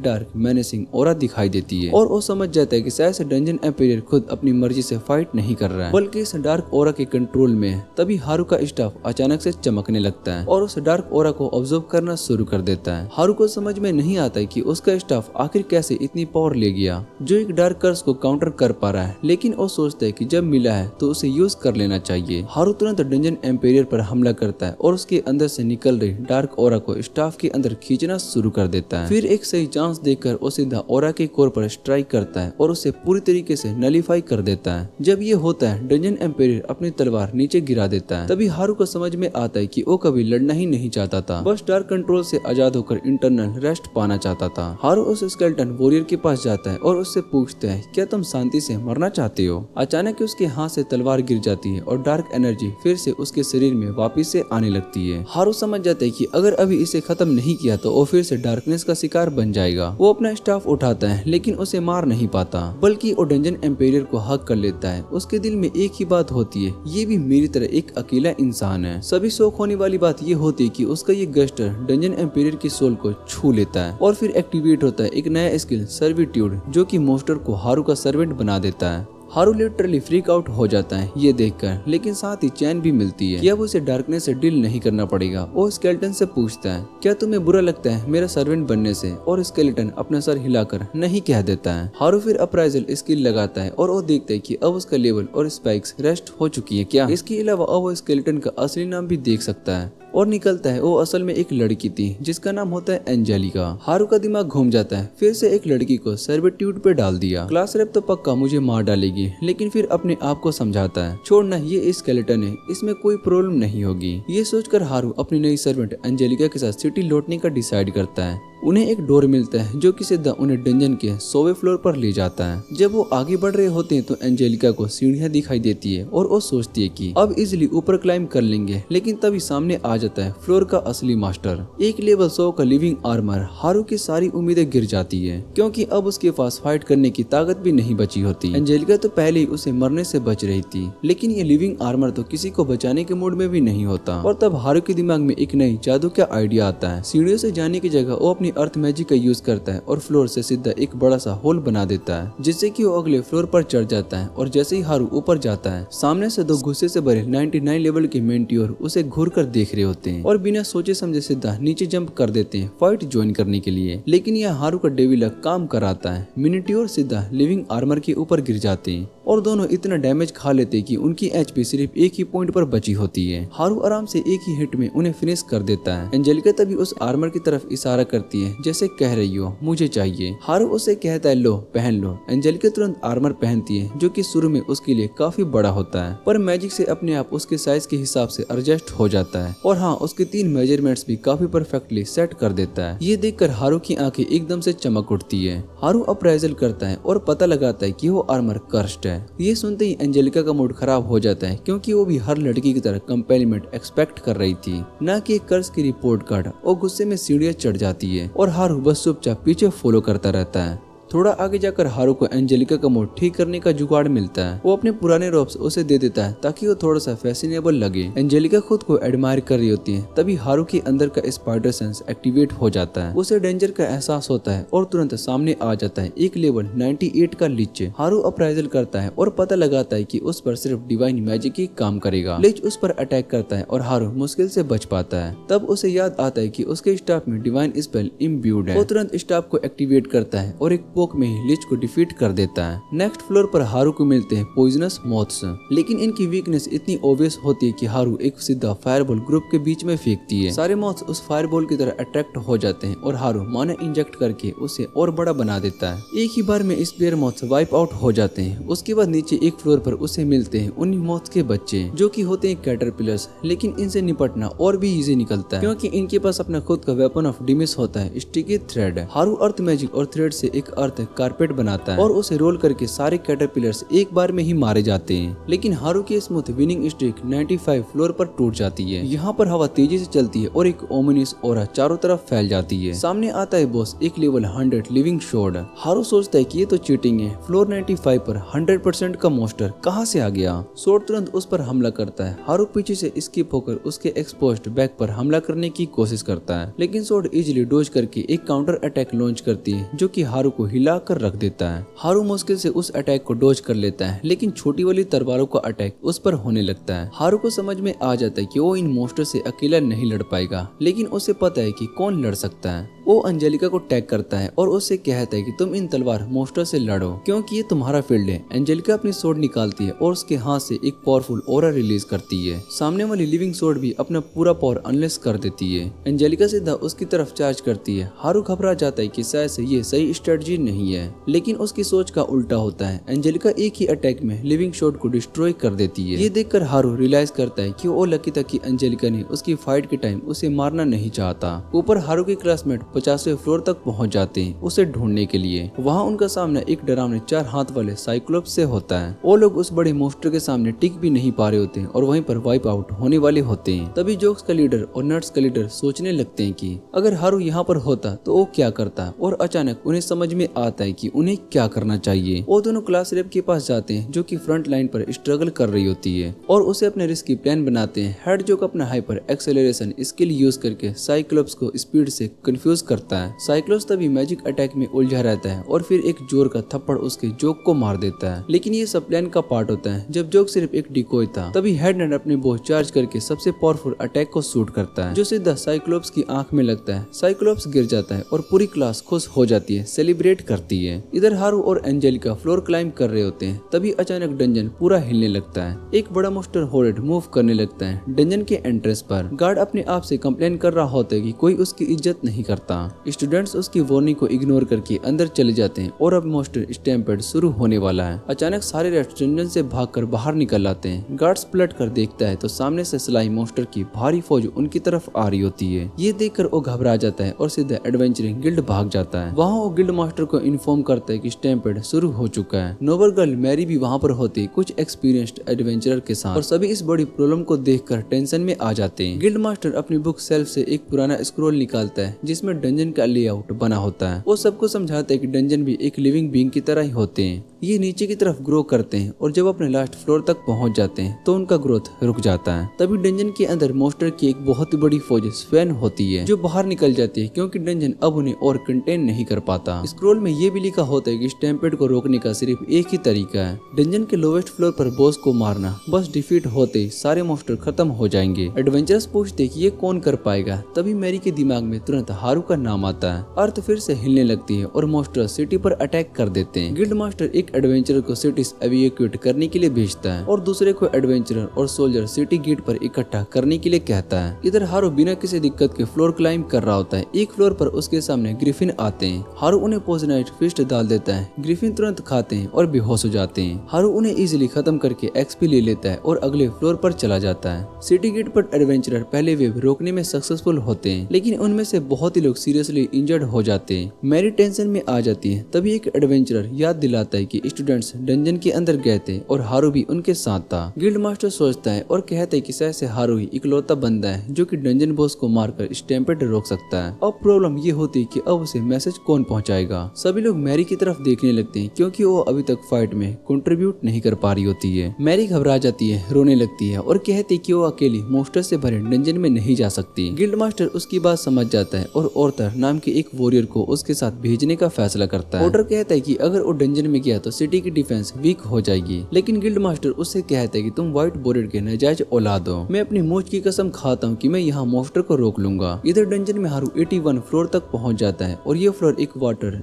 डार्क मेनेसिंग ऑरा दिखाई देती है, और वो समझ जाता है कि शायद से डंजन एम्पायर खुद अपनी मर्जी से फाइट नहीं कर रहा है, बल्कि इस डार्क ऑरा के कंट्रोल में है। तभी हारू का स्टाफ अचानक से चमकने लगता है और उस डार्क ऑरा को ऑब्जर्व करना शुरू कर देता है। हारू को समझ में नहीं आता है कि उसका स्टाफ आखिर कैसे इतनी पावर ले गया जो एक डार्क कर्स को काउंटर कर पा रहा है, लेकिन वो सोचता है कि जब मिला है तो उसे यूज कर लेना चाहिए। हारू तुरंत डंजन एम्पायर पर हमला करता है और उसके अंदर से निकल रही डार्क ऑरा को स्टाफ के अंदर खींचना शुरू कर देता है। फिर एक सही चांस देखकर वो सीधा ऑरा के कोर पर स्ट्राइक करता है और उसे पूरी तरीके से नलीफाई कर देता है। जब ये होता है, डंजन एम्पायर अपनी तलवार नीचे गिरा देता है। तभी हारू को समझ में आता है कि वो कभी लड़ना ही नहीं चाहता था, बस डार्क कंट्रोल से आजाद होकर इंटरनल रेस्ट पाना चाहता था। हारू उस स्केलेटन वॉरियर के पास जाता है और उससे पूछता है, क्या तुम शांति से मरना चाहते हो? अचानक उसके हाथ से तलवार गिर जाती है और डार्क एनर्जी फिर से उसके शरीर में वापस से आने लगती है। हारू समझ जाता है कि अगर अभी इसे खत्म नहीं किया तो वो फिर से डार्कनेस का शिकार बन जाएगा। वो अपना स्टाफ उठाता है, लेकिन उसे मार नहीं पाता, बल्कि वो डंजन एम्पायर को हक कर लेता है। उसके दिल में एक ही बात होती है, ये भी मेरी तरह एक अकेला इंसान है। सभी शौक होने वाली बात ये होती है कि उसका ये गस्टर डंजन एम्पायर की सोल को छू लेता है, और फिर एक्टिवेट होता है एक नया स्किल सर्विट्यूड, जो कि मॉन्स्टर को हारू का सर्वेंट बना देता है। हारू लिटरली फ्रीक आउट हो जाता है ये देखकर, लेकिन साथ ही चैन भी मिलती है कि अब उसे डार्कनेस से डील नहीं करना पड़ेगा। वो स्केलेटन से पूछता है, क्या तुम्हें बुरा लगता है मेरा सर्वेंट बनने से? और स्केलेटन अपना सर हिलाकर नहीं कह देता है। हारू फिर अप्राइजल स्किल लगाता है और वो देखता है कि अब उसका लेवल और स्पाइक्स रेस्ट हो चुकी है क्या। इसके अलावा अब वो स्केलेटन का असली नाम भी देख सकता है, और निकलता है वो असल में एक लड़की थी जिसका नाम होता है एंजेलिका। हारू का दिमाग घूम जाता है, फिर से एक लड़की को सर्विट्यूड पे डाल दिया। क्लास रेप तो पक्का मुझे मार डालेगी, लेकिन फिर अपने आप को समझाता है, छोड़ना, ये स्केलेटन है, इसमें कोई प्रॉब्लम नहीं होगी। ये सोचकर हारू अपनी नई सर्वेंट एंजेलिका के साथ सिटी लौटने का डिसाइड करता है। उन्हें एक डोर मिलता है जो कि सीधा उन्हें डंजन के 100वें फ्लोर पर ले जाता है। जब वो आगे बढ़ रहे होते हैं तो एंजेलिका को सीढ़ियां दिखाई देती है और वो सोचती है कि अब इजिली ऊपर क्लाइंब कर लेंगे, लेकिन तभी सामने आ जाता है फ्लोर का असली मास्टर, एक लेवल 100 का लिविंग आर्मर। हारू की सारी उम्मीदें गिर जाती है, क्योंकि अब उसके पास फाइट करने की ताकत भी नहीं बची होती। एंजेलिका तो पहले ही उसे मरने से बच रही थी, लेकिन ये लिविंग आर्मर तो किसी को बचाने के मूड में भी नहीं होता। और तब हारू के दिमाग में एक नई जादू का आइडिया आता है। सीढ़ियों से जाने की जगह वो अपनी अर्थ मैजिक का यूज करता है और फ्लोर से सीधा एक बड़ा सा होल बना देता है, जिससे कि वो अगले फ्लोर पर चढ़ जाता है। और जैसे ही हारू ऊपर जाता है, सामने से दो गुस्से से भरे 99 लेवल के मेंटियोर उसे घूर कर देख रहे होते हैं और बिना सोचे समझे सीधा नीचे जंप कर देते हैं फाइट ज्वाइन करने के लिए। लेकिन यह हारू का डेविल लक काम कराता है। मिनिट्योर सीधा लिविंग आर्मर के ऊपर गिर जाते हैं और दोनों इतना डैमेज खा लेते कि उनकी एचपी सिर्फ एक ही पॉइंट पर बची होती है। हारू आराम से एक ही हिट में उन्हें फिनिश कर देता है। एंजेलिका तभी उस आर्मर की तरफ इशारा करती है, जैसे कह रही हो मुझे चाहिए। हारू उसे कहता है, लो पहन लो। एंजेलिका तुरंत आर्मर पहनती है, जो कि शुरू में उसके लिए काफी बड़ा होता है, पर मैजिक से अपने आप उसके साइज के हिसाब से एडजस्ट हो जाता है। और हाँ, उसके 3 मेजरमेंट्स भी काफी परफेक्टली सेट कर देता है। ये देखकर हारू की आंखें एकदम से चमक उठती है। हारू अप्राइजल करता है और पता लगाता है कि वो आर्मर कर्स्ड है। ये सुनते ही एंजेलिका का मूड खराब हो जाता है, क्योंकि वो भी हर लड़की की तरह कंपेलीमेंट एक्सपेक्ट कर रही थी, न कि एक कर्स की रिपोर्ट कार्ड। और गुस्से में सीढ़ियां चढ़ जाती है और हारू बस चुपचाप पीछे फॉलो करता रहता है। थोड़ा आगे जाकर हारू को एंजेलिका का मूड ठीक करने का जुगाड़ मिलता है। वो अपने पुराने रोब्स उसे दे देता है ताकि वो थोड़ा सा फैसिनेबल लगे। एंजेलिका खुद को एडमायर कर रही होती है, तभी हारू के अंदर का स्पाइडर सेंस एक्टिवेट हो जाता है। उसे डेंजर का एहसास होता है और तुरंत सामने आ जाता है एक लेवल 98 का लीच। हारू अप्राइजल करता है और पता लगाता है कि उस पर सिर्फ डिवाइन मैजिक ही काम करेगा। लीच उस पर अटैक करता है और हारू मुश्किल से बच पाता है। तब उसे याद आता है कि उसके स्टाफ में डिवाइन स्पेल इम्ब्यूड है। वो तुरंत स्टाफ को एक्टिवेट करता है और एक पोक में ही लिच को डिफीट कर देता है। नेक्स्ट फ्लोर पर हारू को मिलते हैं पॉइजनस मॉथ्स, लेकिन इनकी वीकनेस इतनी ऑब्वियस होती है कि हारू एक सीधा फायरबॉल ग्रुप के बीच में फेंकती है। सारे मॉथ्स उस फायरबॉल की तरह अट्रैक्ट हो जाते हैं और हारू माना इंजेक्ट करके उसे और बड़ा बना देता है। एक ही बार में इस बेयर मॉथ्स वाइप आउट हो जाते हैं। उसके बाद नीचे एक फ्लोर पर उसे मिलते हैं उन्हीं मॉथ्स के बच्चे जो कि होते हैं कैटरपिलर्स, लेकिन इनसे निपटना और भी इजी निकलता है क्योंकि इनके पास अपना खुद का वेपन ऑफ डिमिस होता है, स्टिकी थ्रेड। हारू अर्थ मैजिक और थ्रेड से एक अर्थ कारपेट बनाता है और उसे रोल करके सारे कैटरपिलर्स एक बार में ही मारे जाते हैं, लेकिन हारू की स्मूथ विनिंग स्ट्रिक 95 फ्लोर पर टूट जाती है। यहाँ पर हवा तेजी से चलती है और एक ओमिनियस ऑरा चारों तरफ फैल जाती है। सामने आता है बॉस, एक लेवल 100 लिविंग शॉर्ड। हारू सोचता है कि ये तो चीटिंग है, फ्लोर 95 पर 100% का मॉन्स्टर कहाँ से आ गया। शॉर्ड तुरंत उस पर हमला करता है। हारू पीछे से स्किप होकर उसके एक्सपोज्ड बैक पर हमला करने की कोशिश करता है, लेकिन शॉर्ड इजिली डोज करके एक काउंटर अटैक लॉन्च करती है जो कि हारू को हिला कर रख देता है। हारू मुश्किल से उस अटैक को डोज कर लेता है, लेकिन छोटी वाली तलवारों का अटैक उस पर होने लगता है। हारू को समझ में आ जाता है कि वो इन मॉन्स्टर से अकेला नहीं लड़ पाएगा, लेकिन उसे पता है कि कौन लड़ सकता है। वो अंजेलिका को टैग करता है और उससे कहता है कि तुम इन तलवार मॉन्स्टर से लड़ो क्योंकि ये तुम्हारा फील्ड है। एंजेलिका अपनी स्वॉर्ड निकालती है और उसके हाथ से एक पावरफुल ऑरा रिलीज करती है। सामने वाली लिविंग स्वॉर्ड भी अपना पूरा पावर अनलेस कर देती है। एंजेलिका सीधा उसकी तरफ चार्ज करती है। हारू घबरा जाता है कि शायद से ये सही स्ट्रेटजी नहीं है, लेकिन उसकी सोच का उल्टा होता है। एंजेलिका एक ही अटैक में लिविंग स्वॉर्ड को डिस्ट्रॉय कर देती है। ये देखकर हारू रियलाइज करता है कि वो लकी था कि एंजेलिका ने उसकी फाइट के टाइम उसे मारना नहीं चाहता। ऊपर हारू के क्लासमेट 50वें फ्लोर तक पहुंच जाते हैं उसे ढूंढने के लिए। वहाँ उनका सामना एक डरावने 4 हाथ वाले साइक्लोप्स से होता है। वो लोग उस बड़े मॉन्स्टर के सामने टिक भी नहीं पा रहे होते हैं और वहीं पर वाइप आउट होने वाले होते हैं। तभी जोक्स का लीडर और नट्स का लीडर सोचने लगते हैं कि अगर हारू यहाँ पर होता तो वो क्या करता, और अचानक उन्हें समझ में आता है कि उन्हें क्या करना चाहिए। वो दोनों क्लास रेप के पास जाते हैं जो कि फ्रंट लाइन पर स्ट्रगल कर रही होती है और उसे अपने रिस्क की प्लान बनाते हैं। हेड जोक अपना हाइपर एक्सेलरेशन स्किल यूज करके साइक्लोप्स को स्पीड से कंफ्यूज करता है। साइक्लोप्स तभी मैजिक अटैक में उलझा रहता है और फिर एक जोर का थप्पड़ उसके जोक को मार देता है, लेकिन ये सब प्लान का पार्ट होता है। जब जोक सिर्फ एक डिकोय था तभी हेड नेट अपने बो चार्ज करके सबसे पावरफुल अटैक को शूट करता है जो सीधा साइक्लोप्स की आंख में लगता है। साइक्लोप्स गिर जाता है और पूरी क्लास खुश हो जाती है, सेलिब्रेट करती है। इधर हारू और एंजेलिका फ्लोर क्लाइंब कर रहे होते हैं, तभी अचानक डंजन पूरा हिलने लगता है। एक बड़ा मॉन्स्टर हॉरेड मूव करने लगता है डंजन के एंट्रेंस पर। गार्ड अपने आप से कंप्लेन कर रहा होता है कि कोई उसकी इज्जत नहीं करता। स्टूडेंट्स उसकी वार्निंग को इग्नोर करके अंदर चले जाते हैं और अब मॉन्स्टर स्टैम्पेड शुरू होने वाला है। अचानक सारे रेस्ट डंजन से भागकर बाहर निकल आते हैं। गार्ड्स पलट कर देखता है तो सामने से स्लाइम मॉन्स्टर की भारी फौज उनकी तरफ आ रही होती है। ये देखकर वो घबरा जाता है और सीधा एडवेंचरिंग गिल्ड भाग जाता है। वहाँ वो गिल्ड मास्टर को इन्फॉर्म करता है कि स्टैम्पेड शुरू हो चुका है। नोबल गर्ल मैरी भी वहाँ पर होती कुछ एक्सपीरियंस्ड एडवेंचरर के साथ और सभी इस बड़ी प्रॉब्लम को देखकर टेंशन में आ जाते हैं। गिल्ड मास्टर अपनी बुक सेल्फ से एक पुराना स्क्रॉल निकालता है जिसमें डंजन का लेआउट बना होता है। वो सबको समझाता है कि डंजन भी एक लिविंग बीइंग की तरह ही होते हैं। ये नीचे की तरफ ग्रो करते हैं और जब अपने लास्ट फ्लोर तक पहुंच जाते हैं तो उनका ग्रोथ रुक जाता है। तभी डंजन के अंदर मॉन्स्टर की एक बहुत ही बड़ी फौज स्वैन होती है जो बाहर निकल जाती है क्योंकि डंजन अब उन्हें और कंटेन नहीं कर पाता। स्क्रॉल में ये भी लिखा होता है कि स्टैम्पेड को रोकने का सिर्फ एक ही तरीका है, डंजन के लोवेस्ट फ्लोर पर बॉस को मारना। बस डिफीट होते ही सारे मॉन्स्टर खत्म हो जाएंगे। एडवेंचरर्स पूछते कि ये कौन कर पाएगा। तभी मैरी के दिमाग में तुरंत हारू का नाम आता है। अर्थ फिर से हिलने लगती है और मॉन्स्टर सिटी पर अटैक कर देते हैं। गिल्ड मास्टर एक एडवेंचरर को सिटीज एविक्यूट करने के लिए भेजता है और दूसरे को एडवेंचरर और सोल्जर सिटी गेट पर इकट्ठा करने के लिए कहता है। इधर हारू बिना किसी दिक्कत के फ्लोर क्लाइंब कर रहा होता है। एक फ्लोर पर उसके सामने ग्रिफिन आते हैं। हारू उन्हें पोइजनाइट फिस्ट डाल देता है। ग्रिफिन तुरंत खाते हैं और बेहोश हो जाते हैं। हारू उन्हें इजिली खत्म करके एक्सपी ले लेता है और अगले फ्लोर पर चला जाता है। सिटी गेट पर एडवेंचरर पहले वेव रोकने में सक्सेसफुल होते हैं, लेकिन उनमें से बहुत ही लोग सीरियसली इंजर्ड हो जाते हैं। मैरी टेंशन में आ जाती है। तभी एक एडवेंचरर याद दिलाता है कि स्टूडेंट्स डंजन के अंदर गए थे और हारू भी उनके साथ था। गिल्ड मास्टर सोचता है और कहता है कि शायद से हारू ही इकलौता बंदा है जो कि डंजन बॉस को मारकर स्टैम्पेड रोक सकता है। अब प्रॉब्लम ये होती है कि अब उसे मैसेज कौन पहुंचाएगा। सभी लोग मैरी की तरफ देखने लगते हैं क्योंकि वो अभी तक फाइट में कंट्रीब्यूट नहीं कर पा रही होती है। मैरी घबरा जाती है, रोने लगती है और कहती है कि वो अकेली मॉन्स्टर से भरे डंजन में नहीं जा सकती। गिल्ड मास्टर उसकी बात समझ जाता है और ऑर्थर नाम के एक वॉरियर को उसके साथ भेजने का फैसला करता है। ऑर्डर कहता है कि अगर वो डंजन में गया तो सिटी की डिफेंस वीक हो जाएगी। लेकिन गिल्ड मास्टर उससे कहता है कि तुम व्हाइट बोरेड के नाजायज औलाद हो। मैं अपनी मौज की कसम खाता हूँ कि मैं यहाँ मॉन्स्टर को रोक लूंगा। इधर डंजन में हारू 81 फ्लोर तक पहुँच जाता है और ये फ्लोर एक वाटर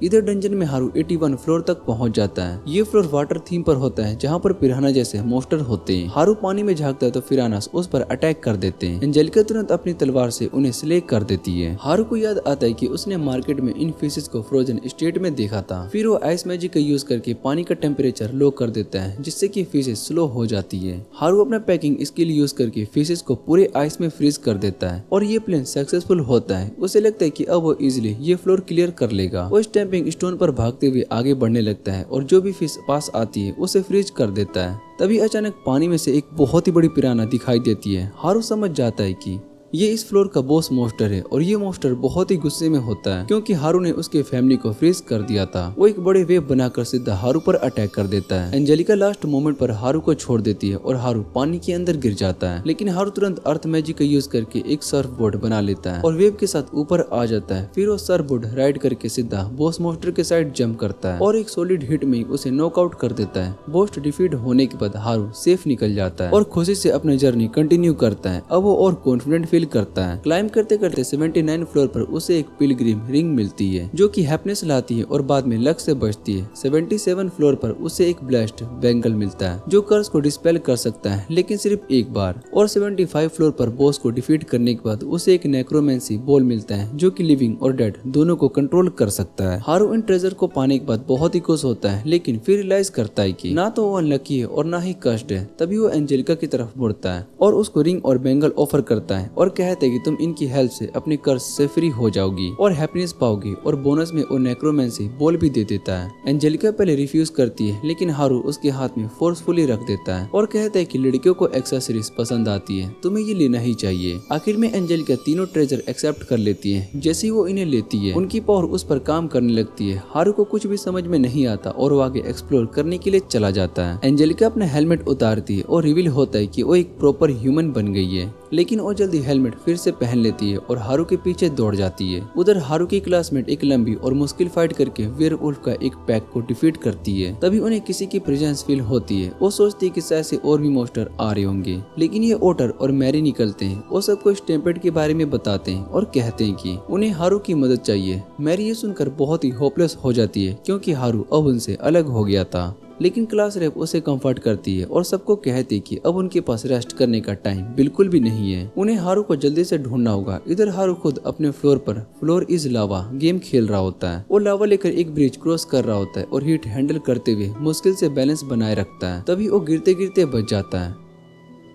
तक पहुँच जाता है। ये फ्लोर वाटर थीम पर होता है जहाँ पर पिराना जैसे मॉन्स्टर होते हैं। हारू पानी में झांकता है तो पिरानास उस पर अटैक कर देते हैं। एंजेलिका तुरंत अपनी तलवार से उन्हें स्ले कर देती है। हारू को याद आता है कि उसने मार्केट में इन फिशेस को फ्रोजन स्टेट में देखा था। फिर वो आइस मैजिक का यूज करके पानी का टेम्परेचर लो कर देता है जिससे कि फिशेस स्लो हो जाती है। हारू अपना पैकिंग स्किल यूज करके फिशेस को पूरे आइस में फ्रीज कर देता है और ये प्लान सक्सेसफुल होता है। उसे लगता है कि अब वो इजिली ये फ्लोर क्लियर कर लेगा। वो स्टैंपिंग स्टोन पर भागते हुए आगे बढ़ने लगता है और जो भी फिश पास आती है उसे फ्रीज कर देता है। तभी अचानक पानी में से एक बहुत ही बड़ी पिराना दिखाई देती है। हारू समझ जाता है कि ये इस फ्लोर का बॉस मॉन्स्टर है और ये मॉन्स्टर बहुत ही गुस्से में होता है क्योंकि हारू ने उसके फैमिली को फ्रीज कर दिया था। वो एक बड़े वेव बनाकर सीधा हारू पर अटैक कर देता है। एंजेलिका लास्ट मोमेंट पर हारू को छोड़ देती है और हारू पानी के अंदर गिर जाता है। लेकिन हारू तुरंत अर्थ मैजिक का यूज करके एक सर्फ बोर्ड बना लेता है और वेव के साथ ऊपर आ जाता है। फिर वो सर्फ बोर्ड राइड करके सीधा बॉस मॉन्स्टर के साइड जंप करता है और एक सॉलिड हिट में उसे नॉकआउट कर देता है। बॉस डिफीट होने के बाद हारू सेफ निकल जाता है और खुशी से अपनी जर्नी कंटिन्यू करता है। अब वो और कॉन्फिडेंट फील करता है। क्लाइम करते करते 79 फ्लोर पर उसे एक पिलग्रिम रिंग मिलती है जो कि हैप्पीनेस लाती है और बाद में लक से बचती है। 77 फ्लोर पर उसे एक ब्लास्ट बैंगल मिलता है जो कर्स को डिस्पेल कर सकता है लेकिन सिर्फ एक बार। और 75 फ्लोर पर बॉस को डिफीट करने के बाद उसे एक नेक्रोमेंसी बॉल मिलता है जो कि लिविंग और डेड दोनों को कंट्रोल कर सकता है। हारू इन ट्रेजर को पाने के बाद बहुत ही खुश होता है लेकिन फिर रियलाइज करता है कि ना तो वो अनलकी है और ना ही कष्ट है। तभी वो एंजेलिका की तरफ मुड़ता है और उसको रिंग और बैंगल ऑफर करता है और कहते हैं कि तुम इनकी हेल्प से अपने कर्ज से फ्री हो जाओगी और हैप्पीनेस पाओगी और बोनस में वो नेक्रोमेंसी बॉल भी दे देता है। एंजेलिका पहले रिफ्यूज करती है लेकिन हारू उसके हाथ में फोर्सफुली रख देता है और कहता है कि लड़कियों को एक्सेसरीज पसंद आती है, तुम्हें ये लेना ही चाहिए। आखिर में एंजेलिका तीनों ट्रेजर एक्सेप्ट कर लेती है। जैसे ही वो इन्हें लेती है उनकी पावर उस पर काम करने लगती है। हारू को कुछ भी समझ में नहीं आता और वो आगे एक्सप्लोर करने के लिए चला जाता है। एंजेलिका अपना हेलमेट उतारती है और रिवील होता है कि वो एक प्रॉपर ह्यूमन बन गई है। लेकिन वो जल्दी हेलमेट फिर से पहन लेती है और हारू के पीछे दौड़ जाती है। उधर हारू की क्लासमेट एक लंबी और मुश्किल फाइट करके वेयरवुल्फ का एक पैक को डिफीट करती है। तभी उन्हें किसी की प्रेजेंस फील होती है। वो सोचती है कि शायद से और भी मॉन्स्टर आ रहे होंगे लेकिन ये ओटर और मैरी निकलते हैं। वो सबको स्टैम्पेड के बारे में बताते हैं और कहते हैं कि उन्हें हारू की मदद चाहिए। मैरी ये सुनकर बहुत ही होपलेस हो जाती है क्योंकि हारू अब उनसे अलग हो गया था। लेकिन क्लास रेप उसे कंफर्ट करती है और सबको कहती है कि अब उनके पास रेस्ट करने का टाइम बिल्कुल भी नहीं है, उन्हें हारू को जल्दी से ढूंढना होगा। इधर हारू खुद अपने फ्लोर पर फ्लोर इज लावा गेम खेल रहा होता है। वो लावा लेकर एक ब्रिज क्रॉस कर रहा होता है और हीट हैंडल करते हुए मुश्किल से बैलेंस बनाए रखता है। तभी वो गिरते गिरते बच जाता है।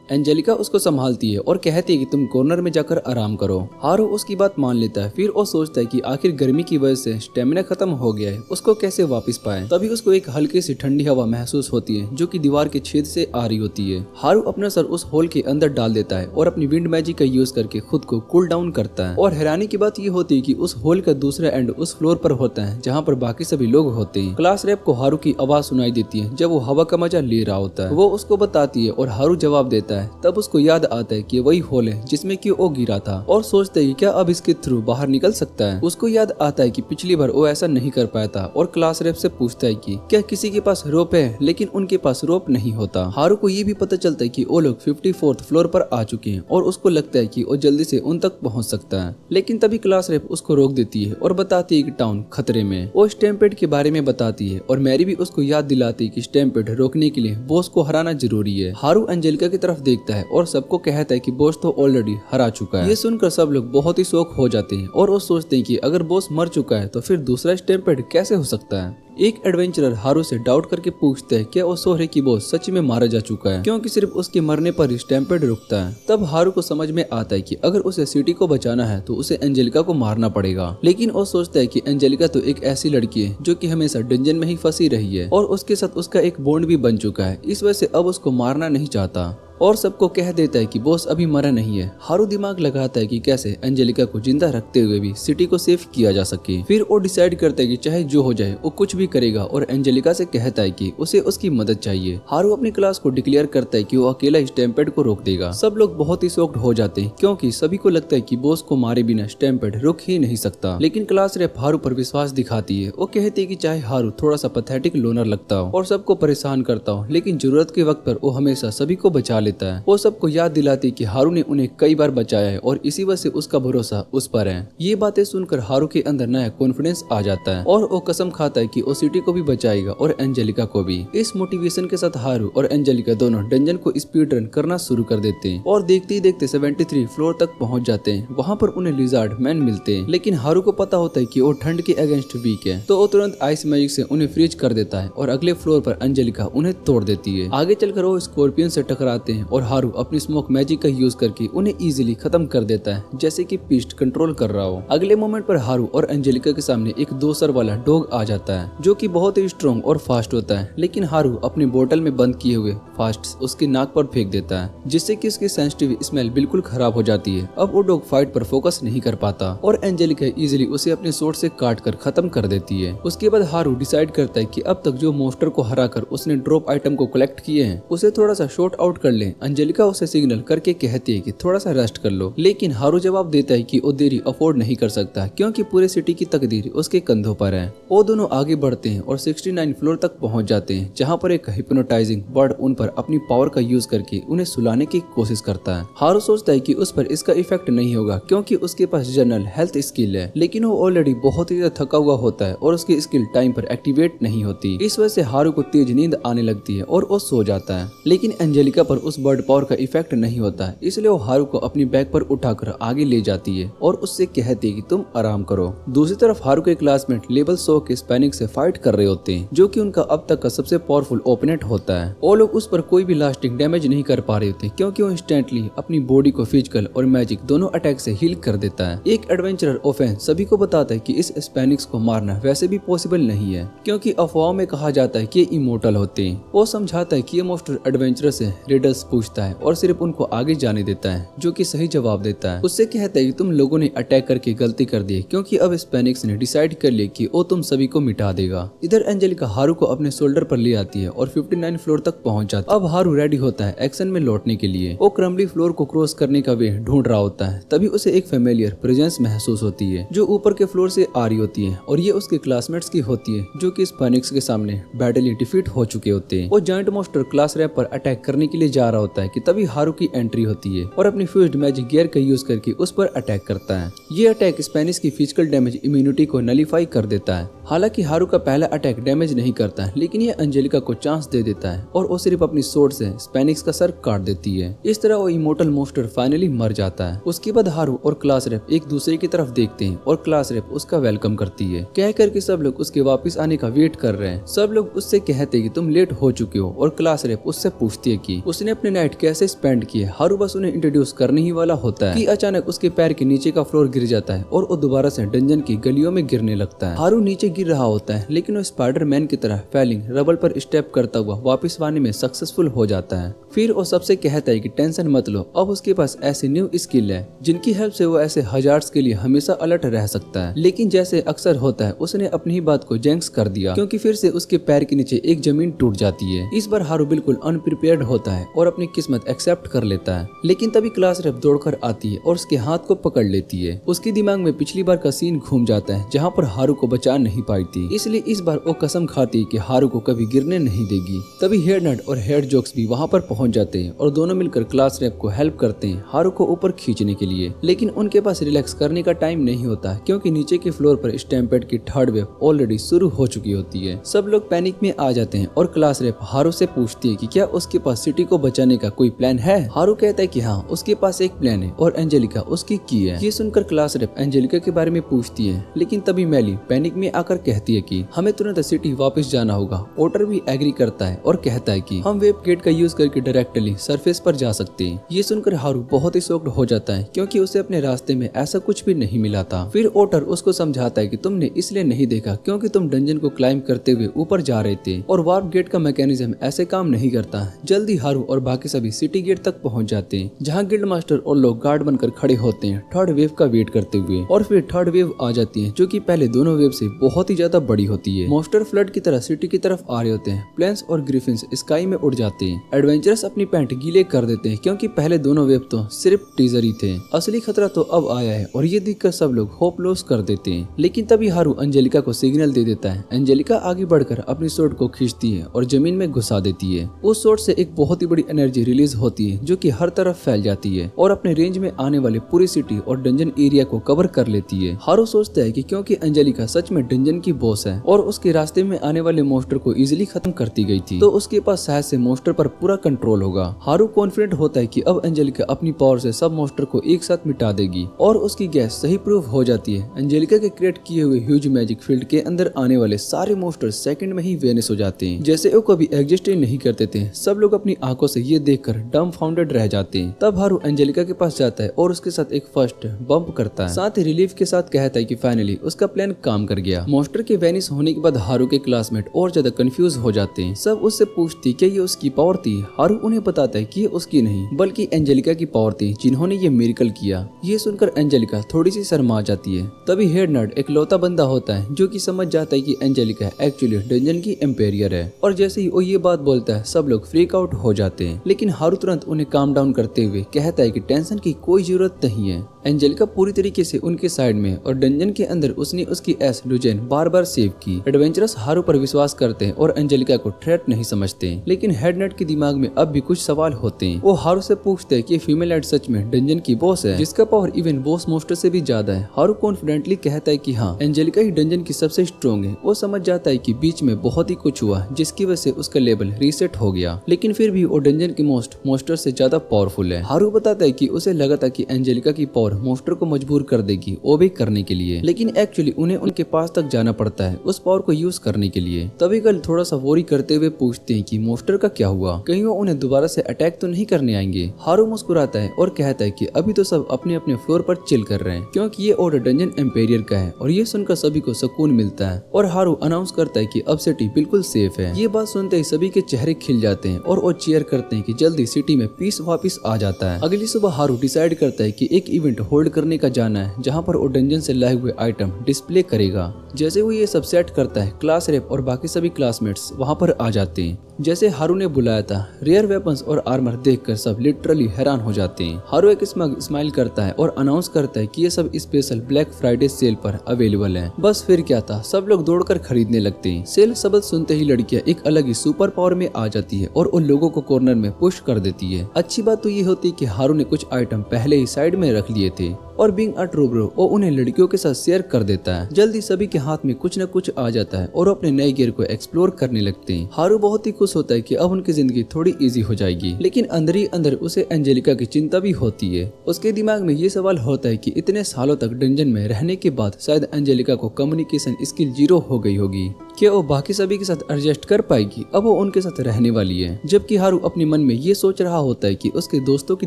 एंजेलिका उसको संभालती है और कहती है कि तुम कॉर्नर में जाकर आराम करो। हारू उसकी बात मान लेता है। फिर वो सोचता है कि आखिर गर्मी की वजह से स्टेमिना खत्म हो गया है, उसको कैसे वापस पाए। तभी उसको एक हल्की सी ठंडी हवा महसूस होती है जो कि दीवार के छेद से आ रही होती है। हारू अपना सर उस होल के अंदर डाल देता है और अपनी विंड मैजिक का यूज करके खुद को कूल डाउन करता है। और हैरानी की बात ये होती है कि उस होल का दूसरा एंड उस फ्लोर पर होता है जहाँ पर बाकी सभी लोग होते हैं। क्लास रेप को हारू की आवाज सुनाई देती है जब वो हवा का मजा ले रहा होता है। वो उसको बताती है और हारू जवाब देता है। तब उसको याद आता है कि वही होल है जिसमें कि वो गिरा था और सोचते हैं कि क्या अब इसके थ्रू बाहर निकल सकता है। उसको याद आता है कि पिछली बार वो ऐसा नहीं कर पाया था और क्लास रेप से पूछता है कि क्या किसी के पास रोप है, लेकिन उनके पास रोप नहीं होता। हारू को ये भी पता चलता है कि वो लोग 54th फ्लोर पर आ चुके हैं और उसको लगता है कि वो जल्दी से उन तक पहुंच सकता है। लेकिन तभी क्लास रेप उसको रोक देती है और बताती है कि टाउन खतरे में। वो स्टैम्पेड के बारे में बताती है और मैरी भी उसको याद दिलाती है कि स्टैम्पेड रोकने के लिए बॉस को हराना जरूरी है। हारू एंजेलिका की तरफ देखता है और सबको कहता है कि बॉस तो ऑलरेडी हरा चुका है। ये सुनकर सब लोग बहुत ही शौक हो जाते हैं और वो सोचते हैं कि अगर बॉस मर चुका है तो फिर दूसरा स्टैम्पेड कैसे हो सकता है। एक एडवेंचरर हारू से डाउट करके पूछता है क्या वो सोहरे की बॉस सच में मारा जा चुका है, क्योंकि सिर्फ उसके मरने पर स्टैम्पेड रुकता है। तब हारू को समझ में आता है कि अगर उसे सिटी को बचाना है तो उसे एंजेलिका को मारना पड़ेगा। लेकिन वो सोचता है कि एंजेलिका तो एक ऐसी लड़की है जो कि हमेशा डंजन में ही फंसी रही है और उसके साथ उसका एक बॉन्ड भी बन चुका है, इस वजह से अब उसको मारना नहीं चाहता। और सबको कह देता है कि बॉस अभी मरा नहीं है। हारू दिमाग लगाता है कि कैसे एंजेलिका को जिंदा रखते हुए भी सिटी को सेव किया जा सके। फिर वो डिसाइड करता है कि चाहे जो हो जाए वो कुछ भी करेगा और एंजेलिका से कहता है कि उसे उसकी मदद चाहिए। हारू अपनी क्लास को डिक्लेयर करता है कि वो अकेला स्टैम्पेड को रोक देगा। सब लोग बहुत ही शॉक्ड हो जाते हैं क्योंकि सभी को लगता है कि बॉस को मारे बिना स्टैम्पेड रुक ही नहीं सकता। लेकिन क्लास रेप हारू पर विश्वास दिखाती है। वो कहती है कि चाहे हारू थोड़ा सा पैथेटिक लोनर लगता हो और सबको परेशान करता हो, लेकिन जरूरत के वक्त पर वो हमेशा सभी को बचा लेता है। वो सबको याद दिलाती है कि हारू ने उन्हें कई बार बचाया है और इसी वजह से उसका भरोसा उस पर है। ये बातें सुनकर हारू के अंदर नया कॉन्फिडेंस आ जाता है और वो कसम खाता है कि वो सिटी को भी बचाएगा और एंजेलिका को भी। इस मोटिवेशन के साथ हारू और एंजेलिका दोनों डंजन को स्पीड रन करना शुरू कर देते हैं और देखते ही देखते 73 फ्लोर तक पहुंच जाते हैं। वहाँ पर उन्हें लिजार्ड मैन मिलते हैं, लेकिन हारू को पता होता है कि वो ठंड के अगेंस्ट वीक है, तो वो तुरंत आइस मैजिक से उन्हें फ्रीज कर देता है और अगले फ्लोर पर एंजेलिका उन्हें तोड़ देती है। आगे चलकर वो स्कॉर्पियन से टकराते हैं और हारू अपनी स्मोक मैजिक का यूज करके उन्हें इजीली खत्म कर देता है, जैसे कि पीस्ट कंट्रोल कर रहा हो। अगले मोमेंट पर हारू और एंजेलिका के सामने एक 2 सर वाला डॉग आ जाता है जो कि बहुत ही स्ट्रॉन्ग और फास्ट होता है, लेकिन हारू अपनी बोतल में बंद किए हुए फास्ट उसके नाक पर फेंक देता है, जिससे कि उसकी सेंसिटिव स्मेल बिल्कुल खराब हो जाती है। अब वो डॉग फाइट पर फोकस नहीं कर पाता और एंजेलिका इजीली उसे अपने स्वॉर्ड से काट कर खत्म कर देती है। उसके बाद हारू डिसाइड करता है कि अब तक जो मोस्टर को हराकर उसने ड्रॉप आइटम को कलेक्ट किए हैं उसे थोड़ा सा शॉर्ट आउट कर ले। एंजेलिका उसे सिग्नल करके कहती है कि थोड़ा सा रेस्ट कर लो, लेकिन हारू जवाब देता है कि वो देरी अफोर्ड नहीं कर सकता क्योंकि पूरे सिटी की तकदीर उसके कंधों पर है। वो दोनों आगे बढ़ते हैं और 69 फ्लोर तक पहुंच जाते हैं, जहां पर एक हिप्नोटाइजिंग बर्ड उन पर अपनी पावर का यूज करके उन्हें सुलाने की कोशिश करता है। हारू सोचता है कि उस पर इसका इफेक्ट नहीं होगा क्योंकि उसके पास जनरल हेल्थ स्किल है, लेकिन वो ऑलरेडी बहुत ही थका हुआ होता है और उसकी स्किल टाइम पर एक्टिवेट नहीं होती। इस वजह से हारू को तेज नींद आने लगती है और वो सो जाता है, लेकिन एंजेलिका पर उस बर्ड पावर का इफेक्ट नहीं होता है, इसलिए वो हारू को अपनी बैग पर उठाकर आगे ले जाती है और उससे कहती है कि तुम आराम करो। दूसरी तरफ हारू के क्लासमेट लेवल 100 के स्पैनिक से फाइट कर रहे होते हैं, जो कि उनका अब तक का सबसे पावरफुल ओपोनेंट होता है। वो लोग उस पर कोई भी लास्टिंग डैमेज नहीं कर पा रहे होते क्योंकि वो इंस्टेंटली अपनी बॉडी को फिजिकल और मैजिक दोनों अटैक से हील कर देता है। एक एडवेंचरर ओफेंस सभी को बताता है कि इस स्पैनिक्स को मारना वैसे भी पॉसिबल नहीं है क्योंकि अफवाहों में कहा जाता है कि ये इमोर्टल होते हैं। वो समझाता है कि ये मोस्टर एडवेंचरर से रिडल्स पूछता है और सिर्फ उनको आगे जाने देता है, जो कि सही जवाब देता है। उससे कहता है कि तुम लोगों ने अटैक करके गलती कर दी क्योंकि अब स्पैनिक्स ने डिसाइड कर लिया कि वो तुम सभी को मिटा देगा। इधर एंजेलिका हारू को अपने शोल्डर पर ले आती है और 59 फ्लोर तक पहुंच जाता है। अब हारू रेडी होता है एक्शन में लौटने के लिए। वो क्रम्बली फ्लोर को क्रॉस करने का वे ढूंढ रहा होता है, तभी उसे एक फेमिलियर प्रेजेंस महसूस होती है जो ऊपर के फ्लोर से आ रही होती है और ये उसके क्लासमेट्स की होती है जो कि स्पैनिक्स के सामने बैटली डिफीट हो चुके होते हैं। वो जॉइंट मोस्टर क्लास रैप पर अटैक करने के लिए जा रहा होता है कि तभी हारू की एंट्री होती है और अपनी फ्यूज्ड मैजिक गियर का यूज करके उस पर अटैक करता है। ये अटैक स्पैनिश की फिजिकल डैमेज इम्यूनिटी को नलीफाई कर देता है। हालांकि हारू का पहला अटैक डैमेज नहीं करता है, लेकिन ये एंजेलिका को चांस दे देता है और वो सिर्फ अपनी स्वॉर्ड से स्पैनिक्स का सर काट देती है। इस तरह वो इमोर्टल मोस्टर फाइनली मर जाता है। उसके बाद हारू और क्लास रैप एक दूसरे की तरफ देखते हैं और क्लास रैप उसका वेलकम करती है, कह कर के सब लोग उसके वापस आने का वेट कर रहे हैं। सब लोग उससे कहते हैं कि तुम लेट हो चुके हो और क्लास रैप उससे पूछती है कि उसने अपने नाइट कैसे स्पेंड किए। हारू बस उन्हें इंट्रोड्यूस करने ही वाला होता है कि अचानक उसके पैर के नीचे का फ्लोर गिर जाता है और वो दोबारा से डंजन की गलियों में गिरने लगता है। हारू नीचे गिर रहा होता है, लेकिन वो स्पाइडरमैन की तरह फैलिंग रबल पर स्टेप करता हुआ वापस आने में सक्सेसफुल हो जाता है। फिर वो सबसे कहता है कि टेंशन मत लो, अब उसके पास ऐसी न्यू स्किल है जिनकी हेल्प से वो ऐसे हजार्ड्स के लिए हमेशा अलर्ट रह सकता है। लेकिन जैसे अक्सर होता है उसने अपनी ही बात को जेंक्स कर दिया क्योंकि फिर से उसके पैर के नीचे एक जमीन टूट जाती है। इस बार हारू बिल्कुल अनप्रिपेयर्ड होता है और अपनी किस्मत एक्सेप्ट कर लेता है, लेकिन तभी क्लास रैप दौड़कर आती है और उसके हाथ को पकड़ लेती है। उसके दिमाग में पिछली बार का सीन घूम जाता है जहाँ पर हारू को बचा नहीं पाई थी, इसलिए इस बार वो कसम खाती है कि हारू को कभी गिरने नहीं देगी। तभी हेड नट और हेड जोक्स भी वहाँ पर पहुँच जाते हैं और दोनों मिलकर क्लास रैप को हेल्प करते हैं हारू को ऊपर खींचने के लिए, लेकिन उनके पास रिलैक्स करने का टाइम नहीं होता क्योंकि नीचे के फ्लोर पर स्टैम्पेड की थर्ड वेव ऑलरेडी शुरू हो चुकी होती है। सब लोग पैनिक में आ जाते हैं और क्लास रैप हारू से पूछती है कि क्या उसके पास सिटी को बचाने का कोई प्लान है। हारू कहता है कि हाँ, उसके पास एक प्लान है और एंजेलिका उसकी की है। ये सुनकर क्लास रैप एंजेलिका के बारे में पूछती है, लेकिन तभी मैली पैनिक में आकर कहती है कि हमें तुरंत सिटी वापस जाना होगा। ओटर भी एग्री करता है और कहता है कि हम वेब गेट का यूज करके डायरेक्टली सरफेस पर जा सकते हैं। ये सुनकर हारू बहुत ही शॉक्ड हो जाता है क्योंकि उसे अपने रास्ते में ऐसा कुछ भी नहीं मिला था। फिर ओटर उसको समझाता है कि तुमने इसलिए नहीं देखा क्योंकि तुम डंजन को क्लाइंब करते हुए ऊपर जा रहे थे और वार्प गेट का मैकेनिज्म ऐसे काम नहीं करता। जल्दी हारू और बाकी सभी सिटी गेट तक पहुंच जाते हैं, जहां गिल्ड मास्टर और लोग गार्ड बनकर खड़े होते हैं थर्ड वेव का वेट करते हुए। और फिर थर्ड वेव आ जाती है, जो कि पहले दोनों वेव से बहुत ही ज्यादा बड़ी होती है। मॉन्स्टर फ्लड की तरह सिटी की तरफ आ रहे होते हैं। प्लेन्स और ग्रिफिन्स स्काई में उड़ जाते हैं। एडवेंचरस अपनी पैंट गीले कर देते हैं, क्योंकि पहले दोनों वेव तो सिर्फ टीजर ही थे। असली खतरा तो अब आया है, और ये देखकर सब लोग होप लॉस कर देते हैं। लेकिन तभी हारू अंजेलिका को सिग्नल दे देता है। अंजेलिका आगे बढ़कर अपनी स्वॉर्ड को खींचती है और जमीन में घुसा देती है। उस स्वॉर्ड से एक बहुत ही बड़ी एनर्जी रिलीज होती है, जो कि हर तरफ फैल जाती है और अपने रेंज में आने वाले पूरी सिटी और डंजन एरिया को कवर कर लेती है। हारू सोचता है कि क्योंकि अंजेलिका सच में डंजन की बॉस है और उसके रास्ते में आने वाले मॉन्स्टर को इजीली खत्म करती गई थी, तो उसके पास शायद से मॉन्स्टर पर पूरा कंट्रोल होगा। हारू कॉन्फिडेंट होता है कि अब अंजेलिका अपनी पावर से सब मॉन्स्टर को एक साथ मिटा देगी, और उसकी गैस सही प्रूव हो जाती है। अंजेलिका के क्रिएट किए हुए ह्यूज मैजिक फील्ड के अंदर आने वाले सारे मॉन्स्टर सेकंड में ही वेनिश हो जाते हैं, जैसे वो कभी एग्जिस्ट ही नहीं करते थे। सब लोग अपनी आंखों से ये देखकर डम्बफाउंडेड रह जाते हैं। तब हारू अंजेलिका के पास जाता है और उसके साथ एक फर्स्ट बम्प करता है, साथ ही रिलीफ के साथ कहता है कि फाइनली उसका प्लान काम कर गया। मॉन्स्टर के वेनिश होने के बाद हारू के क्लासमेट और ज्यादा कंफ्यूज हो जाते हैं। सब उससे पूछती क्या ये उसकी पावर थी। हारू उन्हें बताता है कि ये उसकी नहीं बल्कि एंजेलिका की पावर थी, जिन्होंने ये मिरेकल किया। ये सुनकर एंजेलिका थोड़ी सी शर्मा जाती है। तभी हेड नर्ड एक लौता बंदा होता है जो कि समझ जाता है कि एंजेलिका एक्चुअली डंजन की एम्पेरियर है, और जैसे ही वो ये बात बोलता है सब लोग फ्रीक आउट हो जाते हैं। लेकिन हारू तुरंत उन्हें काम डाउन करते हुए कहता है कि टेंशन की कोई जरूरत नहीं है। एंजेलिका पूरी तरीके से उनके साइड में, और डंजन के अंदर उसने उसकी एस लुजेन बार बार सेव की। एडवेंचरस हारू पर विश्वास करते हैं और एंजेलिका को थ्रेट नहीं समझते, लेकिन हेड नर्ड के दिमाग में अब भी कुछ सवाल होते हैं। वो हारू से पूछते हैं कि फीमेल हेड सच में डंजन की बॉस है, जिसका पावर इवन बॉस मॉन्स्टर से भी ज्यादा है। हारू कॉन्फिडेंटली कहता है कि हाँ, एंजेलिका ही डंजन की सबसे स्ट्रॉन्ग है। वो समझ जाता है कि बीच में बहुत ही कुछ हुआ, जिसकी वजह से उसका लेवल रीसेट हो गया, लेकिन फिर भी वो डंजन के मॉन्स्टर से ज्यादा पावरफुल है। हारू बताता है कि उसे लगा था कि एंजेलिका की पावर मॉन्स्टर को मजबूर कर देगी वो भी करने के लिए, लेकिन एक्चुअली उन्हें उनके पास तक जाना पड़ता है उस पावर को यूज करने के लिए। तभी कल थोड़ा सा वोरी करते हुए पूछते हैं कि मॉन्स्टर का क्या हुआ, कहीं वो उन्हें दोबारा से अटैक तो नहीं करने आएंगे। हारू मुस्कुराता है और कहता है कि अभी तो सब अपने अपने फ्लोर पर चिल कर रहे हैं, क्योंकि ये ऑर्डर डंजन एम्पेरियर का है। और ये सुनकर सभी को सुकून मिलता है, और हारू अनाउंस करता है कि अब सिटी बिल्कुल सेफ है। ये बात सुनते ही सभी के चेहरे खिल जाते हैं और वो चीयर करते हैं कि जल्दी सिटी में पीस वापस आ जाता है। अगली सुबह हारू डिसाइड करता है कि एक इवेंट होल्ड करने का जाना है, जहाँ पर वो डंजन से लाए हुए आइटम डिस्प्ले करेगा। जैसे वो ये सब सेट करता है, क्लास रेप और बाकी सभी क्लासमेट्स वहाँ पर आ जाते हैं, जैसे हारू ने बुलाया था। रेयर वेपन्स और आर्मर देखकर सब लिटरली हैरान हो जाते हैं। हारू एक स्माइल करता है और अनाउंस करता है कि ये सब स्पेशल ब्लैक फ्राइडे सेल पर अवेलेबल है। बस फिर क्या था, सब लोग दौड़कर खरीदने लगते हैं। सेल शब्द सुनते ही लड़कियां एक अलग ही सुपर पावर में आ जाती है और उन लोगों को कॉर्नर में पुश कर देती है। अच्छी बात तो ये होती है कि हारू ने कुछ आइटम पहले ही साइड में रख लिए थे, और बीइंग अ ट्रू ब्रो वो उन्हें लड़कियों के साथ शेयर कर देता है। जल्दी सभी के हाथ में कुछ न कुछ आ जाता है और अपने नए गियर को एक्सप्लोर करने लगते हैं। हारू बहुत ही खुश होता है कि अब उनकी जिंदगी थोड़ी इजी हो जाएगी, लेकिन अंदर ही अंदर उसे एंजेलिका की चिंता भी होती है। उसके दिमाग में ये सवाल होता है कि इतने सालों तक डंजन में रहने के बाद शायद एंजेलिका को कम्युनिकेशन स्किल 0 हो गई होगी। क्या वो बाकी सभी के साथ एडजस्ट कर पाएगी? अब वो उनके साथ रहने वाली है। जबकि हारू अपने मन में ये सोच रहा होता है कि उसके दोस्तों के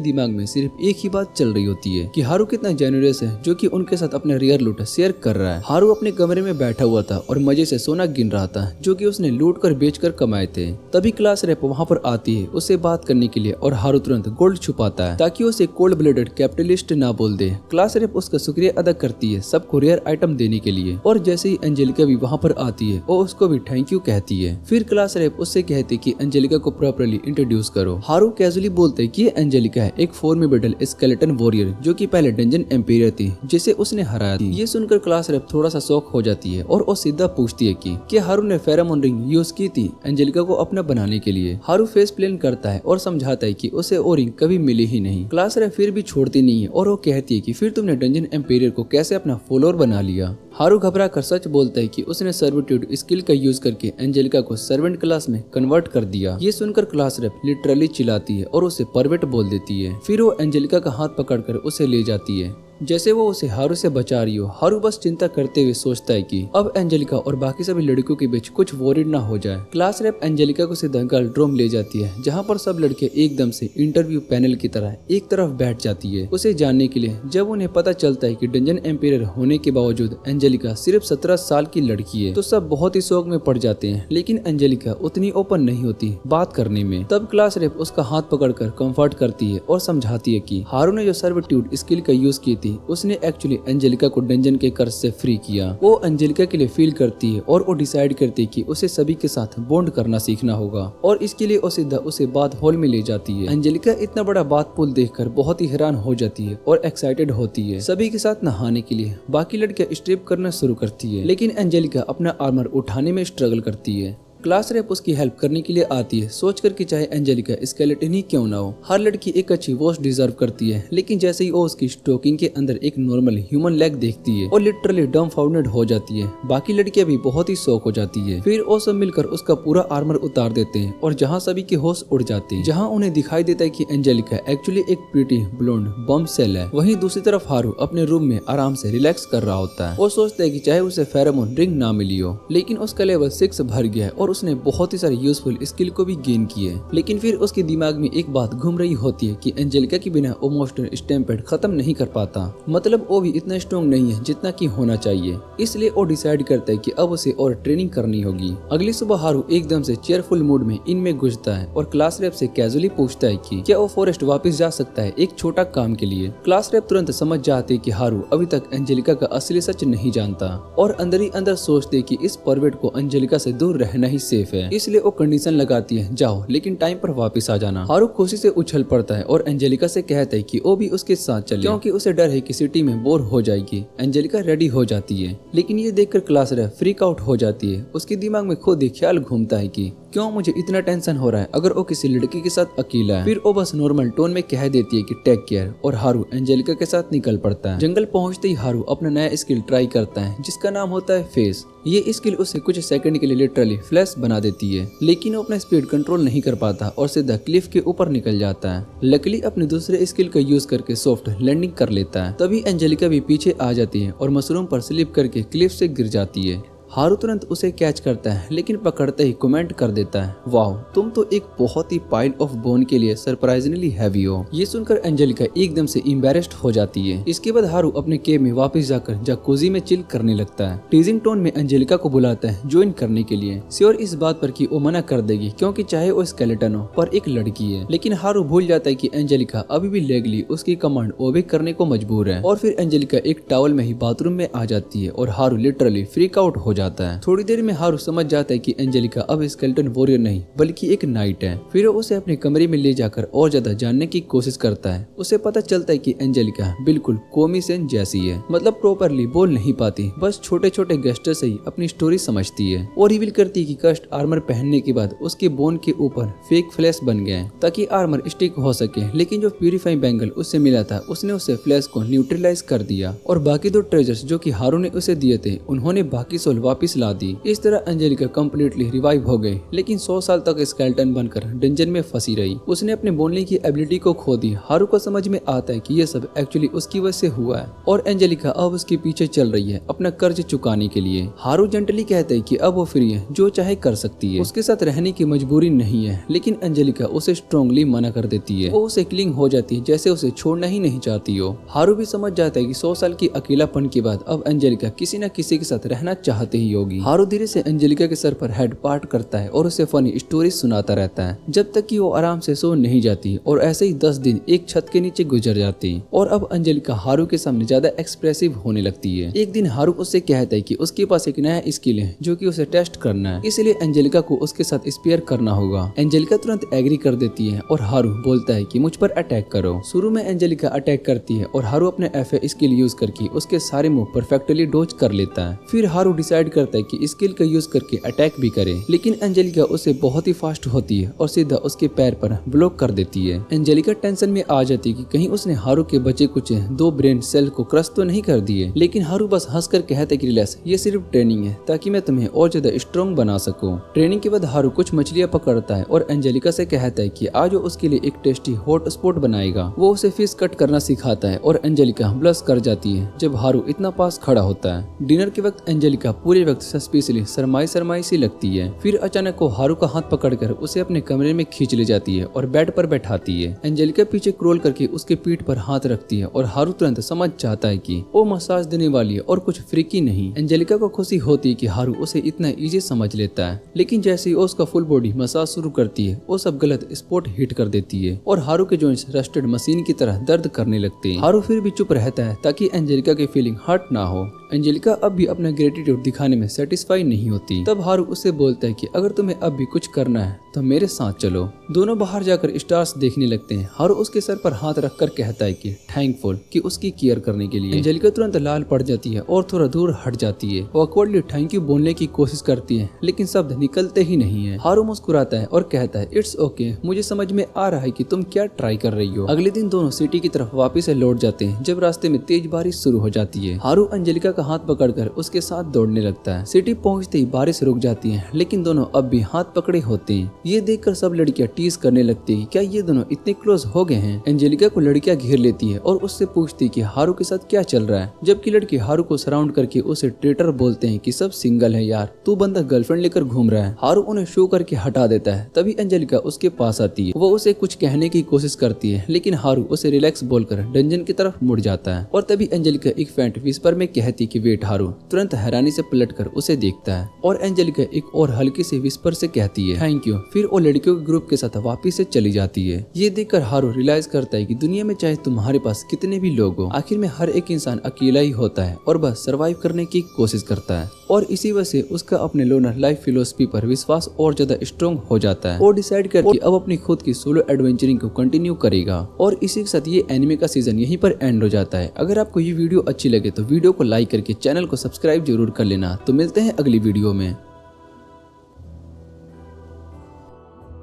दिमाग में सिर्फ एक ही बात चल रही होती है कि हारू कितना जेन्युइनस है, जो कि उनके साथ अपने रियर लूट शेयर कर रहा है। हारू अपने कमरे में बैठा हुआ था और मजे से सोना गिन रहा था, जो कि उसने लूट कर बेच कर कमाए थे। तभी क्लास रेप वहाँ पर आती है उससे बात करने के लिए, और हारू तुरंत गोल्ड छुपाता है ताकि उसे कोल्ड ब्लडेड कैपिटलिस्ट ना बोल दे। क्लास रेप उसका शुक्रिया अदा करती है सबको रेयर आइटम देने के लिए, और जैसे ही एंजेलिका भी वहाँ पर आती है वो उसको भी थैंक यू कहती है। फिर क्लास रेप उससे कहती कि एंजेलिका को प्रॉपर्ली इंट्रोड्यूस करो। हारू कैजुअली बोलते कि एंजेलिका है एक फॉर्मिडेबल स्केलेटन वॉरियर, जो कि पहले डंजन एम्पेरियर थी जिसे उसने हराया थी। ये सुनकर क्लास रेप थोड़ा सा शॉक हो जाती है और वो सीधा पूछती है कि क्या हारू ने फेरोमोन रिंग यूज की थी एंजेलिका को अपना बनाने के लिए। हारू फेस प्लेन करता है और समझाता है कि उसे वो रिंग कभी मिली ही नहीं। क्लास रेप फिर भी छोड़ती नहीं है और वो कहती है कि फिर तुमने डंजन एम्पेरियर को कैसे अपना फॉलोअर बना लिया। हारू घबरा कर सच बोलता है कि उसने सर्विट्यूड स्किल का यूज करके एंजेलिका को सर्वेंट क्लास में कन्वर्ट कर दिया। ये सुनकर क्लास रेप लिटरली चिल्लाती है और उसे परवेट बोल देती है। फिर वो एंजेलिका का हाथ पकड़कर उसे ले जाती है जैसे वो उसे हारू से बचा रही हो। हारू बस चिंता करते हुए सोचता है कि अब एंजेलिका और बाकी सभी लड़कियों के बीच कुछ वॉरिड ना हो जाए। क्लास रेप एंजेलिका को सीधा गर्ल रूम ले जाती है, जहाँ पर सब लड़के एकदम से इंटरव्यू पैनल की तरह एक तरफ बैठ जाती है उसे जानने के लिए। जब उन्हें पता चलता है कि डंजन एम्पायर होने के बावजूद एंजेलिका सिर्फ 17 साल की लड़की है, तो सब बहुत ही शौक में पड़ जाते हैं। लेकिन एंजेलिका उतनी ओपन नहीं होती बात करने में। तब क्लास रेप उसका हाथ पकड़कर कंफर्ट करती है और समझाती है कि हारू ने जो सर्विट्यूड स्किल का यूज की थी उसने एक्चुअली एंजेलिका को डंजन के कर्ज से फ्री किया। वो एंजेलिका के लिए फील करती है और वो डिसाइड करती है कि उसे सभी के साथ बॉन्ड करना सीखना होगा, और इसके लिए वो सीधा उसे बात हॉल में ले जाती है। एंजेलिका इतना बड़ा बात पूल देखकर बहुत ही हैरान हो जाती है और एक्साइटेड होती है सभी के साथ नहाने के लिए। बाकी लड़कियां स्ट्रिप करना शुरू करती है, लेकिन एंजेलिका अपना आर्मर उठाने में स्ट्रगल करती है। क्लास रेप उसकी हेल्प करने के लिए आती है, सोचकर कि चाहे एंजेलिका स्केलेटन ही क्यों ना हो, हर लड़की एक अच्छी वॉश डिजर्व करती है। लेकिन जैसे ही वो उसकी स्टोकिंग के अंदर एक नॉर्मल ह्यूमन लेग देखती है और लिटरली डम्फाउंडेड हो जाती है। बाकी लड़कियां भी बहुत ही शॉक हो जाती है। फिर वो सब मिलकर उसका पूरा आर्मर उतार देते हैं और जहाँ सभी के होश उड़ जाते हैं, जहाँ उन्हें दिखाई देता है कि एंजेलिका एक्चुअली एक प्रीटी ब्लोंड बम सेल है। वहीं दूसरी तरफ हारू अपने रूम में आराम से रिलैक्स कर रहा होता है। वो सोचता है कि चाहे उसे फेरोमोन रिंग ना मिली हो, लेकिन उसका लेवल 6 भर गया है और उसने बहुत ही सारी यूजफुल स्किल को भी गेन किए। लेकिन फिर उसके दिमाग में एक बात घूम रही होती है कि एंजेलिका के बिना वो मोस्टर स्टैम्पेड खत्म नहीं कर पाता, मतलब वो भी इतना स्ट्रॉन्ग नहीं है जितना कि होना चाहिए। इसलिए वो डिसाइड करता है कि अब उसे और ट्रेनिंग करनी होगी। अगली सुबह हारू एकदम से चेयरफुल मूड में इनमें घुसता है और क्लास रेप से कैजुअली पूछता है कि क्या वो फॉरेस्ट वापस जा सकता है एक छोटा काम के लिए। क्लास रेप तुरंत समझ जाते कि हारू अभी तक एंजेलिका का असली सच नहीं जानता और अंदर ही अंदर सोचते कि इस परवेट को एंजेलिका से दूर रहना ही सेफ है। इसलिए वो कंडीशन लगाती है, जाओ लेकिन टाइम पर वापस आ जाना। हारू खुशी से उछल पड़ता है और एंजेलिका से कहता है कि वो भी उसके साथ चले, क्योंकि उसे डर है कि सिटी में बोर हो जाएगी। एंजेलिका रेडी हो जाती है, लेकिन ये देखकर क्लास रेप फ्रीक आउट हो जाती है। उसके दिमाग में खुद ही ख्याल घूमता है कि क्यों मुझे इतना टेंशन हो रहा है अगर वो किसी लड़की के साथ अकेला है। फिर वो बस नॉर्मल टोन में कह देती है कि टेक केयर, और हारू एंजेलिका के साथ निकल पड़ता है। जंगल पहुंचते ही हारू अपना नया स्किल ट्राई करता है जिसका नाम होता है फेस। ये स्किल उसे कुछ सेकंड के लिए लिटरली फ्लैश बना देती है, लेकिन वो अपना स्पीड कंट्रोल नहीं कर पाता और सीधा क्लिफ के ऊपर निकल जाता है। लकीली अपने दूसरे स्किल का यूज करके सॉफ्ट लैंडिंग कर लेता है। तभी एंजेलिका भी पीछे आ जाती है और मशरूम पर स्लिप करके क्लिफ से गिर जाती है। हारू तुरंत उसे कैच करता है, लेकिन पकड़ते ही कमेंट कर देता है, वाह तुम तो एक बहुत ही पाइल ऑफ बोन के लिए सरप्राइजिंगली हैवी हो। ये सुनकर एंजेलिका एकदम से एम्बैरेस्ड हो जाती है। इसके बाद हारू अपने केव में वापस जाकर जकूजी में चिल करने लगता है। टीजिंग टोन में एंजेलिका को बुलाता है ज्वाइन करने के लिए, श्योर इस बात पर कि वो मना कर देगी क्योंकि चाहे वो स्केलेटन हो पर एक लड़की है। लेकिन हारू भूल जाता है कि एंजेलिका अभी भी लीगली उसकी कमांड ओबे करने को मजबूर है। और फिर एंजेलिका एक टॉवल में ही बाथरूम में आ जाती है और हारू लिटरली फ्रीक आउट हो जाता है। थोड़ी देर में हारू समझ जाता है कि एंजेलिका अब स्केलेटन वॉरियर नहीं बल्कि एक नाइट है। फिर वो उसे अपने कमरे में ले जाकर और ज्यादा जानने की कोशिश करता है। उसे पता चलता है कि एंजेलिका बिल्कुल कोमी सेन जैसी है, मतलब प्रॉपरली बोल नहीं पाती, बस छोटे छोटे गेस्टर से ही अपनी स्टोरी समझती है। और रिवील करती है कि कस्ट आर्मर पहनने के बाद उसके बोन के ऊपर फेक फ्लैश बन गए ताकि आर्मर स्टिक हो सके। लेकिन जो प्यूरिफाइंग बैंगल उससे मिला था उसने उसे फ्लैश को न्यूट्रलाइज कर दिया और बाकी 2 ट्रेजर्स जो कि हारू ने उसे दिए थे उन्होंने बाकी सोल वापस ला दी। इस तरह एंजेलिका कंप्लीटली रिवाइव हो गई, लेकिन 100 साल तक स्केलेटन बनकर डंजन में फंसी रही। उसने अपने बोलने की एबिलिटी को खो दी। हारू को समझ में आता है कि ये सब एक्चुअली उसकी वजह से हुआ है और एंजेलिका अब उसके पीछे चल रही है अपना कर्ज चुकाने के लिए। हारू जेंटली कहता है कि अब वो फ्री है, जो चाहे कर सकती है, उसके साथ रहने की मजबूरी नहीं है। लेकिन एंजेलिका उसे स्ट्रांगली मना कर देती है। वो उसे क्लिंग हो जाती है जैसे उसे छोड़ना ही नहीं चाहती हो। हारू भी समझ जाता है कि 100 साल की अकेलापन के बाद अब एंजेलिका किसी न किसी के साथ रहना चाहते ही होगी। हारू धीरे से एंजेलिका के सर पर हेड पार्ट करता है और उसे फनी स्टोरी सुनाता रहता है जब तक कि वो आराम से सो नहीं जाती। और ऐसे ही 10 दिन एक छत के नीचे गुजर जाती और अब एंजेलिका हारू के सामने ज्यादा एक्सप्रेसिव होने लगती है। एक दिन हारू उससे कहता है कि उसके पास एक नया स्किल है जो कि उसे टेस्ट करना है, इसलिए एंजेलिका को उसके साथ स्पेयर करना होगा। एंजेलिका तुरंत एग्री कर देती है और हारू बोलता है कि मुझ पर अटैक करो। शुरू में एंजेलिका अटैक करती है और हारू अपने एफए स्किल यूज करके उसके सारे मूव परफेक्टली डॉज कर लेता है। फिर हारू डिसाइड करता है कि स्किल का यूज करके अटैक भी करे, लेकिन एंजेलिका उससे बहुत ही फास्ट होती है और सीधा उसके पैर पर ब्लॉक कर देती है। एंजेलिका टेंशन में आ जाती है कि कहीं उसने हारू के बचे कुछ 2 ब्रेन सेल को क्रश तो नहीं कर दिए, लेकिन हारू बस हंसकर कहता है कि रिलैक्स, ये सिर्फ ट्रेनिंग है ताकि मैं तुम्हें और ज्यादा स्ट्रॉन्ग बना सकूं। ट्रेनिंग के बाद हारू कुछ मछलियां पकड़ता है और एंजेलिका से कहता है कि आज वो उसके लिए एक टेस्टी हॉट स्पॉट बनाएगा। वो उसे फिश कट करना सिखाता है और एंजेलिका ब्लश कर जाती है जब हारू इतना पास खड़ा होता है। डिनर के वक्त एंजेलिका पूरे वक्त सस्पिशियसली शर्माई सी लगती है। फिर अचानक वो हारू का हाथ पकड़कर उसे अपने कमरे में खींच ले जाती है और बेड पर बैठाती है। एंजेलिका पीछे क्रोल करके उसके पीठ पर हाथ रखती है और हारू तुरंत समझ जाता है कि वो मसाज देने वाली है और कुछ फ्रीकी नहीं। एंजेलिका को खुशी होती है कि हारू उसे इतना इजी समझ लेता है, लेकिन जैसे ही उसका फुल बॉडी मसाज शुरू करती है वो सब गलत स्पॉट हिट कर देती है और हारू के जॉइंट्स रस्टेड मशीन की तरह दर्द करने लगते हैं। हारू फिर भी चुप रहता है ताकि एंजेलिका की फीलिंग हर्ट ना हो। एंजेलिका अब भी अपना ग्रेटिट्यूड दिखाने में सेटिस्फाई नहीं होती। तब हारू उससे बोलता है कि अगर तुम्हें अब भी कुछ करना है तो मेरे साथ चलो। दोनों बाहर जाकर स्टार्स देखने लगते हैं। हारू उसके सर पर हाथ रखकर कहता है कि थैंकफुल कि उसकी केयर करने के लिए। एंजेलिका तुरंत लाल पड़ जाती है और थोड़ा दूर हट जाती है। वो ऑकवर्डली थैंक यू बोलने की कोशिश करती है, लेकिन शब्द निकलते ही नहीं है। हारू मुस्कुराता है और कहता है इट्स ओके, मुझे समझ में आ रहा है कि तुम क्या ट्राई कर रही हो। अगले दिन दोनों सिटी की तरफ वापस लौट जाते हैं जब रास्ते में तेज बारिश शुरू हो जाती है। हारू एंजेलिका का हाथ पकड़कर उसके साथ दौड़ने लगता है। सिटी पहुंचते ही बारिश रुक जाती है, लेकिन दोनों अब भी हाथ पकड़े होते हैं। ये देखकर सब लड़कियां टीज करने लगती है, क्या ये दोनों इतने क्लोज हो गए हैं। एंजेलिका को लड़कियां घेर लेती है और उससे पूछती है कि हारू के साथ क्या चल रहा है, जबकि लड़के हारू को सराउंड करके उसे ट्रेटर बोलते हैं कि सब सिंगल है यार, तू बंदा गर्लफ्रेंड लेकर घूम रहा है। हारू उन्हें शो करके हटा देता है। तभी एंजेलिका उसके पास आती है। वो उसे कुछ कहने की कोशिश करती है, लेकिन हारू उसे रिलैक्स बोलकर डंजन की तरफ मुड़ जाता है। और तभी एंजेलिका एक फेंट विस्पर में कहती कि वेट। हारू तुरंत हैरानी से पलटकर उसे देखता है और एंजेलिका एक और हल्की से विस्पर से कहती है थैंक यू। फिर वो लड़कियों के ग्रुप के साथ वापिस से चली जाती है। ये देखकर हारू रियलाइज करता है कि दुनिया में चाहे तुम्हारे पास कितने भी लोग हो, आखिर में हर एक इंसान अकेला ही होता है और बस सरवाइव करने की कोशिश करता है। और इसी वजह से उसका अपने लोनर लाइफ फिलोसफी पर विश्वास और ज्यादा स्ट्रॉन्ग हो जाता है। वो डिसाइड करके अब अपनी खुद की सोलो एडवेंचरिंग को कंटिन्यू करेगा। और इसी के साथ ये एनिमे का सीजन यहीं पर एंड हो जाता है। अगर आपको ये वीडियो अच्छी लगे तो वीडियो को लाइक करके चैनल को सब्सक्राइब जरूर कर लेना। तो मिलते हैं अगली वीडियो में।